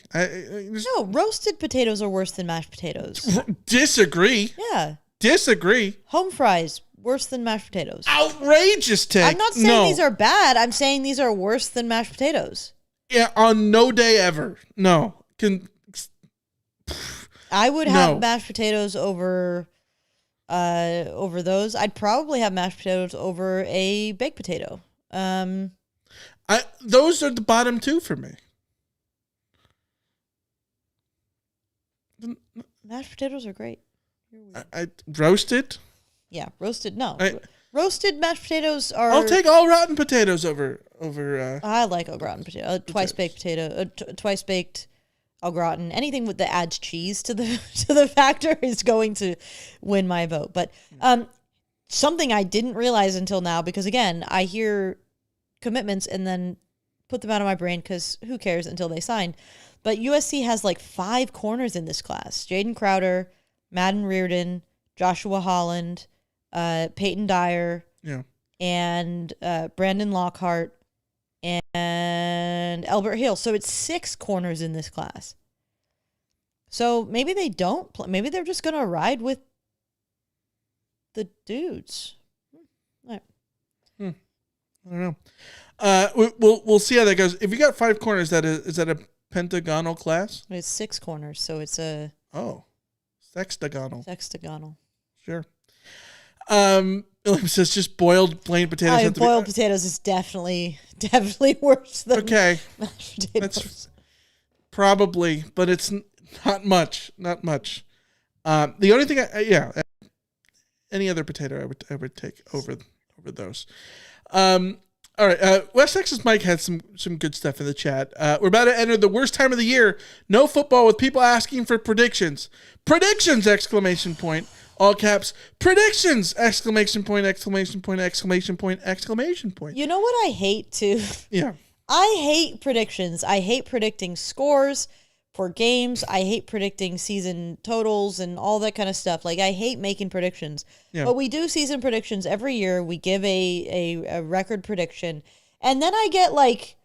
No, roasted potatoes are worse than mashed potatoes. Disagree. Yeah. Disagree. Home fries, worse than mashed potatoes. Outrageous take. I'm not saying these are bad. I'm saying these are worse than mashed potatoes. Yeah, on no day ever. No. I would have mashed potatoes over those. I'd probably have mashed potatoes over a baked potato. Those are the bottom two for me. Mashed potatoes are great. Roasted? Yeah, roasted. No, roasted mashed potatoes are. I'll take all rotten potatoes over. I like au gratin potato. Twice baked potato. Twice baked au gratin. Anything that adds cheese to the factor is going to win my vote. But something I didn't realize until now, because again, I hear commitments and then put them out of my brain because who cares until they sign. But USC has like 5 corners in this class. Jaden Crowder, Madden Reardon, Joshua Holland, Peyton Dyer, and Brandon Lockhart, and Albert Hill. So it's 6 corners in this class. So maybe they don't play. Maybe they're just going to ride with the dudes. All right. I don't know. We'll see how that goes. If you got 5 corners, is that a pentagonal class? It's 6 corners, so it's a sextagonal. Sure. It says just boiled plain potatoes. Boiled potatoes is definitely worse than mashed potatoes. That's probably, but it's not much. Not much. The only thing, any other potato I would take over those. All right. West Texas Mike had some good stuff in the chat. We're about to enter the worst time of the year. No football with people asking for predictions. Predictions! ! All caps. Predictions! ! ! You know what I hate too? Yeah. I hate predictions. I hate predicting scores for games. I hate predicting season totals and all that kind of stuff. Like, I hate making predictions. Yeah. But we do season predictions every year. We give a record prediction. And then I get, like,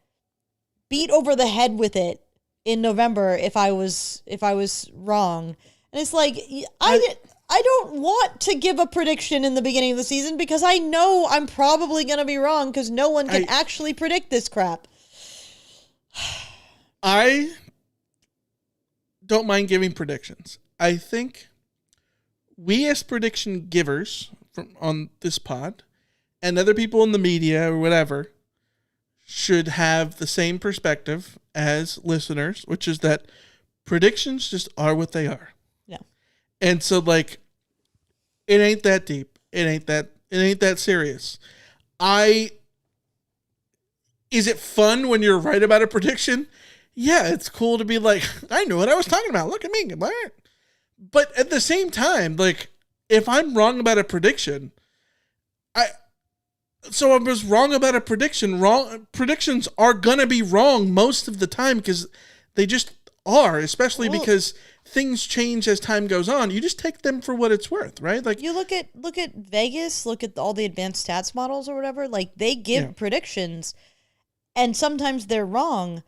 beat over the head with it in November if I was wrong. And it's like, I don't want to give a prediction in the beginning of the season because I know I'm probably going to be wrong because no one can actually predict this crap. I don't mind giving predictions. I think we as prediction givers on this pod and other people in the media or whatever should have the same perspective as listeners, which is that predictions just are what they are. Yeah. And so, like, it ain't that deep. It ain't that serious. Is it fun when you're right about a prediction? Yeah, it's cool to be like, I knew what I was talking about. Look at me. But at the same time, like, if I'm wrong about a prediction, I was wrong about a prediction. Predictions are going to be wrong most of the time because they just are, especially because things change as time goes on. You just take them for what it's worth, right? Like, you look at Vegas, look at all the advanced stats models or whatever, like they give predictions and sometimes they're wrong.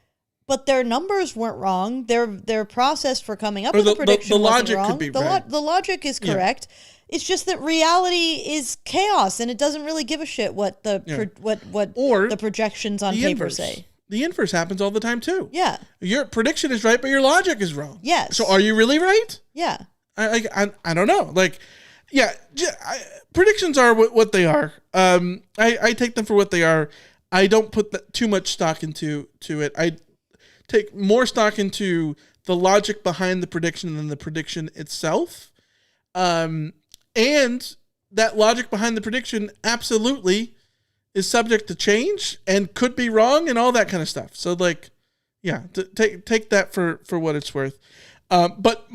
But their numbers weren't wrong. Their process for coming up with a prediction the logic wasn't wrong. could be right. The logic is correct. Yeah. It's just that reality is chaos, and it doesn't really give a shit what the projections on paper say. The inverse happens all the time too. Yeah, your prediction is right, but your logic is wrong. Yes. So are you really right? Yeah. I don't know. Like, yeah, predictions are what they are. I take them for what they are. I don't put too much stock into it. I take more stock into the logic behind the prediction than the prediction itself. And that logic behind the prediction absolutely is subject to change and could be wrong and all that kind of stuff. So, like, yeah, take that for what it's worth. But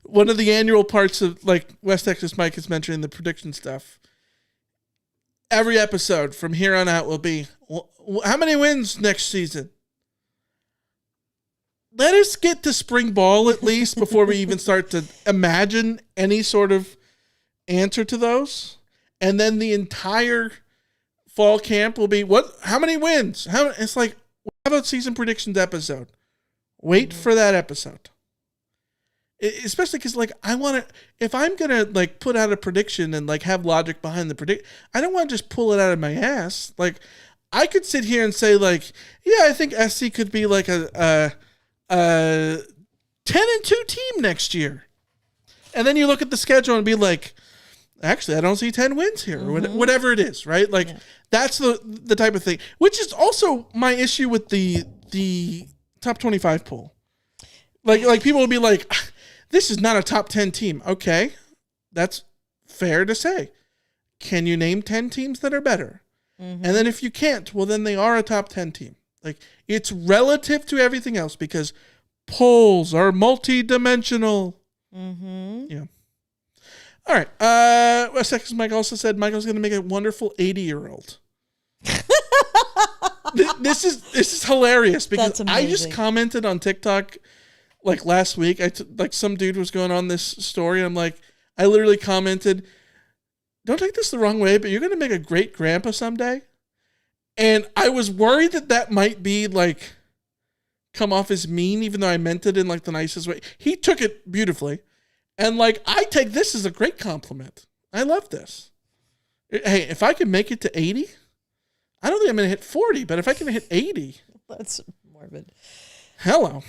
one of the annual parts of, like, West Texas Mike is mentioning the prediction stuff. Every episode from here on out will be, how many wins next season? Let us get to spring ball at least before we even start to imagine any sort of answer to those. And then the entire fall camp will be, how many wins? It's like, have a season predictions episode. Wait for that episode. Especially because, like, if I'm going to, like, put out a prediction and, like, have logic behind the prediction, I don't want to just pull it out of my ass. Like, I could sit here and say, like, yeah, I think SC could be, like, a 10-2 team next year. And then you look at the schedule and be like, actually, I don't see 10 wins here, or whatever it is, right? Like, that's the type of thing, which is also my issue with the top 25 poll. Like people will be like, this is not a top 10 team. Okay, that's fair to say. Can you name 10 teams that are better? And then if you can't, well, then they are a top 10 team. Like, it's relative to everything else because polls are multi-dimensional. Yeah. All right. West Texas Mike also said Michael's going to make a wonderful 80-year-old. This is hilarious because That's I just amazing. commented on TikTok like last week. Like some dude was going on this story. And I'm like, I literally commented, "Don't take this the wrong way, but you're gonna make a great grandpa someday." And I was worried that might be like come off as mean, even though I meant it in like the nicest way. He took it beautifully, and like I take this as a great compliment. I love this. Hey, if I can make it to 80. I don't think I'm going to hit 40, but if I can hit 80. That's morbid. Hello.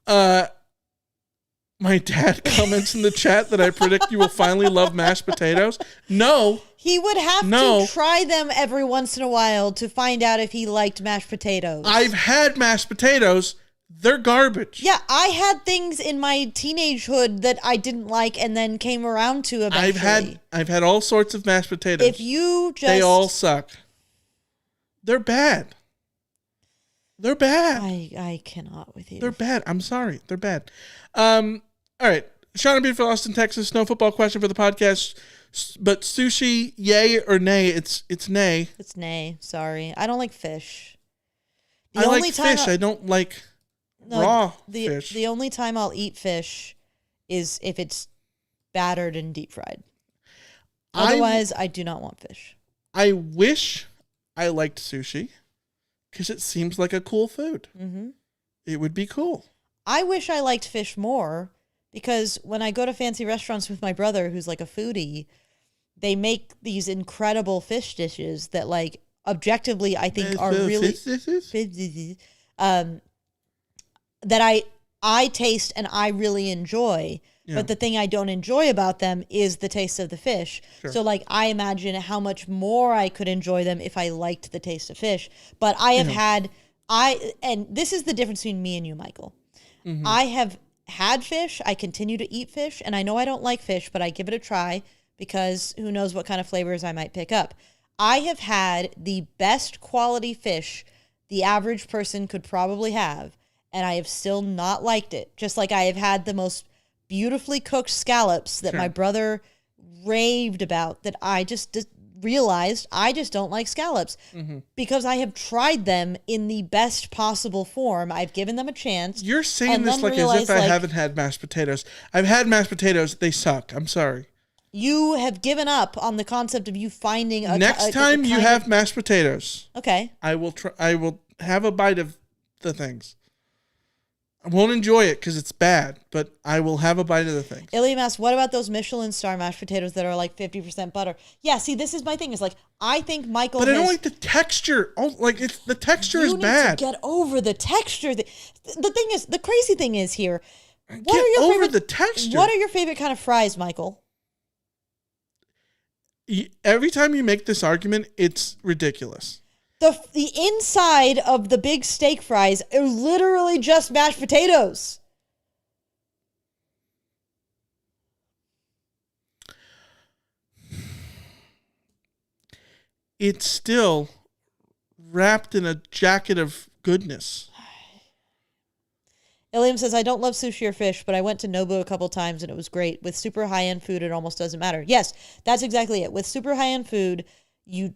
My dad comments in the chat that I predict you will finally love mashed potatoes. No. He would have to try them every once in a while to find out if he liked mashed potatoes. I've had mashed potatoes. They're garbage. Yeah, I had things in my teenagehood that I didn't like and then came around to eventually. I've had all sorts of mashed potatoes. If you just... They all suck. They're bad. They're bad. I cannot with you. They're bad. I'm sorry. They're bad. All right. Sean and Beautiful Austin, Texas. No football question for the podcast. But sushi, yay or nay? It's nay. It's nay. Sorry. I don't like fish. I like fish. I don't like raw fish. The only time I'll eat fish is if it's battered and deep fried. Otherwise, I do not want fish. I wish I liked sushi because it seems like a cool food. Mm-hmm. It would be cool. I wish I liked fish more because when I go to fancy restaurants with my brother, who's like a foodie, they make these incredible fish dishes that, like, objectively, I think are really that I taste and I really enjoy. Yeah. But the thing I don't enjoy about them is the taste of the fish. Sure. So, like, I imagine how much more I could enjoy them if I liked the taste of fish. But I have and this is the difference between me and you, Michael. Mm-hmm. I have had fish. I continue to eat fish. And I know I don't like fish, but I give it a try because who knows what kind of flavors I might pick up. I have had the best quality fish the average person could probably have, and I have still not liked it. Just like I have had the most beautifully cooked scallops that my brother raved about that I just realized I just don't like scallops because I have tried them in the best possible form. I've given them a chance. You're saying this like as if I haven't had mashed potatoes. I've had mashed potatoes. They suck. I'm sorry. You have given up on the concept of you finding a next time you have mashed potatoes. Okay. I will try. I will have a bite of the things. I won't enjoy it because it's bad, but I will have a bite of the things. Iliam asks, what about those Michelin star mashed potatoes that are like 50% butter? Yeah, see, this is my thing. Is like, I think Michael But I don't like the texture. Oh, like, the texture is bad. You need to get over the texture. The thing is, the crazy thing is here. The texture. What are your favorite kind of fries, Michael? Every time you make this argument, it's ridiculous. The inside of the big steak fries are literally just mashed potatoes. It's still wrapped in a jacket of goodness. Iliam says, I don't love sushi or fish, but I went to Nobu a couple times and it was great. With super high-end food, it almost doesn't matter. Yes, that's exactly it. With super high-end food, you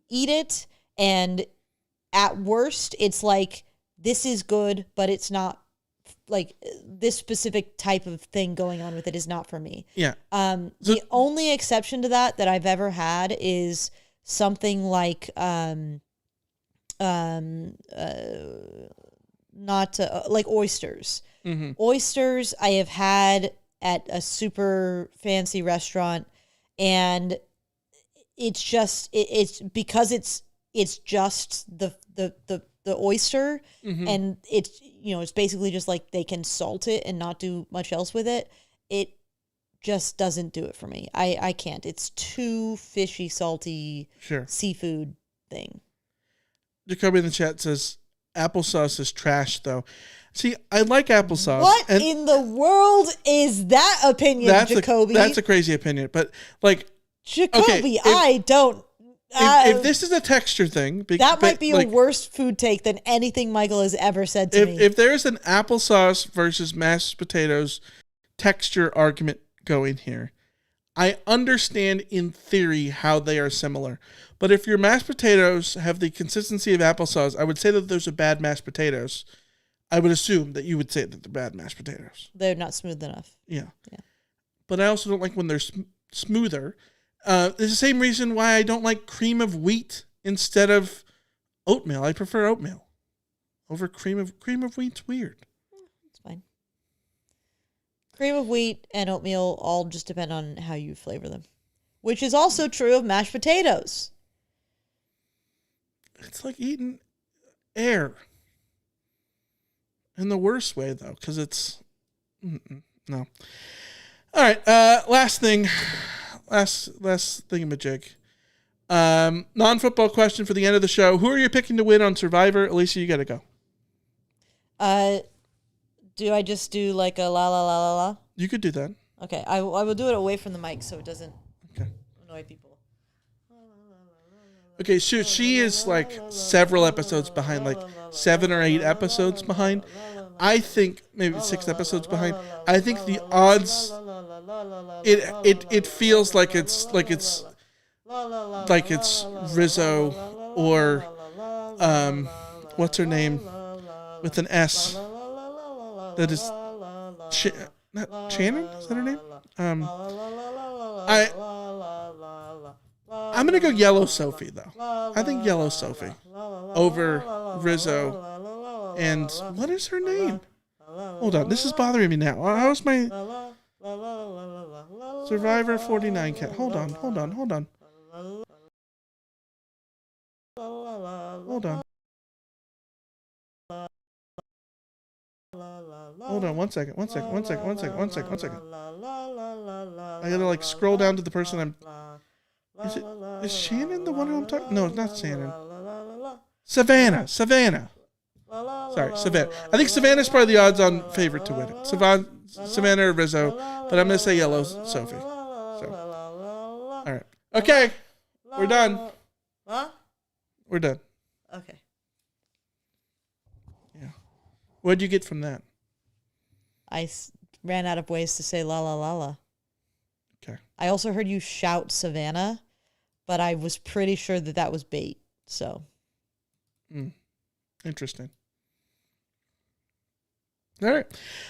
eat it, and at worst, it's like, this is good, but it's not, like, this specific type of thing going on with it is not for me. Yeah. The only exception to that I've ever had is something like, like oysters. Mm-hmm. Oysters I have had at a super fancy restaurant, and it's just it's because it's just the oyster, and it's it's basically just like they can salt it and not do much else with it. It just doesn't do it for me. I can't. It's too fishy, salty, seafood thing. Jacoby in the chat says applesauce is trash, though. See, I like applesauce. What in the world is that opinion, Jacoby? That's a crazy opinion, but like, Jacoby, I don't. If this is a texture thing, that might be a worse food take than anything Michael has ever said to me. If there's an applesauce versus mashed potatoes texture argument going here, I understand in theory how they are similar. But if your mashed potatoes have the consistency of applesauce, I would say that those are bad mashed potatoes. I would assume that you would say that they're bad mashed potatoes. They're not smooth enough. Yeah. But I also don't like when they're smoother. It's the same reason why I don't like cream of wheat instead of oatmeal. I prefer oatmeal over cream of wheat's weird. It's fine. Cream of wheat and oatmeal all just depend on how you flavor them, which is also true of mashed potatoes. It's like eating air. In the worst way, though, because it's... no. All right, last thing. Last thingamajig. Non-football question for the end of the show. Who are you picking to win on Survivor? Alicia, you got to go. Do I just do like a la la la la la? You could do that. Okay, I will do it away from the mic so it doesn't annoy people. Okay, she is like several episodes behind, like 7 or 8 episodes behind. I think maybe 6 episodes behind. I think the odds. It feels like it's Rizzo or what's her name with an S. That is not Shannon. Is that her name? I'm gonna go Yellow Sophie though. I think Yellow Sophie over Rizzo. And what is her name? Hold on, this is bothering me now. How's my Survivor 49 cat? Hold on. Hold on 1 second. I gotta like scroll down to the person I'm. Is Shannon the one who I'm talking? No, it's not Shannon. Savannah. Sorry, Savannah. I think Savannah's probably the odds-on favorite to win it. Savannah or Rizzo, but I'm gonna say Yellow Sophie. So, all right, okay, we're done. We're done. Okay. Yeah. What'd you get from that? I ran out of ways to say la la la la. Okay. I also heard you shout Savannah, but I was pretty sure that was bait. So. Interesting. All right.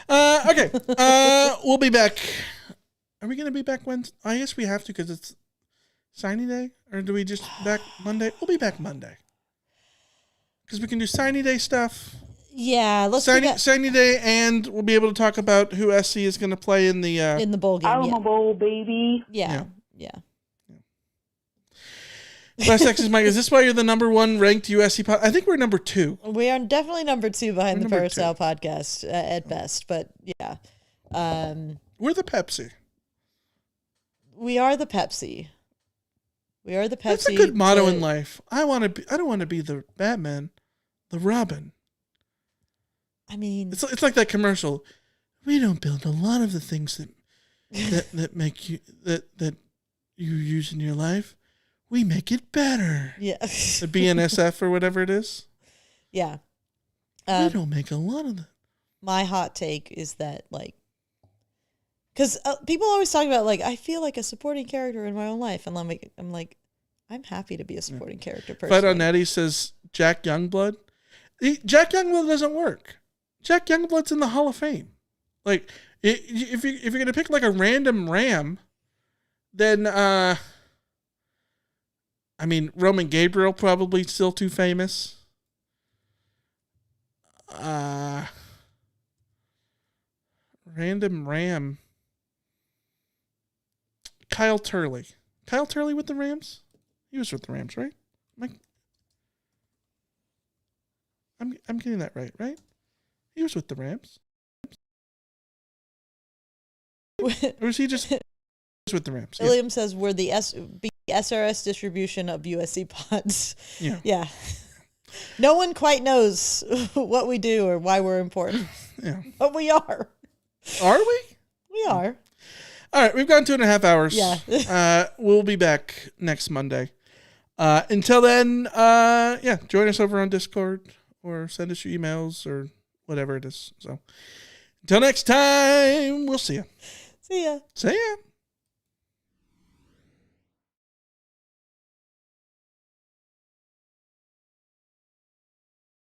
Okay. We'll be back. Are we going to be back Wednesday? I guess we have to because it's signing day. Or do we just back Monday? We'll be back Monday. Because we can do signing day stuff. Yeah, let's signing day, and we'll be able to talk about who SC is going to play in the bowl game. Alamo Bowl, baby. Yeah. Last Texas Mike, is this why you're the number 1 ranked USC pod? I think we're number 2. We are definitely number 2 behind the Peristyle podcast at best, but yeah. We're the Pepsi. We are the Pepsi. That's a good motto in life. I don't want to be the Batman, the Robin. I mean, it's like that commercial. We don't build a lot of the things that make you that you use in your life. We make it better. Yeah. The BNSF or whatever it is. Yeah. We don't make a lot of that. My hot take is that, like, because people always talk about, like, I feel like a supporting character in my own life. And I'm like, I'm happy to be a supporting character person. Fight on Nettie says Jack Youngblood. Jack Youngblood doesn't work. Jack Youngblood's in the Hall of Fame. Like, if you're going to pick, like, a random Ram, then, I mean, Roman Gabriel probably still too famous. Random Ram. Kyle Turley. Kyle Turley with the Rams? He was with the Rams, right? I'm getting that right? He was with the Rams. Or was he just with the Rams? William says we're the SRS distribution of USC pods. Yeah. No one quite knows what we do or why we're important. Yeah. But we are. Are we? We are. All right, we've gone 2.5 hours. Yeah. We'll be back next Monday. Until then, join us over on Discord or send us your emails or whatever it is. So until next time, we'll see you. See ya. See ya.